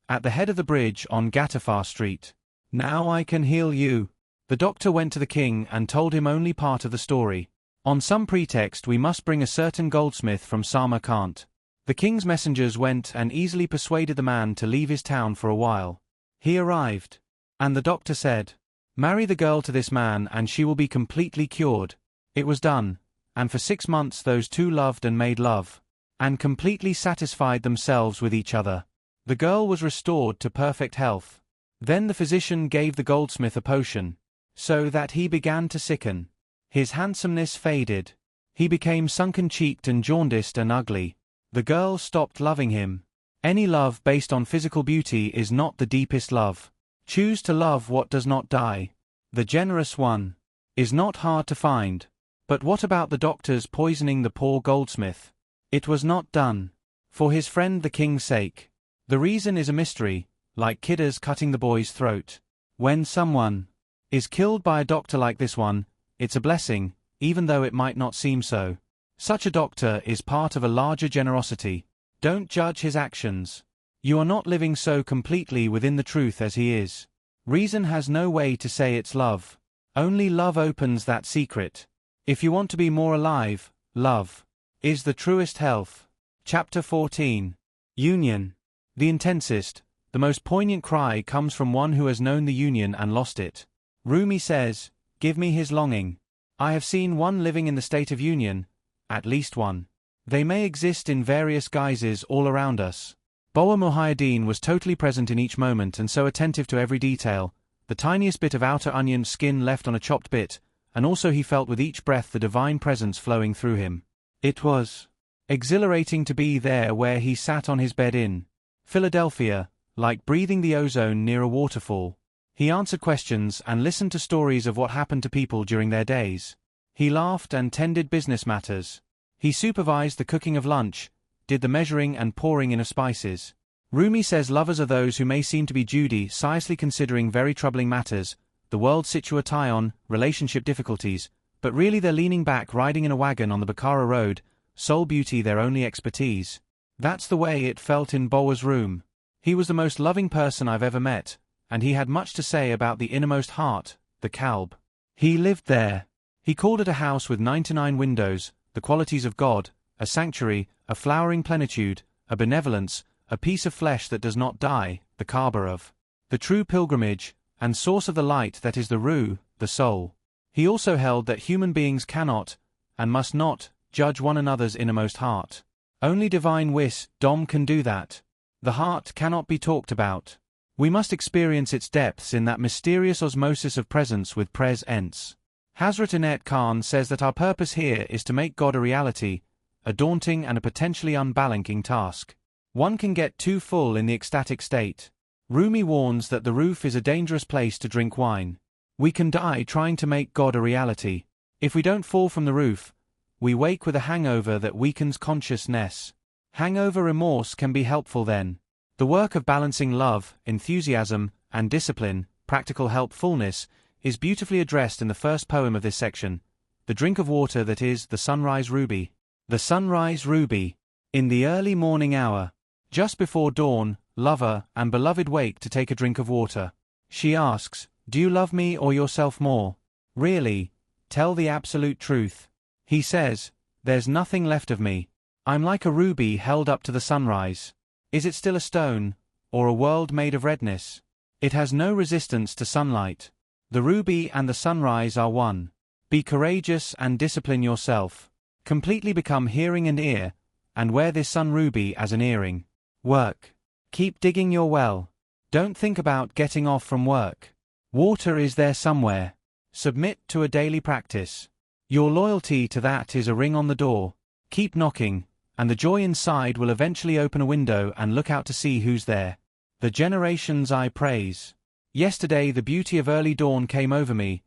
At the head of the bridge on Gatafar Street. Now I can heal you. The doctor went to the king and told him only part of the story. On some pretext we must bring a certain goldsmith from Samarkand. The king's messengers went and easily persuaded the man to leave his town for a while. He arrived. And the doctor said, "Marry the girl to this man and she will be completely cured." It was done, and for 6 months those two loved and made love, and completely satisfied themselves with each other. The girl was restored to perfect health. Then the physician gave the goldsmith a potion, so that he began to sicken. His handsomeness faded. He became sunken-cheeked and jaundiced and ugly. The girl stopped loving him. Any love based on physical beauty is not the deepest love. Choose to love what does not die. The generous one is not hard to find. But what about the doctors poisoning the poor goldsmith? It was not done for his friend the king's sake. The reason is a mystery, like Kidder's cutting the boy's throat. When someone is killed by a doctor like this one, it's a blessing, even though it might not seem so. Such a doctor is part of a larger generosity. Don't judge his actions. You are not living so completely within the truth as he is. Reason has no way to say it's love. Only love opens that secret. If you want to be more alive, love is the truest health. Chapter 14. Union. The intensest, the most poignant cry comes from one who has known the union and lost it. Rumi says, "Give me his longing." I have seen one living in the state of union, at least one. They may exist in various guises all around us. Boa Muhyiddin was totally present in each moment and so attentive to every detail, the tiniest bit of outer onion skin left on a chopped bit, and also he felt with each breath the divine presence flowing through him. It was exhilarating to be there where he sat on his bed in Philadelphia, like breathing the ozone near a waterfall. He answered questions and listened to stories of what happened to people during their days. He laughed and tended business matters. He supervised the cooking of lunch, did the measuring and pouring in of spices. Rumi says lovers are those who may seem to be judiciously considering very troubling matters, the world's situation, relationship difficulties, but really they're leaning back riding in a wagon on the Bukhara road, soul beauty their only expertise. That's the way it felt in Boa's room. He was the most loving person I've ever met, and he had much to say about the innermost heart, the Kalb. He lived there. He called it a house with 99 windows, the qualities of God, a sanctuary, a flowering plenitude, a benevolence, a piece of flesh that does not die, the Kaaba of the true pilgrimage, and source of the light that is the Ruh, the soul. He also held that human beings cannot, and must not, judge one another's innermost heart. Only divine wisdom can do that. The heart cannot be talked about. We must experience its depths in that mysterious osmosis of presence with presence. Hazrat Inayat Khan says that our purpose here is to make God a reality, a daunting and a potentially unbalancing task. One can get too full in the ecstatic state. Rumi warns that the roof is a dangerous place to drink wine. We can die trying to make God a reality. If we don't fall from the roof, we wake with a hangover that weakens consciousness. Hangover remorse can be helpful then. The work of balancing love, enthusiasm, and discipline, practical helpfulness, is beautifully addressed in the first poem of this section, The Drink of Water That Is the Sunrise Ruby. The sunrise ruby. In the early morning hour, just before dawn, lover and beloved wake to take a drink of water. She asks, "Do you love me or yourself more? Really? Tell the absolute truth." He says, "There's nothing left of me. I'm like a ruby held up to the sunrise. Is it still a stone, or a world made of redness? It has no resistance to sunlight. The ruby and the sunrise are one. Be courageous and discipline yourself. Completely become hearing and ear, and wear this sun ruby as an earring. Work. Keep digging your well. Don't think about getting off from work. Water is there somewhere. Submit to a daily practice. Your loyalty to that is a ring on the door. Keep knocking, and the joy inside will eventually open a window and look out to see who's there. The generations I praise. Yesterday the beauty of early dawn came over me,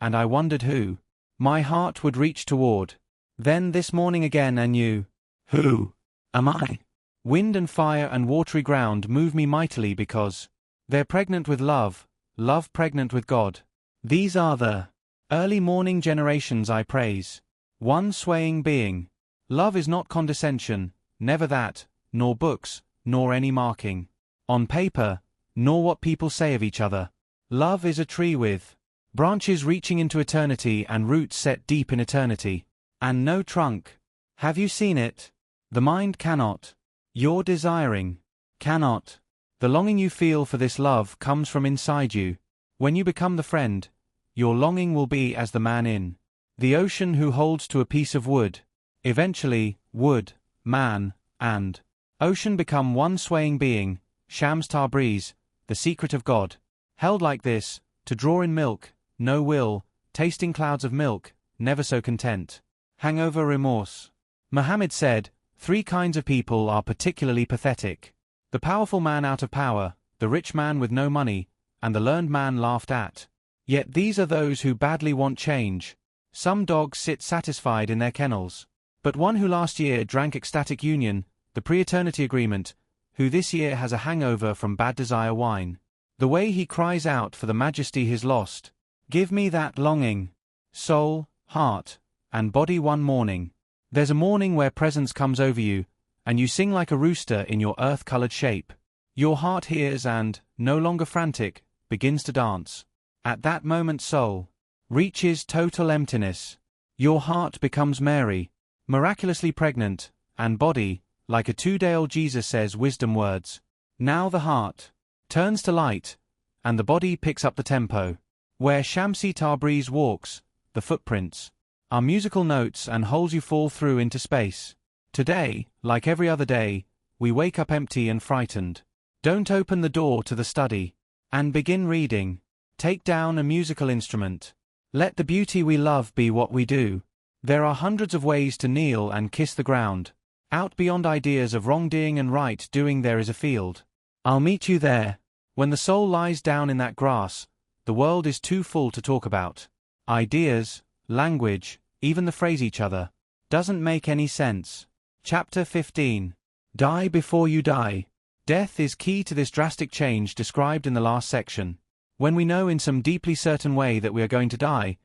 and I wondered who my heart would reach toward. Then this morning again anew, who am I? Wind and fire and watery ground move me mightily because they're pregnant with love, love pregnant with God. These are the early morning generations I praise. One swaying being. Love is not condescension, never that, nor books, nor any marking on paper, nor what people say of each other. Love is a tree with branches reaching into eternity and roots set deep in eternity, and no trunk. Have you seen it? The mind cannot. Your desiring cannot. The longing you feel for this love comes from inside you. When you become the friend, your longing will be as the man in the ocean who holds to a piece of wood. Eventually, wood, man, and ocean become one swaying being, Shams Tabriz, the secret of God. Held like this, to draw in milk, no will, tasting clouds of milk, never so content. Hangover remorse. Muhammad said, 3 kinds of people are particularly pathetic. The powerful man out of power, the rich man with no money, and the learned man laughed at. Yet these are those who badly want change. Some dogs sit satisfied in their kennels. But one who last year drank ecstatic union, the pre-eternity agreement, who this year has a hangover from bad desire wine. The way he cries out for the majesty he's lost. Give me that longing. Soul, heart, and body one morning. There's a morning where presence comes over you, and you sing like a rooster in your earth-colored shape. Your heart hears and, no longer frantic, begins to dance. At that moment soul reaches total emptiness. Your heart becomes Mary, miraculously pregnant, and body, like a 2-day-old Jesus says wisdom words. Now the heart turns to light, and the body picks up the tempo. Where Shamsi Tabriz walks, the footprints are musical notes and holes you fall through into space. Today, like every other day, we wake up empty and frightened. Don't open the door to the study and begin reading. Take down a musical instrument. Let the beauty we love be what we do. There are hundreds of ways to kneel and kiss the ground. Out beyond ideas of wrongdoing and right doing there is a field. I'll meet you there. When the soul lies down in that grass, the world is too full to talk about. Ideas, language, even the phrase each other, doesn't make any sense. Chapter 15. Die before you die. Death is key to this drastic change described in the last section. When we know in some deeply certain way that we are going to die,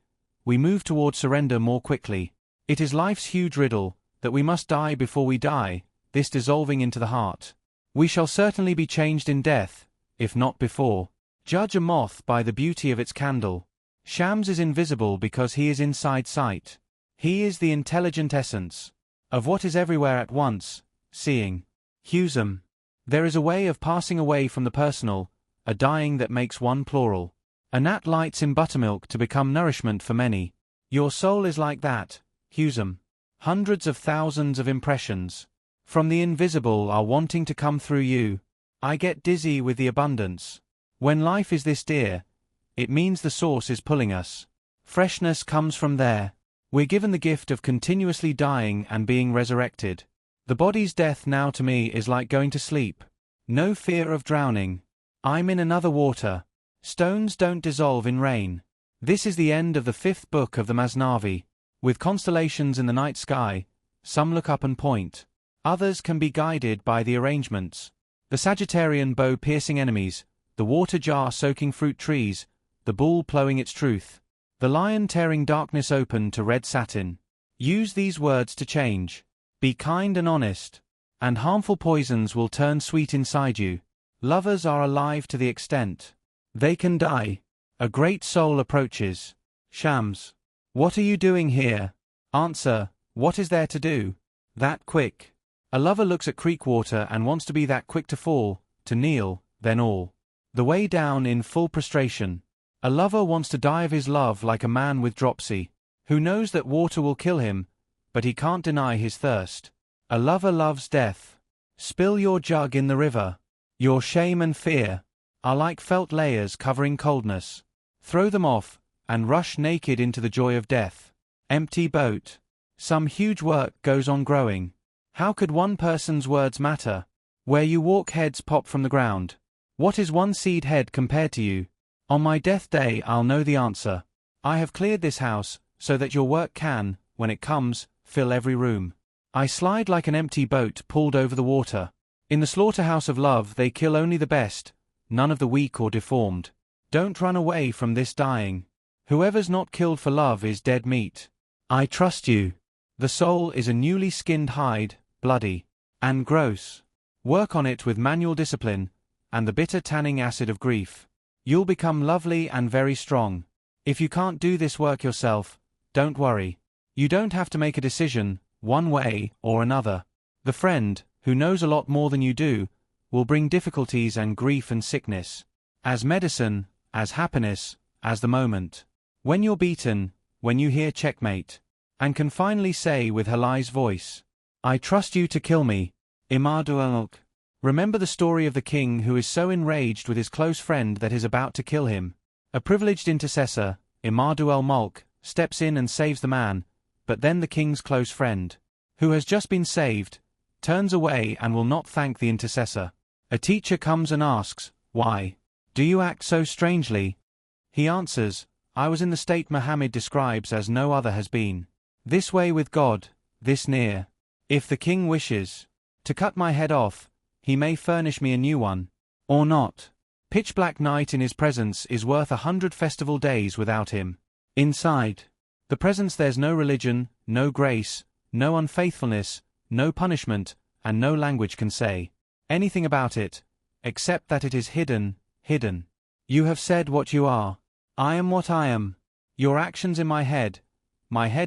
we move toward surrender more quickly. It is life's huge riddle, that we must die before we die, this dissolving into the heart. We shall certainly be changed in death, if not before. Judge a moth by the beauty of its candle. Shams is invisible because he is inside sight. He is the intelligent essence of what is everywhere at once, seeing. Husum. There is a way of passing away from the personal, a dying that makes one plural. A gnat lights in buttermilk to become nourishment for many. Your soul is like that, Husum. Hundreds of thousands of impressions from the invisible are wanting to come through you. I get dizzy with the abundance. When life is this dear, it means the source is pulling us. Freshness comes from there. We're given the gift of continuously dying and being resurrected. The body's death now to me is like going to sleep. No fear of drowning. I'm in another water. Stones don't dissolve in rain. This is the end of the 5th book of the Masnavi. With constellations in the night sky, some look up and point. Others can be guided by the arrangements. The Sagittarian bow piercing enemies, the water jar soaking fruit trees, the bull plowing its truth, the lion tearing darkness open to red satin. Use these words to change. Be kind and honest, and harmful poisons will turn sweet inside you. Lovers are alive to the extent they can die. A great soul approaches. Shams. What are you doing here? Answer. What is there to do? That quick. A lover looks at creek water and wants to be that quick to fall, to kneel, then all the way down in full prostration. A lover wants to die of his love like a man with dropsy, who knows that water will kill him, but he can't deny his thirst. A lover loves death. Spill your jug in the river. Your shame and fear are like felt layers covering coldness. Throw them off, and rush naked into the joy of death. Empty boat. Some huge work goes on growing. How could one person's words matter? Where you walk heads pop from the ground. What is one seed head compared to you? On my death day I'll know the answer. I have cleared this house, so that your work can, when it comes, fill every room. I slide like an empty boat pulled over the water. In the slaughterhouse of love they kill only the best, none of the weak or deformed. Don't run away from this dying. Whoever's not killed for love is dead meat. I trust you. The soul is a newly skinned hide, bloody and gross. Work on it with manual discipline, and the bitter tanning acid of grief. You'll become lovely and very strong. If you can't do this work yourself, don't worry. You don't have to make a decision, one way or another. The friend, who knows a lot more than you do, will bring difficulties and grief and sickness. As medicine, as happiness, as the moment. When you're beaten, when you hear checkmate, and can finally say with Halai's voice, I trust you to kill me, Imadu al-Mulk. Remember the story of the king who is so enraged with his close friend that is about to kill him. A privileged intercessor, Imadu al-Mulk, steps in and saves the man, but then the king's close friend, who has just been saved, turns away and will not thank the intercessor. A teacher comes and asks, why do you act so strangely? He answers, I was in the state Muhammad describes as no other has been. This way with God, this near. If the king wishes to cut my head off, he may furnish me a new one, or not. Pitch black night in his presence is worth 100 festival days without him. Inside the presence there's no religion, no grace, no unfaithfulness, no punishment, and no language can say anything about it, except that it is hidden, hidden. You have said what you are. I am what I am. Your actions in my head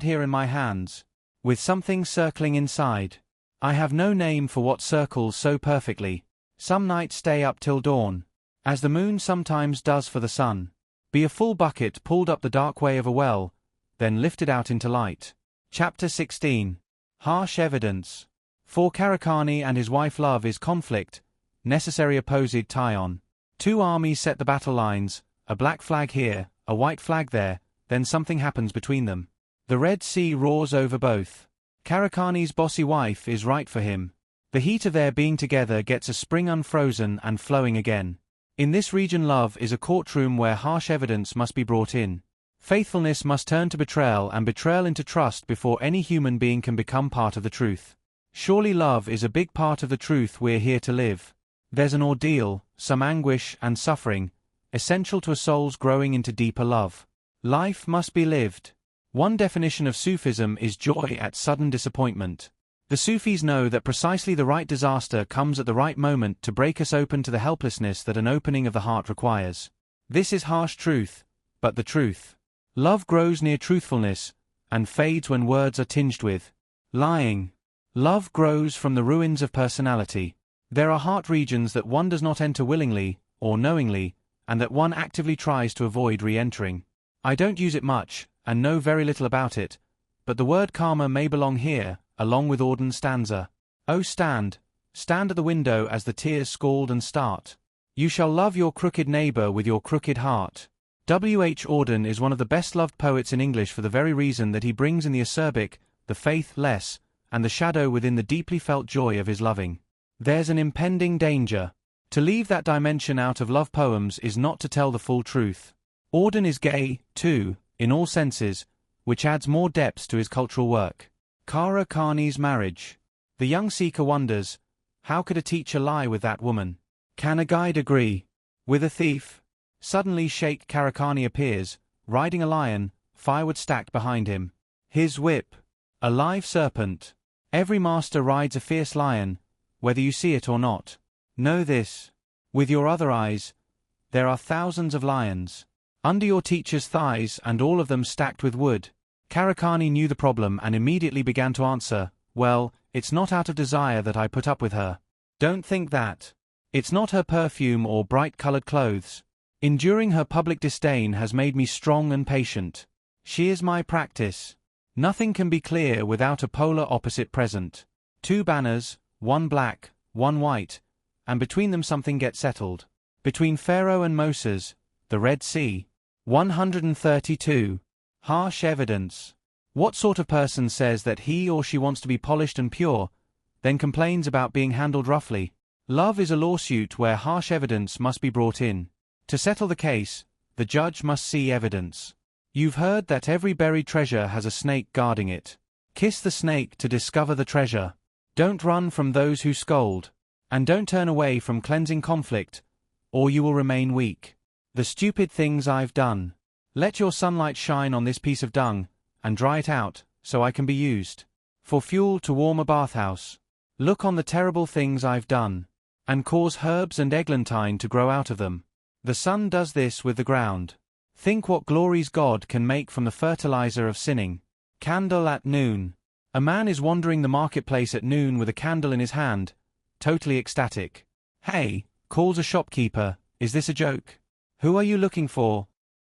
here in my hands, with something circling inside. I have no name for what circles so perfectly. Some nights stay up till dawn, as the moon sometimes does for the sun. Be a full bucket pulled up the dark way of a well, then lifted out into light. Chapter 16. Harsh evidence. For Karakani and his wife love is conflict, necessary opposed tie-on. Two armies set the battle lines, a black flag here, a white flag there, then something happens between them. The Red Sea roars over both. Karakani's bossy wife is right for him. The heat of their being together gets a spring unfrozen and flowing again. In this region love is a courtroom where harsh evidence must be brought in. Faithfulness must turn to betrayal and betrayal into trust before any human being can become part of the truth. Surely love is a big part of the truth we're here to live. There's an ordeal, some anguish and suffering, essential to a soul's growing into deeper love. Life must be lived. One definition of Sufism is joy at sudden disappointment. The Sufis know that precisely the right disaster comes at the right moment to break us open to the helplessness that an opening of the heart requires. This is harsh truth, but the truth. Love grows near truthfulness, and fades when words are tinged with lying. Love grows from the ruins of personality. There are heart regions that one does not enter willingly, or knowingly, and that one actively tries to avoid re-entering. I don't use it much, and know very little about it, but the word karma may belong here, along with Auden's stanza. Oh stand at the window as the tears scald and start. You shall love your crooked neighbor with your crooked heart. W.H. Auden is one of the best-loved poets in English for the very reason that he brings in the acerbic, the faith-less, and the shadow within the deeply felt joy of his loving. There's an impending danger. To leave that dimension out of love poems is not to tell the full truth. Auden is gay, too, in all senses, which adds more depth to his cultural work. Kara Kani's marriage. The young seeker wonders, how could a teacher lie with that woman? Can a guide agree with a thief? Suddenly Sheikh Karakani appears, riding a lion, firewood stacked behind him. His whip, a live serpent. Every master rides a fierce lion, whether you see it or not. Know this. With your other eyes, there are thousands of lions under your teacher's thighs, and all of them stacked with wood. Karakani knew the problem and immediately began to answer, well, it's not out of desire that I put up with her. Don't think that. It's not her perfume or bright-colored clothes. Enduring her public disdain has made me strong and patient. She is my practice. Nothing can be clear without a polar opposite present. Two banners, one black, one white, and between them something gets settled. Between Pharaoh and Moses, the Red Sea. 132. Harsh evidence. What sort of person says that he or she wants to be polished and pure, then complains about being handled roughly? Love is a lawsuit where harsh evidence must be brought in. To settle the case, the judge must see evidence. You've heard that every buried treasure has a snake guarding it. Kiss the snake to discover the treasure. Don't run from those who scold. And don't turn away from cleansing conflict, or you will remain weak. The stupid things I've done. Let your sunlight shine on this piece of dung, and dry it out, so I can be used for fuel to warm a bathhouse. Look on the terrible things I've done, and cause herbs and eglantine to grow out of them. The sun does this with the ground. Think what glories God can make from the fertilizer of sinning. Candle at noon. A man is wandering the marketplace at noon with a candle in his hand, totally ecstatic. Hey, calls a shopkeeper, is this a joke? Who are you looking for?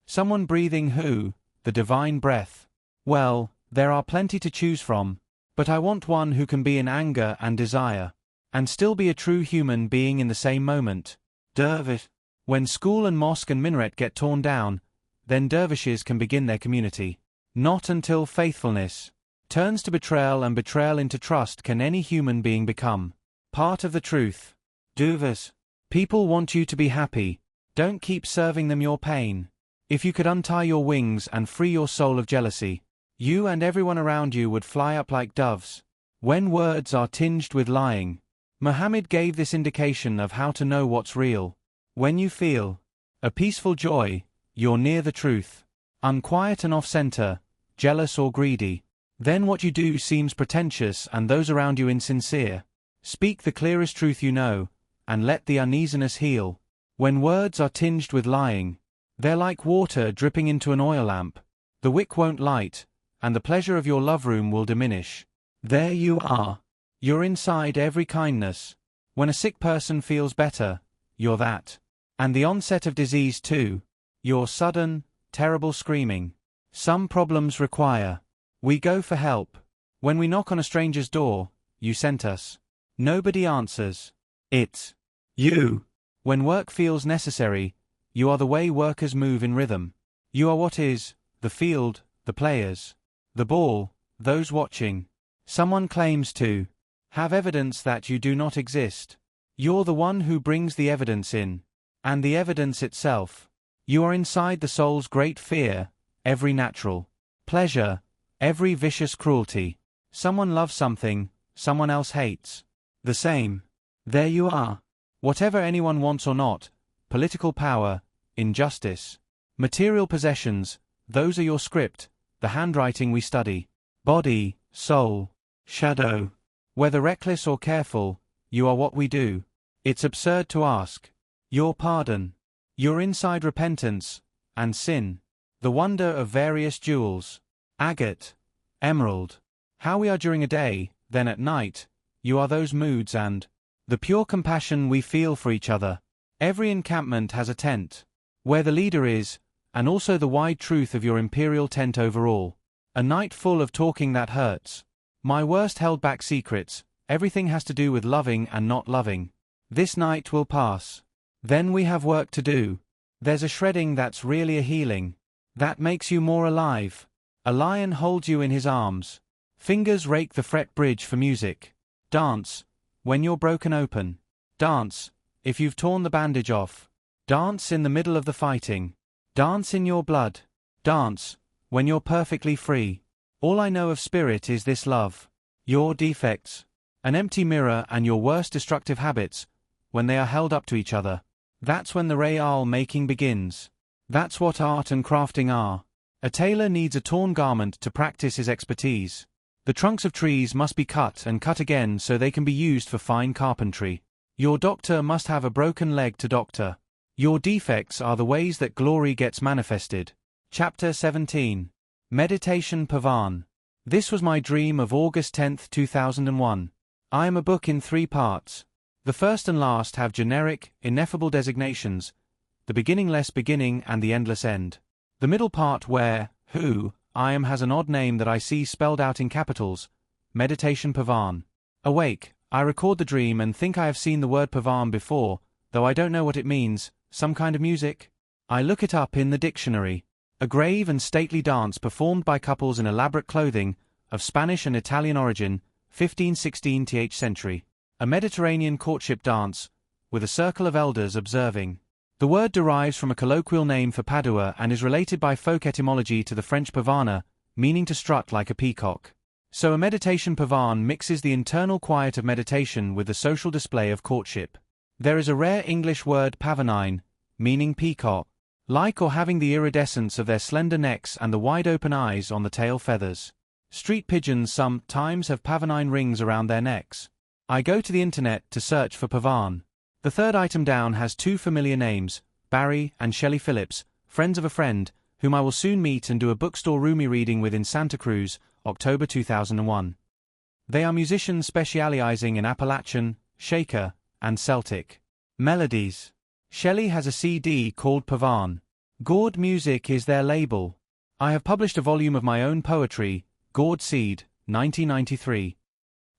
Someone breathing who? The divine breath. Well, there are plenty to choose from, but I want one who can be in anger and desire, and still be a true human being in the same moment. Dervish. When school and mosque and minaret get torn down, then dervishes can begin their community. Not until faithfulness turns to betrayal and betrayal into trust can any human being become part of the truth. Dervish. People want you to be happy. Don't keep serving them your pain. If you could untie your wings and free your soul of jealousy, you and everyone around you would fly up like doves. When words are tinged with lying, Muhammad gave this indication of how to know what's real. When you feel a peaceful joy, you're near the truth. Unquiet and off-center, jealous or greedy, then what you do seems pretentious and those around you insincere. Speak the clearest truth you know, and let the uneasiness heal. When words are tinged with lying, they're like water dripping into an oil lamp. The wick won't light, and the pleasure of your love room will diminish. There you are. You're inside every kindness. When a sick person feels better, you're that. And the onset of disease too. Your sudden, terrible screaming. Some problems require. We go for help. When we knock on a stranger's door, you sent us. Nobody answers. It's you. When work feels necessary, you are the way workers move in rhythm. You are what is, the field, the players, the ball, those watching. Someone claims to have evidence that you do not exist. You're the one who brings the evidence in, and the evidence itself. You are inside the soul's great fear, every natural pleasure, every vicious cruelty. Someone loves something, someone else hates. The same. There you are. Whatever anyone wants or not, political power, injustice, material possessions, those are your script, the handwriting we study. Body, soul, shadow. Whether reckless or careful, you are what we do. It's absurd to ask your pardon, your inside repentance, and sin. The wonder of various jewels. Agate, emerald. How we are during a day, then at night, you are those moods and the pure compassion we feel for each other. Every encampment has a tent, where the leader is, and also the wide truth of your imperial tent overall. A night full of talking that hurts. My worst held back secrets, everything has to do with loving and not loving. This night will pass. Then we have work to do. There's a shredding that's really a healing. That makes you more alive. A lion holds you in his arms. Fingers rake the fret bridge for music. Dance, when you're broken open. Dance, if you've torn the bandage off. Dance in the middle of the fighting. Dance in your blood. Dance, when you're perfectly free. All I know of spirit is this love. Your defects. An empty mirror and your worst destructive habits, when they are held up to each other. That's when the real making begins. That's what art and crafting are. A tailor needs a torn garment to practice his expertise. The trunks of trees must be cut and cut again so they can be used for fine carpentry. Your doctor must have a broken leg to doctor. Your defects are the ways that glory gets manifested. Chapter 17. Meditation Pavan. This was my dream of August 10, 2001. I am a book in 3 parts. The first and last have generic, ineffable designations, the beginningless beginning and the endless end. The middle part where, who, I am has an odd name that I see spelled out in capitals, Meditation Pavan. Awake, I record the dream and think I have seen the word Pavan before, though I don't know what it means, some kind of music? I look it up in the dictionary. A grave and stately dance performed by couples in elaborate clothing, of Spanish and Italian origin, 15-16th century. A Mediterranean courtship dance, with a circle of elders observing. The word derives from a colloquial name for Padua and is related by folk etymology to the French pavana, meaning to strut like a peacock. So a meditation pavan mixes the internal quiet of meditation with the social display of courtship. There is a rare English word pavonine, meaning peacock, like or having the iridescence of their slender necks and the wide-open eyes on the tail feathers. Street pigeons sometimes have pavonine rings around their necks. I go to the internet to search for pavan. The third item down has 2 familiar names, Barry and Shelley Phillips, friends of a friend, whom I will soon meet and do a bookstore Rumi reading with in Santa Cruz, October 2001. They are musicians specializing in Appalachian, Shaker, and Celtic melodies. Shelley has a CD called Pavan. Gourd Music is their label. I have published a volume of my own poetry, Gourd Seed, 1993.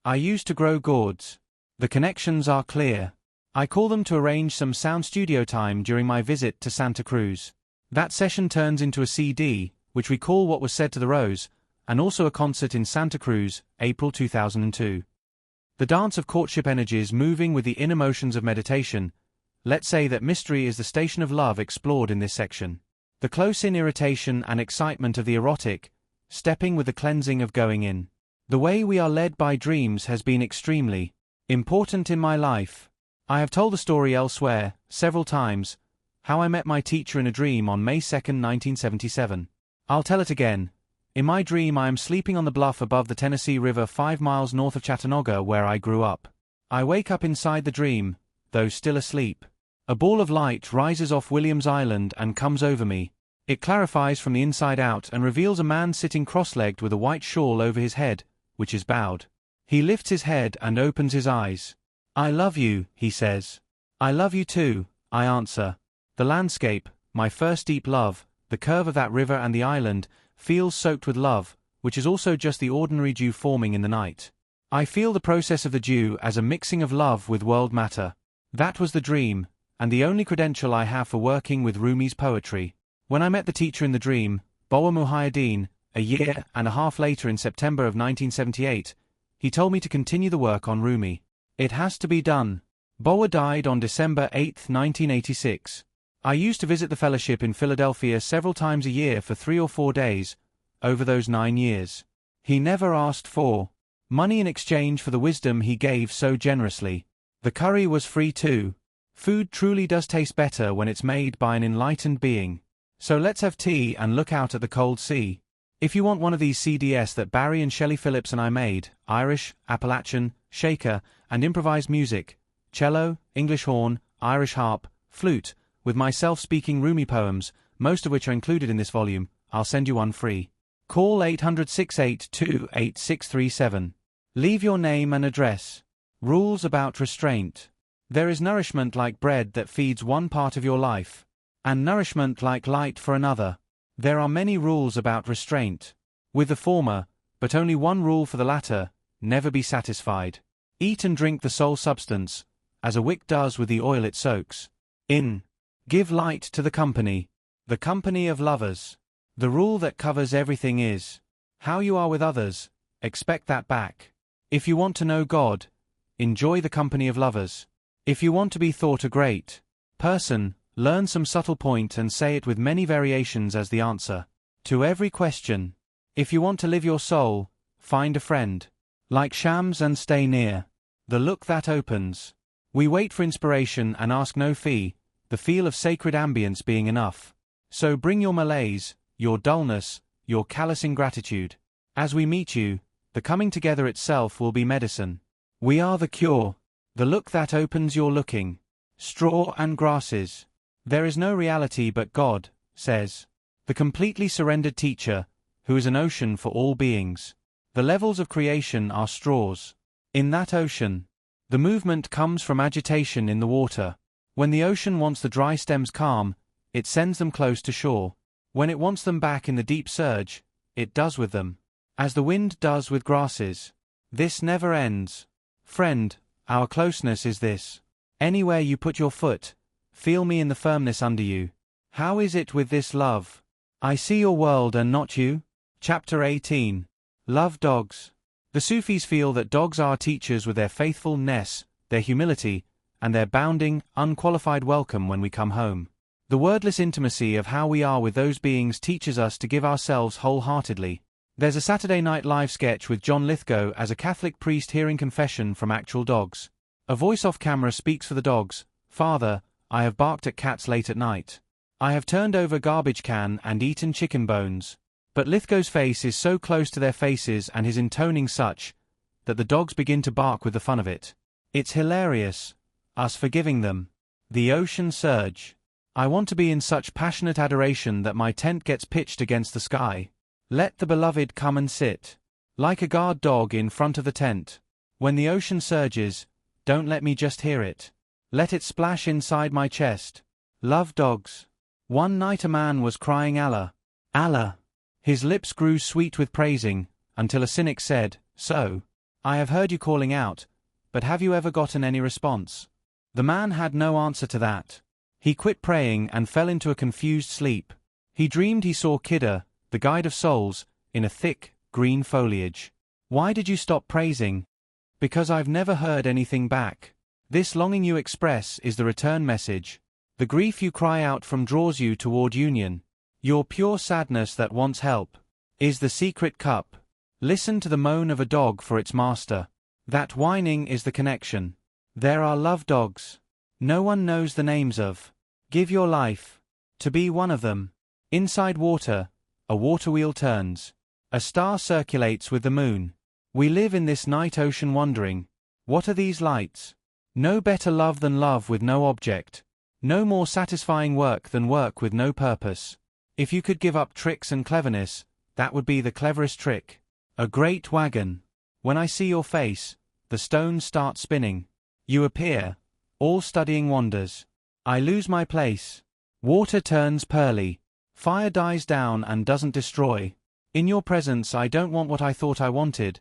I used to grow gourds. The connections are clear. I call them to arrange some sound studio time during my visit to Santa Cruz. That session turns into a CD, which we call What Was Said to the Rose, and also a concert in Santa Cruz, April 2002. The dance of courtship energies moving with the inner motions of meditation. Let's say that mystery is the station of love explored in this section. The close-in irritation and excitement of the erotic, stepping with the cleansing of going in. The way we are led by dreams has been extremely important in my life. I have told the story elsewhere, several times, how I met my teacher in a dream on May 2, 1977. I'll tell it again. In my dream I am sleeping on the bluff above the Tennessee River 5 miles north of Chattanooga where I grew up. I wake up inside the dream, though still asleep. A ball of light rises off Williams Island and comes over me. It clarifies from the inside out and reveals a man sitting cross-legged with a white shawl over his head, which is bowed. He lifts his head and opens his eyes. "I love you," he says. "I love you too," I answer. The landscape, my first deep love, the curve of that river and the island, feels soaked with love, which is also just the ordinary dew forming in the night. I feel the process of the dew as a mixing of love with world matter. That was the dream, and the only credential I have for working with Rumi's poetry. When I met the teacher in the dream, Boa Muhyiddin, a year and a half later in September of 1978, he told me to continue the work on Rumi. It has to be done. Boa died on December 8, 1986. I used to visit the fellowship in Philadelphia several times a year for 3 or 4 days, over those 9 years. He never asked for money in exchange for the wisdom he gave so generously. The curry was free too. Food truly does taste better when it's made by an enlightened being. So let's have tea and look out at the cold sea. If you want one of these CDs that Barry and Shelley Phillips and I made, Irish, Appalachian, Shaker, and improvised music, cello, English horn, Irish harp, flute, with my self-speaking Rumi poems, most of which are included in this volume, I'll send you one free. Call 800-682-8637. Leave your name and address. Rules about restraint. There is nourishment like bread that feeds one part of your life, and nourishment like light for another. There are many rules about restraint. With the former, but only one rule for the latter: never be satisfied. Eat and drink the soul substance, as a wick does with the oil it soaks in. Give light to the company of lovers. The rule that covers everything is how you are with others, expect that back. If you want to know God, enjoy the company of lovers. If you want to be thought a great person, learn some subtle point and say it with many variations as the answer to every question. If you want to live your soul, find a friend like Shams and stay near the look that opens. We wait for inspiration and ask no fee, the feel of sacred ambience being enough. So bring your malaise, your dullness, your callous ingratitude. As we meet you, the coming together itself will be medicine. We are the cure, the look that opens your looking. Straw and grasses. There is no reality but God, says the completely surrendered teacher, who is an ocean for all beings. The levels of creation are straws. In that ocean, the movement comes from agitation in the water. When the ocean wants the dry stems calm, it sends them close to shore. When it wants them back in the deep surge, it does with them as the wind does with grasses. This never ends. Friend, our closeness is this. Anywhere you put your foot, feel me in the firmness under you. How is it with this love? I see your world and not you. Chapter 18. Love dogs. The Sufis feel that dogs are teachers with their faithfulness, their humility, and their bounding, unqualified welcome when we come home. The wordless intimacy of how we are with those beings teaches us to give ourselves wholeheartedly. There's a Saturday Night Live sketch with John Lithgow as a Catholic priest hearing confession from actual dogs. A voice off camera speaks for the dogs. Father, I have barked at cats late at night. I have turned over garbage can and eaten chicken bones. But Lithgow's face is so close to their faces and his intoning such, that the dogs begin to bark with the fun of it. It's hilarious. Us forgiving them. The ocean surge. I want to be in such passionate adoration that my tent gets pitched against the sky. Let the beloved come and sit like a guard dog in front of the tent. When the ocean surges, don't let me just hear it. Let it splash inside my chest. Love dogs. One night a man was crying Allah, Allah. His lips grew sweet with praising, until a cynic said, So, I have heard you calling out, but have you ever gotten any response? The man had no answer to that. He quit praying and fell into a confused sleep. He dreamed he saw Kidda, the guide of souls, in a thick, green foliage. Why did you stop praising? Because I've never heard anything back. This longing you express is the return message. The grief you cry out from draws you toward union. Your pure sadness that wants help is the secret cup. Listen to the moan of a dog for its master. That whining is the connection. There are love dogs. No one knows the names of. Give your life to be one of them. Inside water, a water wheel turns. A star circulates with the moon. We live in this night ocean wondering, what are these lights? No better love than love with no object. No more satisfying work than work with no purpose. If you could give up tricks and cleverness, that would be the cleverest trick. A great wagon. When I see your face, the stones start spinning. You appear, all studying wonders. I lose my place. Water turns pearly. Fire dies down and doesn't destroy. In your presence I don't want what I thought I wanted,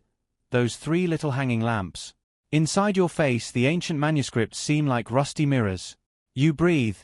those 3 little hanging lamps. Inside your face the ancient manuscripts seem like rusty mirrors. You breathe,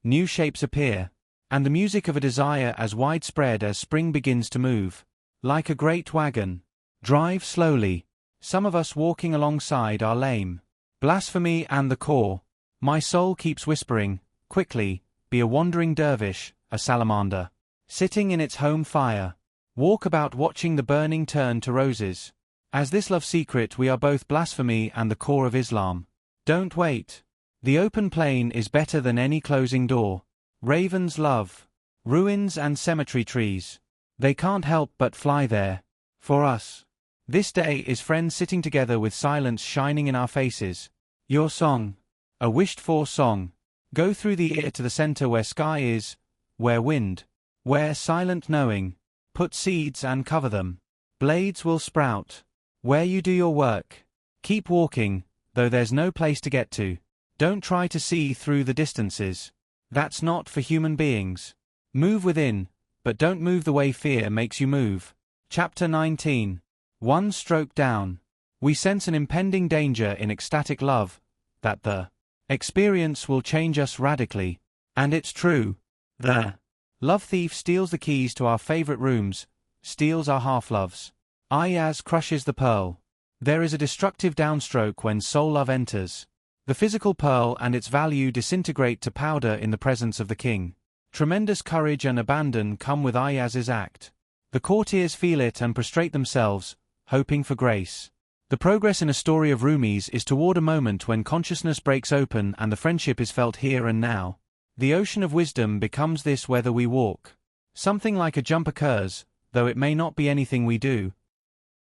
new shapes appear, and the music of a desire as widespread as spring begins to move. Like a great wagon. Drive slowly. Some of us walking alongside are lame. Blasphemy and the core. My soul keeps whispering, quickly, be a wandering dervish, a salamander. Sitting in its home fire. Walk about watching the burning turn to roses. As this love secret we are both blasphemy and the core of Islam. Don't wait. The open plain is better than any closing door. Ravens love. Ruins and cemetery trees. They can't help but fly there. For us. This day is friends sitting together with silence shining in our faces. Your song. A wished-for song. Go through the ear to the center where sky is, where wind, where silent knowing. Put seeds and cover them. Blades will sprout. Where you do your work. Keep walking, though there's no place to get to. Don't try to see through the distances. That's not for human beings. Move within, but don't move the way fear makes you move. Chapter 19. One stroke down. We sense an impending danger in ecstatic love, that the experience will change us radically. And it's true. The love thief steals the keys to our favorite rooms, steals our half-loves. Ayaz crushes the pearl. There is a destructive downstroke when soul love enters. The physical pearl and its value disintegrate to powder in the presence of the king. Tremendous courage and abandon come with Ayaz's act. The courtiers feel it and prostrate themselves, hoping for grace. The progress in a story of Rumi's is toward a moment when consciousness breaks open and the friendship is felt here and now. The ocean of wisdom becomes this whether we walk. Something like a jump occurs, though it may not be anything we do.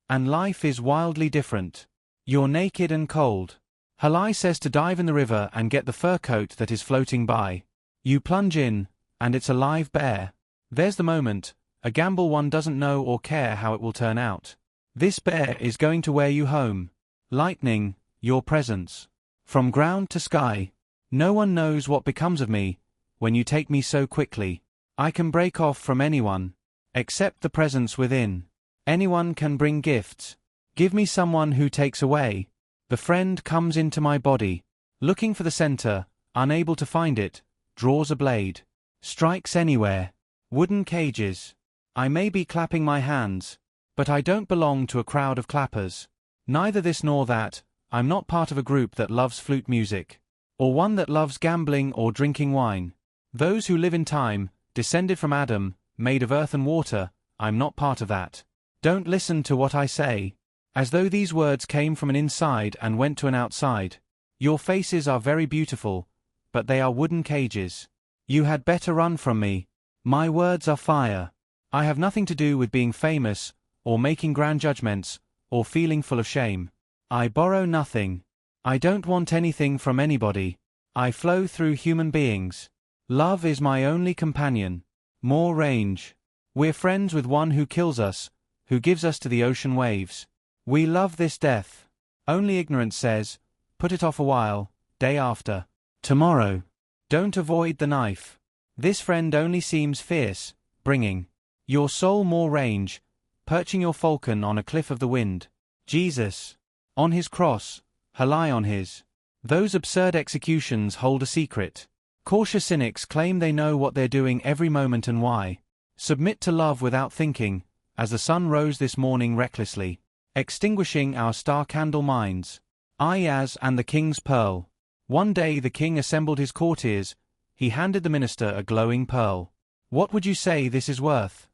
And life is wildly different. You're naked and cold. Halai says to dive in the river and get the fur coat that is floating by. You plunge in, and it's a live bear. There's the moment, a gamble one doesn't know or care how it will turn out. This bear is going to wear you home. Lightning, your presence. From ground to sky. No one knows what becomes of me, when you take me so quickly. I can break off from anyone, except the presence within. Anyone can bring gifts. Give me someone who takes away. The friend comes into my body. Looking for the center, unable to find it, draws a blade. Strikes anywhere. Wooden cages. I may be clapping my hands, but I don't belong to a crowd of clappers. Neither this nor that, I'm not part of a group that loves flute music, or one that loves gambling or drinking wine. Those who live in time, descended from Adam, made of earth and water, I'm not part of that. Don't listen to what I say. As though these words came from an inside and went to an outside. Your faces are very beautiful, but they are wooden cages. You had better run from me. My words are fire. I have nothing to do with being famous, or making grand judgments, or feeling full of shame. I borrow nothing. I don't want anything from anybody. I flow through human beings. Love is my only companion. More range. We're friends with one who kills us, who gives us to the ocean waves. We love this death. Only ignorance says, put it off a while, day after. Tomorrow. Don't avoid the knife. This friend only seems fierce, bringing your soul more range, perching your falcon on a cliff of the wind. Jesus. On his cross, Halai on his. Those absurd executions hold a secret. Cautious cynics claim they know what they're doing every moment and why. Submit to love without thinking, as the sun rose this morning recklessly, extinguishing our star-candle minds. Ayaz and the king's pearl. One day the king assembled his courtiers. He handed the minister a glowing pearl. What would you say this is worth?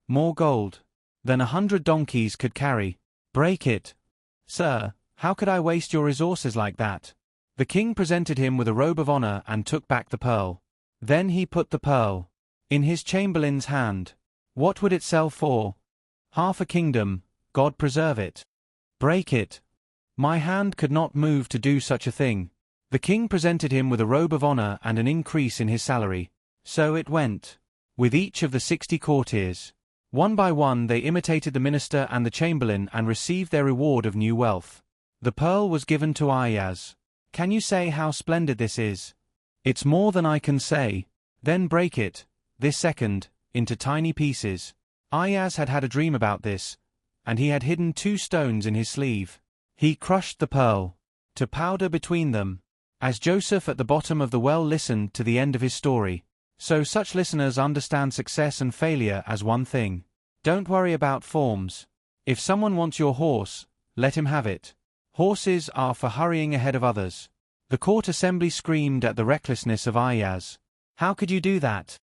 More gold than 100 donkeys could carry. Break it. Sir, how could I waste your resources like that? The king presented him with a robe of honor and took back the pearl. Then he put the pearl in his chamberlain's hand. What would it sell for? Half a kingdom, God preserve it. Break it. My hand could not move to do such a thing. The king presented him with a robe of honor and an increase in his salary. So it went with each of the 60 courtiers. One by one they imitated the minister and the chamberlain and received their reward of new wealth. The pearl was given to Ayaz. Can you say how splendid this is? It's more than I can say. Then break it, this second, into tiny pieces. Ayaz had had a dream about this, and he had hidden 2 stones in his sleeve. He crushed the pearl, to powder between them. As Joseph at the bottom of the well listened to the end of his story, so such listeners understand success and failure as one thing. Don't worry about forms. If someone wants your horse, let him have it. Horses are for hurrying ahead of others. The court assembly screamed at the recklessness of Ayaz. How could you do that?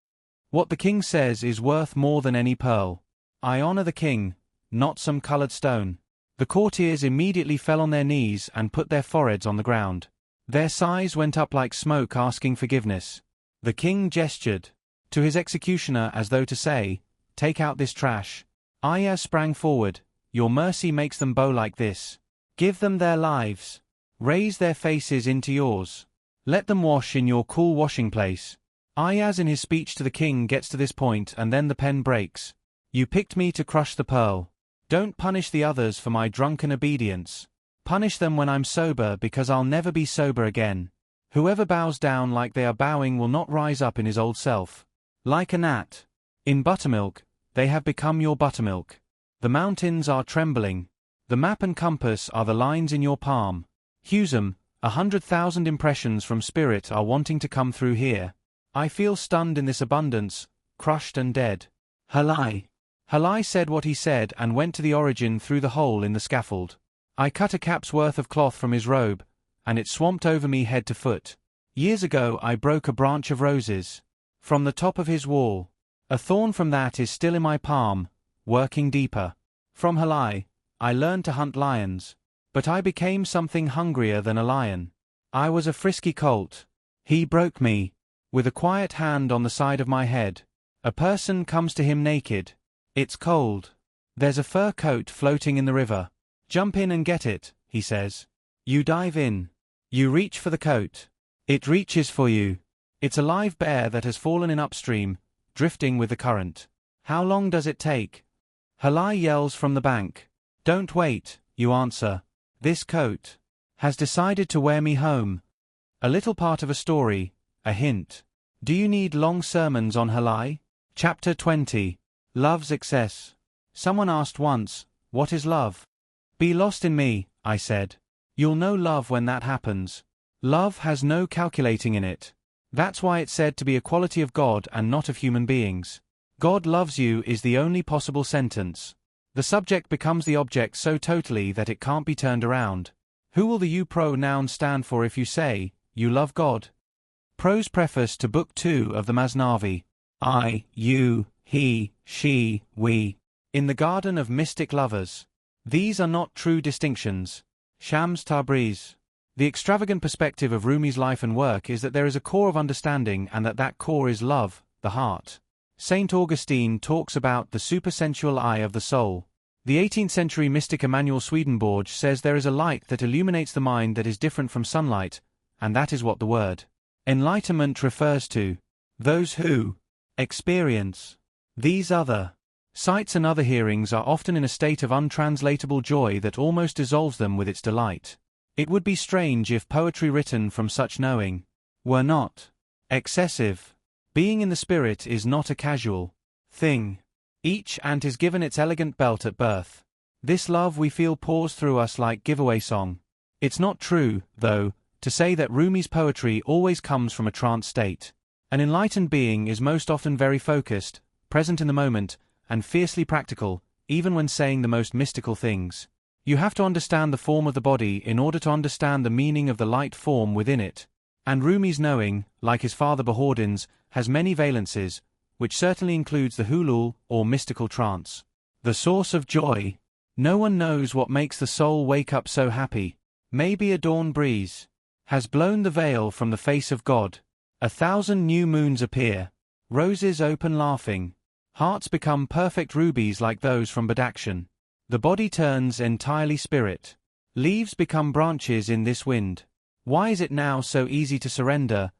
What the king says is worth more than any pearl. I honor the king, not some colored stone. The courtiers immediately fell on their knees and put their foreheads on the ground. Their sighs went up like smoke asking forgiveness. The king gestured to his executioner as though to say, take out this trash. Ayaz sprang forward. Your mercy makes them bow like this. Give them their lives. Raise their faces into yours. Let them wash in your cool washing place. Ayaz in his speech to the king gets to this point and then the pen breaks. You picked me to crush the pearl. Don't punish the others for my drunken obedience. Punish them when I'm sober because I'll never be sober again. Whoever bows down like they are bowing will not rise up in his old self. Like a gnat in buttermilk, they have become your buttermilk. The mountains are trembling. The map and compass are the lines in your palm. Husum, 100,000 impressions from spirit are wanting to come through here. I feel stunned in this abundance, crushed and dead. Halai. Halai said what he said and went to the origin through the hole in the scaffold. I cut a cap's worth of cloth from his robe, and it swamped over me head to foot. Years ago I broke a branch of roses from the top of his wall. A thorn from that is still in my palm, working deeper. From Halai, I learned to hunt lions, but I became something hungrier than a lion. I was a frisky colt. He broke me, with a quiet hand on the side of my head. A person comes to him naked. It's cold. There's a fur coat floating in the river. Jump in and get it, he says. You dive in. You reach for the coat. It reaches for you. It's a live bear that has fallen in upstream, drifting with the current. How long does it take? Halai yells from the bank. Don't wait, you answer. This coat has decided to wear me home. A little part of a story, a hint. Do you need long sermons on Halai? Chapter 20. Love's Excess. Someone asked once, what is love? Be lost in me, I said. You'll know love when that happens. Love has no calculating in it. That's why it's said to be a quality of God and not of human beings. God loves you is the only possible sentence. The subject becomes the object so totally that it can't be turned around. Who will the you pronoun stand for if you say, you love God? Prose preface to Book 2 of the Masnavi. I, you, he, she, we. In the garden of mystic lovers. These are not true distinctions. Shams Tabriz. The extravagant perspective of Rumi's life and work is that there is a core of understanding and that core is love, the heart. Saint Augustine talks about the supersensual eye of the soul. The 18th century mystic Emanuel Swedenborg says there is a light that illuminates the mind that is different from sunlight, and that is what the word enlightenment refers to. Those who experience these other sights and other hearings are often in a state of untranslatable joy that almost dissolves them with its delight. It would be strange if poetry written from such knowing were not excessive. Being in the spirit is not a casual thing. Each ant is given its elegant belt at birth. This love we feel pours through us like giveaway song. It's not true, though, to say that Rumi's poetry always comes from a trance state. An enlightened being is most often very focused, present in the moment, and fiercely practical, even when saying the most mystical things. You have to understand the form of the body in order to understand the meaning of the light form within it. And Rumi's knowing, like his father Bahauddin's, has many valences, which certainly includes the hulul, or mystical trance. The source of joy. No one knows what makes the soul wake up so happy. Maybe a dawn breeze has blown the veil from the face of God. 1,000 new moons appear. Roses open laughing. Hearts become perfect rubies like those from Badakhshan. The body turns entirely spirit. Leaves become branches in this wind. Why is it now so easy to surrender,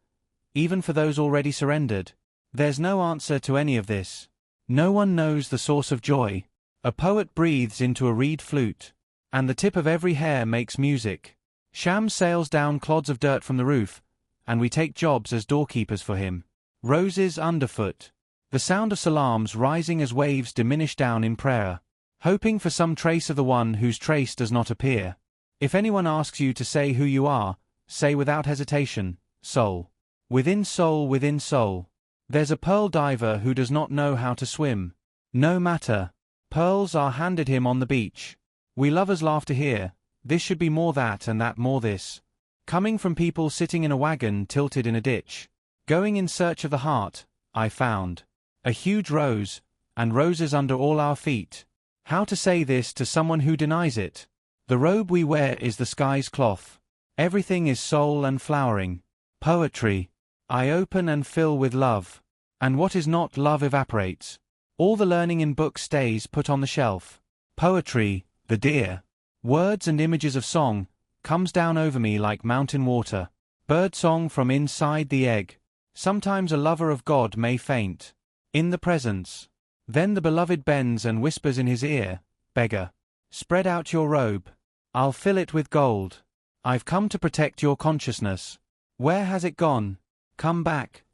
even for those already surrendered? There's no answer to any of this. No one knows the source of joy. A poet breathes into a reed flute, and the tip of every hair makes music. Shams sails down clods of dirt from the roof, and we take jobs as doorkeepers for him. Roses underfoot. The sound of salams rising as waves diminish down in prayer, hoping for some trace of the one whose trace does not appear. If anyone asks you to say who you are, say without hesitation, soul. Within soul within soul. There's a pearl diver who does not know how to swim. No matter. Pearls are handed him on the beach. We lovers laugh to hear, this should be more that and that more this. Coming from people sitting in a wagon tilted in a ditch. Going in search of the heart, I found a huge rose, and roses under all our feet. How to say this to someone who denies it? The robe we wear is the sky's cloth. Everything is soul and flowering. Poetry. I open and fill with love. And what is not love evaporates. All the learning in books stays put on the shelf. Poetry, the dear words and images of song, comes down over me like mountain water. Bird song from inside the egg. Sometimes a lover of God may faint in the presence. Then the beloved bends and whispers in his ear, beggar, spread out your robe. I'll fill it with gold. I've come to protect your consciousness. Where has it gone? Come back.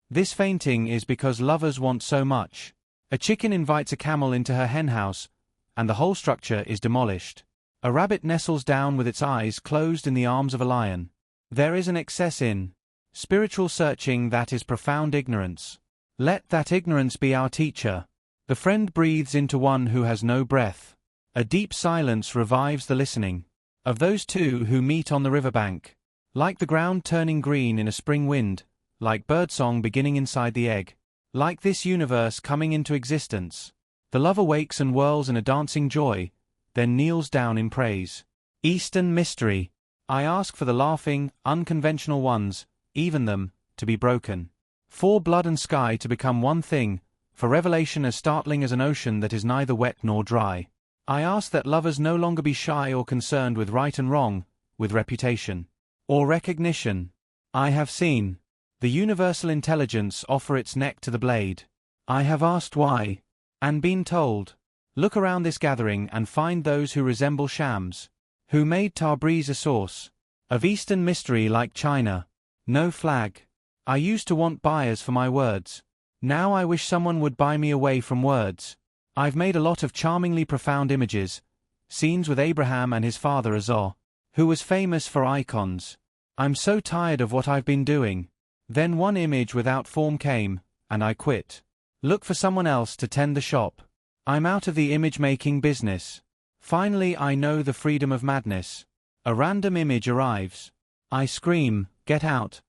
This fainting is because lovers want so much. A chicken invites a camel into her henhouse, and the whole structure is demolished. A rabbit nestles down with its eyes closed in the arms of a lion. There is an excess in spiritual searching that is profound ignorance. Let that ignorance be our teacher. The friend breathes into one who has no breath. A deep silence revives the listening of those two who meet on the riverbank. Like the ground turning green in a spring wind, like birdsong beginning inside the egg, like this universe coming into existence. The love awakes and whirls in a dancing joy, then kneels down in praise. Eastern mystery. I ask for the laughing, unconventional ones, even them, to be broken. For blood and sky to become one thing, for revelation as startling as an ocean that is neither wet nor dry. I ask that lovers no longer be shy or concerned with right and wrong, with reputation or recognition. I have seen the universal intelligence offer its neck to the blade. I have asked why, and been told, look around this gathering and find those who resemble shams, who made Tabriz a source of Eastern mystery like China. No flag. I used to want buyers for my words. Now I wish someone would buy me away from words. I've made a lot of charmingly profound images, scenes with Abraham and his father Azor, who was famous for icons. I'm so tired of what I've been doing. Then one image without form came, and I quit. Look for someone else to tend the shop. I'm out of the image-making business. Finally I know the freedom of madness. A random image arrives. I scream, get out.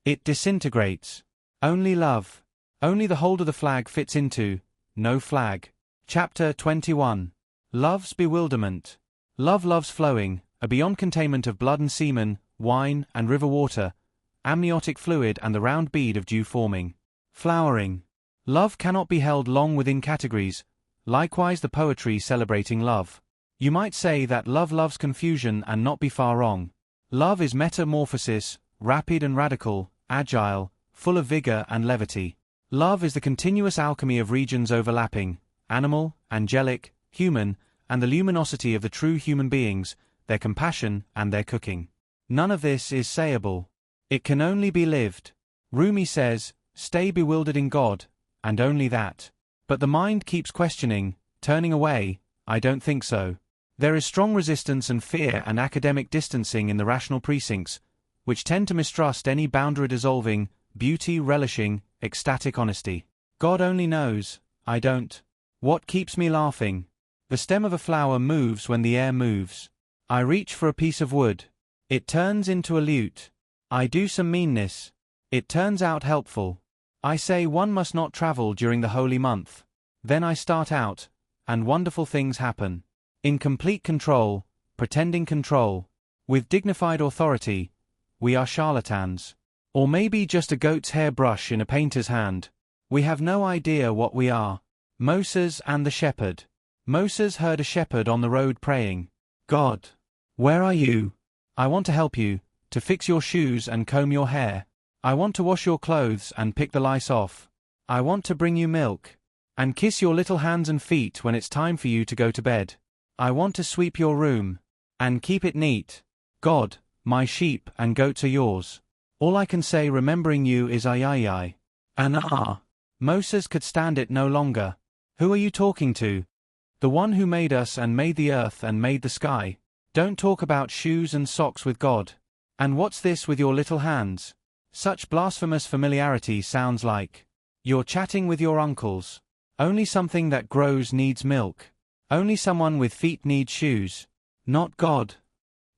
It disintegrates. Only love. Only the holder the flag fits into. No flag. Chapter 21. Love's bewilderment. Love loves flowing, a beyond containment of blood and semen, wine and river water, amniotic fluid and the round bead of dew forming. Flowering. Love cannot be held long within categories, likewise the poetry celebrating love. You might say that love loves confusion and not be far wrong. Love is metamorphosis, rapid and radical, agile, full of vigor and levity. Love is the continuous alchemy of regions overlapping, animal, angelic, human, and the luminosity of the true human beings, their compassion and their cooking. None of this is sayable. It can only be lived. Rumi says, stay bewildered in God, and only that. But the mind keeps questioning, turning away, I don't think so. There is strong resistance and fear and academic distancing in the rational precincts, which tend to mistrust any boundary-dissolving, beauty-relishing, ecstatic honesty. God only knows, I don't. What keeps me laughing? The stem of a flower moves when the air moves. I reach for a piece of wood. It turns into a lute. I do some meanness. It turns out helpful. I say one must not travel during the holy month. Then I start out, and wonderful things happen. In complete control, pretending control, with dignified authority, we are charlatans. Or maybe just a goat's hair brush in a painter's hand. We have no idea what we are. Moses and the shepherd. Moses heard a shepherd on the road praying, God, where are you? I want to help you, to fix your shoes and comb your hair. I want to wash your clothes and pick the lice off. I want to bring you milk, and kiss your little hands and feet when it's time for you to go to bed. I want to sweep your room, and keep it neat. God, my sheep and goats are yours. All I can say remembering you is ay. And ah. Moses could stand it no longer. Who are you talking to? The one who made us and made the earth and made the sky. Don't talk about shoes and socks with God. And what's this with your little hands? Such blasphemous familiarity sounds like you're chatting with your uncles. Only something that grows needs milk. Only someone with feet needs shoes. Not God.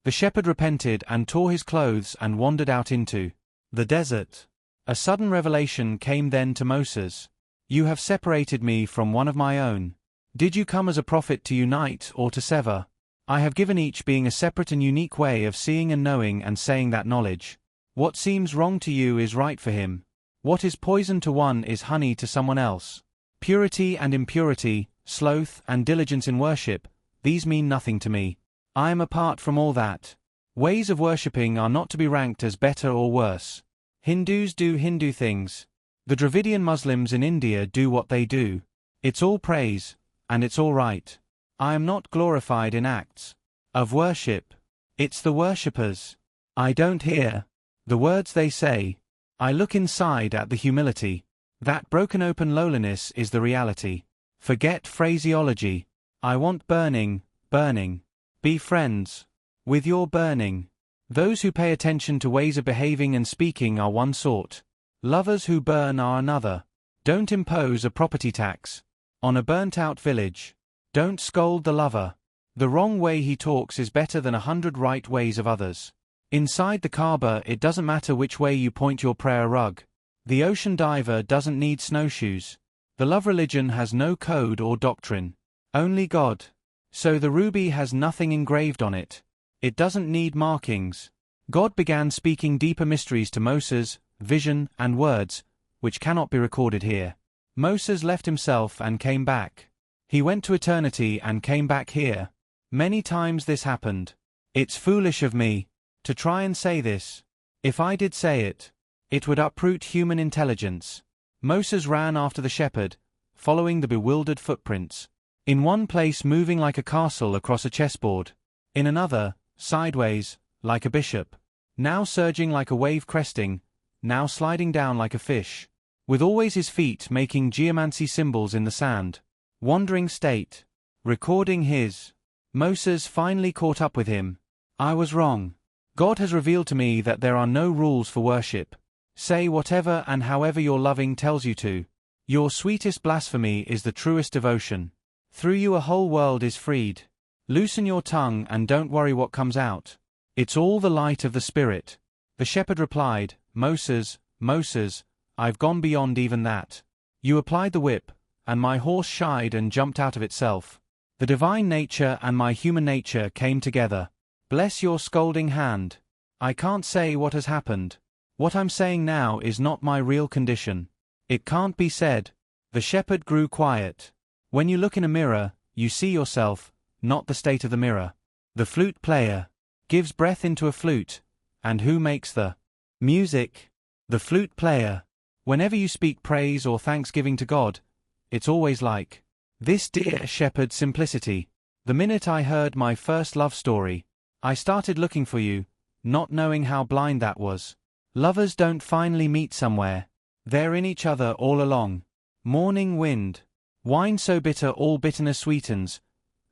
The shepherd repented and tore his clothes and wandered out into the desert. A sudden revelation came then to Moses. You have separated me from one of my own. Did you come as a prophet to unite or to sever? I have given each being a separate and unique way of seeing and knowing and saying that knowledge. What seems wrong to you is right for him. What is poison to one is honey to someone else. Purity and impurity, sloth and diligence in worship, these mean nothing to me. I am apart from all that. Ways of worshipping are not to be ranked as better or worse. Hindus do Hindu things. The Dravidian Muslims in India do what they do. It's all praise, and it's all right. I am not glorified in acts of worship. It's the worshippers. I don't hear the words they say. I look inside at the humility. That broken open lowliness is the reality. Forget phraseology. I want burning, burning. Be friends with your burning. Those who pay attention to ways of behaving and speaking are one sort. Lovers who burn are another. Don't impose a property tax On a burnt-out village. Don't scold the lover. The wrong way he talks is better than 100 right ways of others. Inside the Kaaba, it doesn't matter which way you point your prayer rug. The ocean diver doesn't need snowshoes. The love religion has no code or doctrine. Only God. So the ruby has nothing engraved on it. It doesn't need markings. God began speaking deeper mysteries to Moses, vision and words, which cannot be recorded here. Moses left himself and came back. He went to eternity and came back here. Many times this happened. It's foolish of me to try and say this. If I did say it, it would uproot human intelligence. Moses ran after the shepherd, following the bewildered footprints. In one place moving like a castle across a chessboard. In another, sideways, like a bishop. Now surging like a wave cresting, now sliding down like a fish. With always his feet making geomancy symbols in the sand. Wandering state. Recording his. Moses finally caught up with him. I was wrong. God has revealed to me that there are no rules for worship. Say whatever and however your loving tells you to. Your sweetest blasphemy is the truest devotion. Through you a whole world is freed. Loosen your tongue and don't worry what comes out. It's all the light of the Spirit. The shepherd replied, Moses, Moses, I've gone beyond even that. You applied the whip, and my horse shied and jumped out of itself. The divine nature and my human nature came together. Bless your scolding hand. I can't say what has happened. What I'm saying now is not my real condition. It can't be said. The shepherd grew quiet. When you look in a mirror, you see yourself, not the state of the mirror. The flute player gives breath into a flute, and who makes the music? The flute player. Whenever you speak praise or thanksgiving to God, it's always like this dear shepherd simplicity. The minute I heard my first love story, I started looking for you, not knowing how blind that was. Lovers don't finally meet somewhere. They're in each other all along. Morning wind. Wine so bitter all bitterness sweetens.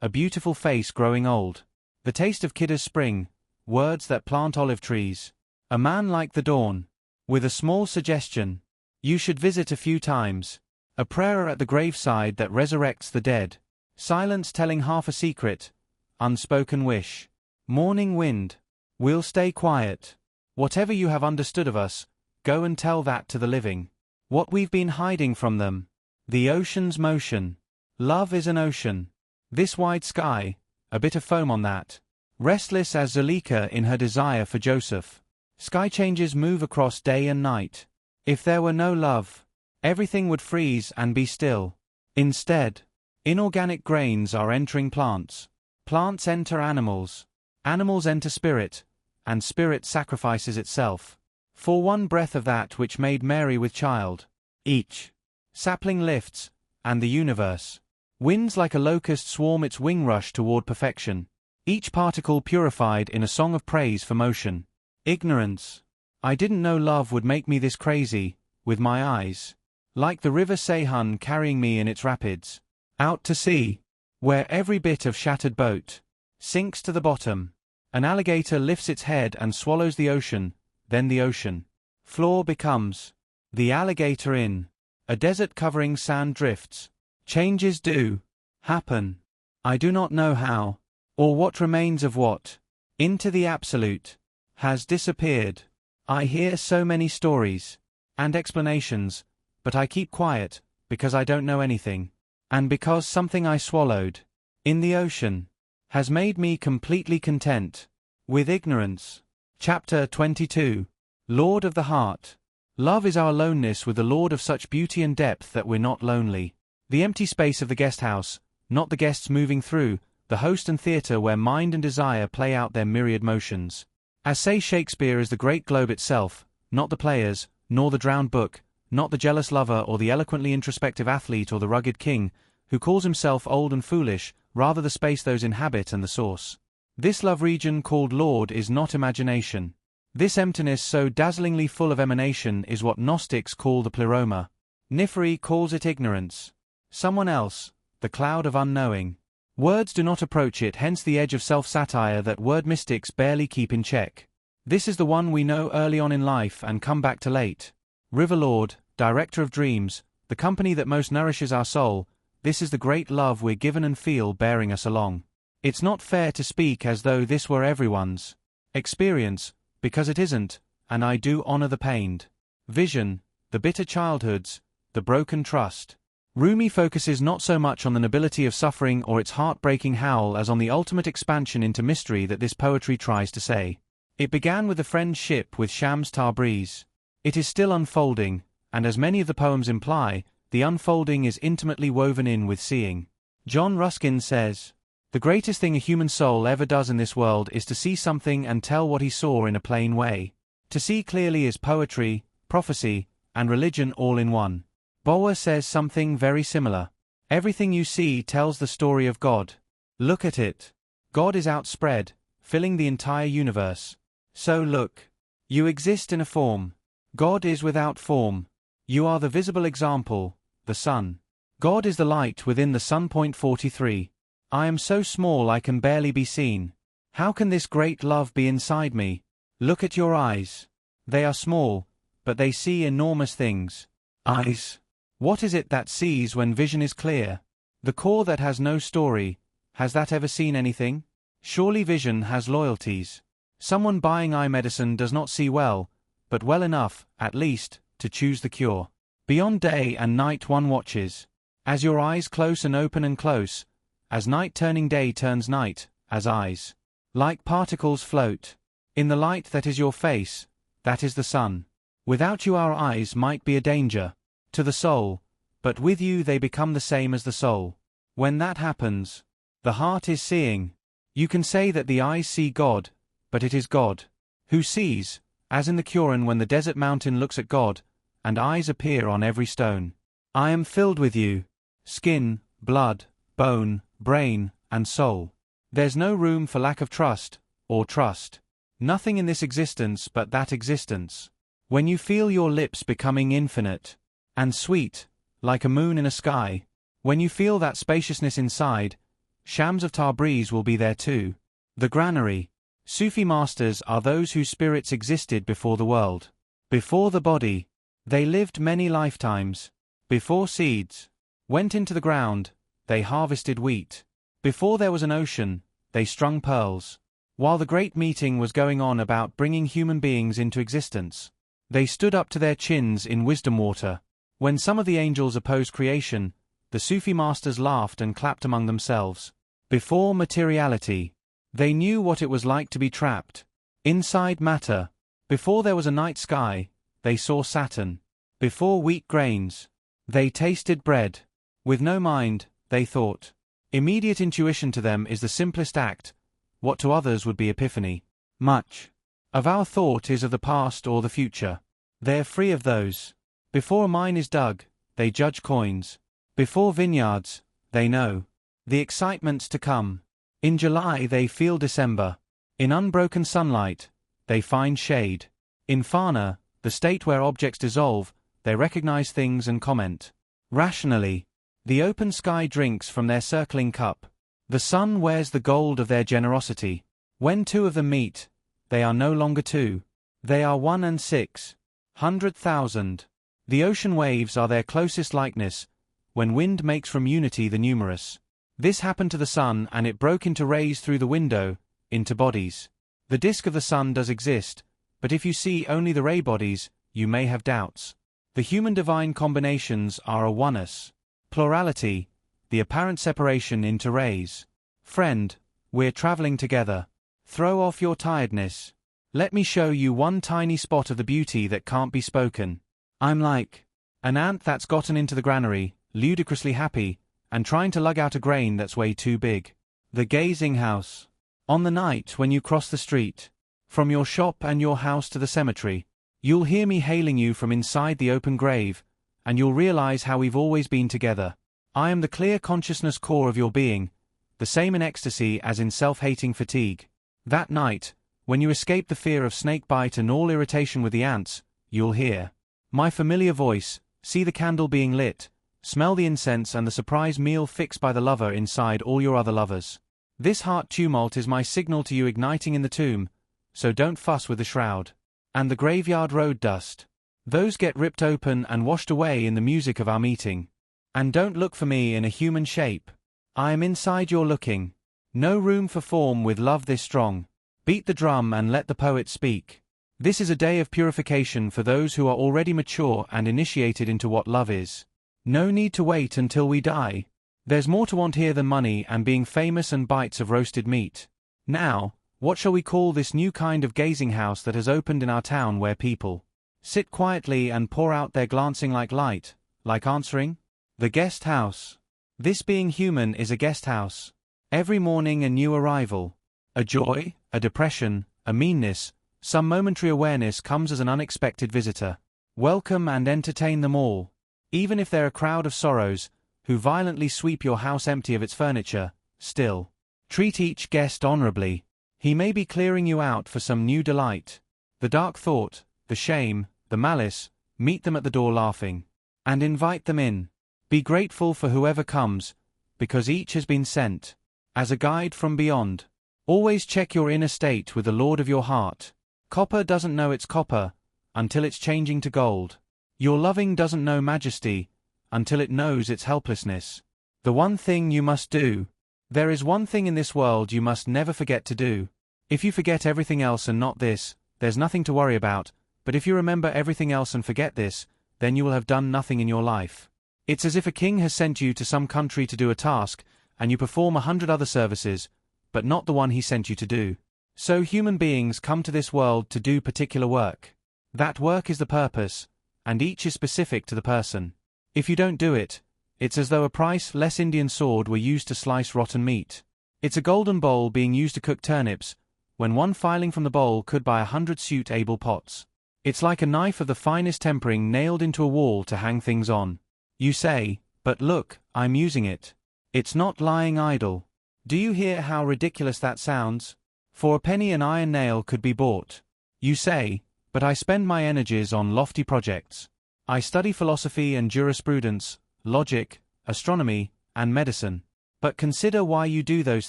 A beautiful face growing old. The taste of kidder's spring. Words that plant olive trees. A man like the dawn. With a small suggestion. You should visit a few times. A prayer at the graveside that resurrects the dead. Silence telling half a secret. Unspoken wish. Morning wind. We'll stay quiet. Whatever you have understood of us, go and tell that to the living. What we've been hiding from them. The ocean's motion. Love is an ocean. This wide sky, a bit of foam on that. Restless as Zuleika in her desire for Joseph. Sky changes move across day and night. If there were no love, everything would freeze and be still. Instead, inorganic grains are entering plants. Plants enter animals. Animals enter spirit, and spirit sacrifices itself. For one breath of that which made Mary with child. Each sapling lifts, and the universe winds like a locust swarm its wing rush toward perfection. Each particle purified in a song of praise for motion. Ignorance. I didn't know love would make me this crazy, with my eyes. Like the river Seyhan carrying me in its rapids. Out to sea. Where every bit of shattered boat sinks to the bottom. An alligator lifts its head and swallows the ocean, then the ocean floor becomes the alligator in. A desert covering sand drifts. Changes do happen. I do not know how, or what remains of what. Into the absolute has disappeared. I hear so many stories and explanations, but I keep quiet, because I don't know anything. And because something I swallowed in the ocean has made me completely content with ignorance. Chapter 22. Lord of the Heart. Love is our aloneness with the Lord of such beauty and depth that we're not lonely. The empty space of the guest house, not the guests moving through, the host and theatre where mind and desire play out their myriad motions. As say Shakespeare is the great globe itself, not the players, nor the drowned book, not the jealous lover or the eloquently introspective athlete or the rugged king, who calls himself old and foolish, rather the space those inhabit and the source. This love region called Lord is not imagination. This emptiness so dazzlingly full of emanation is what Gnostics call the pleroma. Nifri calls it ignorance. Someone else, the cloud of unknowing. Words do not approach it, hence the edge of self-satire that word mystics barely keep in check. This is the one we know early on in life and come back to late. River Lord, director of dreams, the company that most nourishes our soul, this is the great love we're given and feel bearing us along. It's not fair to speak as though this were everyone's experience, because it isn't, and I do honor the pained vision, the bitter childhoods, the broken trust. Rumi focuses not so much on the nobility of suffering or its heartbreaking howl as on the ultimate expansion into mystery that this poetry tries to say. It began with the friendship with Shams Tabriz. It is still unfolding, and as many of the poems imply, the unfolding is intimately woven in with seeing. John Ruskin says, "The greatest thing a human soul ever does in this world is to see something and tell what he saw in a plain way. To see clearly is poetry, prophecy, and religion all in one." Bower says something very similar. "Everything you see tells the story of God. Look at it. God is outspread, filling the entire universe. So look. You exist in a form. God is without form. You are the visible example, the sun. God is the light within the sun. 43. I am so small I can barely be seen. How can this great love be inside me? Look at your eyes. They are small, but they see enormous things. Eyes. What is it that sees when vision is clear? The core that has no story, has that ever seen anything? Surely vision has loyalties. Someone buying eye medicine does not see well, but well enough, at least, to choose the cure. Beyond day and night one watches. As your eyes close and open and close, as night turning day turns night, as eyes, like particles float. In the light that is your face, that is the sun. Without you our eyes might be a danger to the soul, but with you they become the same as the soul. When that happens, the heart is seeing. You can say that the eyes see God, but it is God who sees, as in the Quran when the desert mountain looks at God, and eyes appear on every stone. I am filled with you, skin, blood, bone, brain, and soul. There's no room for lack of trust, or trust. Nothing in this existence but that existence. When you feel your lips becoming infinite and sweet, like a moon in a sky, when you feel that spaciousness inside, Shams of Tabriz will be there too. The granary. Sufi masters are those whose spirits existed before the world. Before the body. They lived many lifetimes. Before seeds went into the ground, they harvested wheat. Before there was an ocean, they strung pearls. While the great meeting was going on about bringing human beings into existence, they stood up to their chins in wisdom water. When some of the angels opposed creation, the Sufi masters laughed and clapped among themselves. Before materiality, they knew what it was like to be trapped inside matter. Before there was a night sky, they saw Saturn. Before wheat grains, they tasted bread. With no mind, they thought. Immediate intuition to them is the simplest act, what to others would be epiphany. Much of our thought is of the past or the future. They are free of those. Before a mine is dug, they judge coins. Before vineyards, they know the excitements to come. In July they feel December. In unbroken sunlight, they find shade. In Fana, the state where objects dissolve, they recognize things and comment rationally. The open sky drinks from their circling cup. The sun wears the gold of their generosity. When two of them meet, they are no longer two. They are 1,600,000. The ocean waves are their closest likeness, when wind makes from unity the numerous. This happened to the sun and it broke into rays through the window, into bodies. The disk of the sun does exist, but if you see only the ray bodies, you may have doubts. The human-divine combinations are a oneness. Plurality, the apparent separation into rays. Friend, we're traveling together. Throw off your tiredness. Let me show you one tiny spot of the beauty that can't be spoken. I'm like an ant that's gotten into the granary, ludicrously happy, and trying to lug out a grain that's way too big. The gazing house. On the night when you cross the street, from your shop and your house to the cemetery, you'll hear me hailing you from inside the open grave, and you'll realize how we've always been together. I am the clear consciousness core of your being, the same in ecstasy as in self-hating fatigue. That night, when you escape the fear of snake bite and all irritation with the ants, you'll hear my familiar voice, see the candle being lit, smell the incense and the surprise meal fixed by the lover inside all your other lovers. This heart tumult is my signal to you igniting in the tomb, so don't fuss with the shroud. And the graveyard road dust. Those get ripped open and washed away in the music of our meeting. And don't look for me in a human shape. I am inside your looking. No room for form with love this strong. Beat the drum and let the poet speak. This is a day of purification for those who are already mature and initiated into what love is. No need to wait until we die. There's more to want here than money and being famous and bites of roasted meat. Now, what shall we call this new kind of gazing house that has opened in our town where people sit quietly and pour out their glancing like light, like answering? The guest house. This being human is a guest house. Every morning a new arrival. A joy, a depression, a meanness, some momentary awareness comes as an unexpected visitor. Welcome and entertain them all. Even if they're a crowd of sorrows, who violently sweep your house empty of its furniture, still. Treat each guest honorably. He may be clearing you out for some new delight. The dark thought, the shame, the malice, meet them at the door laughing. And invite them in. Be grateful for whoever comes, because each has been sent as a guide from beyond. Always check your inner state with the Lord of your heart. Copper doesn't know it's copper until it's changing to gold. Your loving doesn't know majesty until it knows its helplessness. The one thing you must do. There is one thing in this world you must never forget to do. If you forget everything else and not this, there's nothing to worry about, but if you remember everything else and forget this, then you will have done nothing in your life. It's as if a king has sent you to some country to do a task, and you perform 100 other services, but not the one he sent you to do. So human beings come to this world to do particular work. That work is the purpose, and each is specific to the person. If you don't do it, it's as though a priceless Indian sword were used to slice rotten meat. It's a golden bowl being used to cook turnips, when one filing from the bowl could buy 100 suit-able pots. It's like a knife of the finest tempering nailed into a wall to hang things on. You say, but look, I'm using it. It's not lying idle. Do you hear how ridiculous that sounds? For a penny an iron nail could be bought. You say, but I spend my energies on lofty projects. I study philosophy and jurisprudence, logic, astronomy, and medicine. But consider why you do those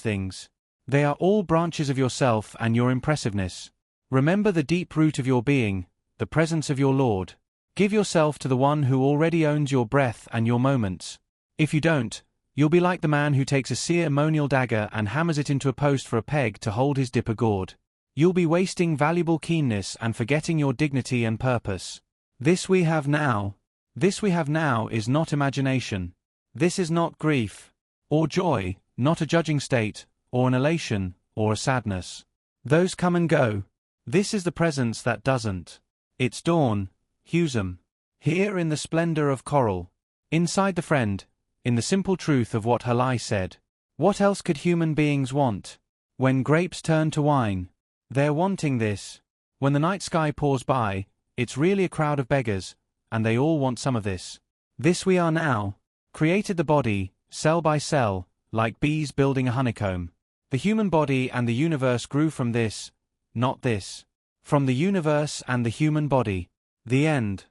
things. They are all branches of yourself and your impressiveness. Remember the deep root of your being, the presence of your Lord. Give yourself to the one who already owns your breath and your moments. If you don't, you'll be like the man who takes a ceremonial dagger and hammers it into a post for a peg to hold his dipper gourd. You'll be wasting valuable keenness and forgetting your dignity and purpose. This we have now is not imagination. This is not grief, or joy, not a judging state, or an elation, or a sadness. Those come and go. This is the presence that doesn't. It's dawn, Husum. Here in the splendor of coral. Inside the friend, in the simple truth of what Halai said. What else could human beings want? When grapes turn to wine. They're wanting this. When the night sky pours by, it's really a crowd of beggars, and they all want some of this. This we are now. Created the body, cell by cell, like bees building a honeycomb. The human body and the universe grew from this, not this. From the universe and the human body. The end.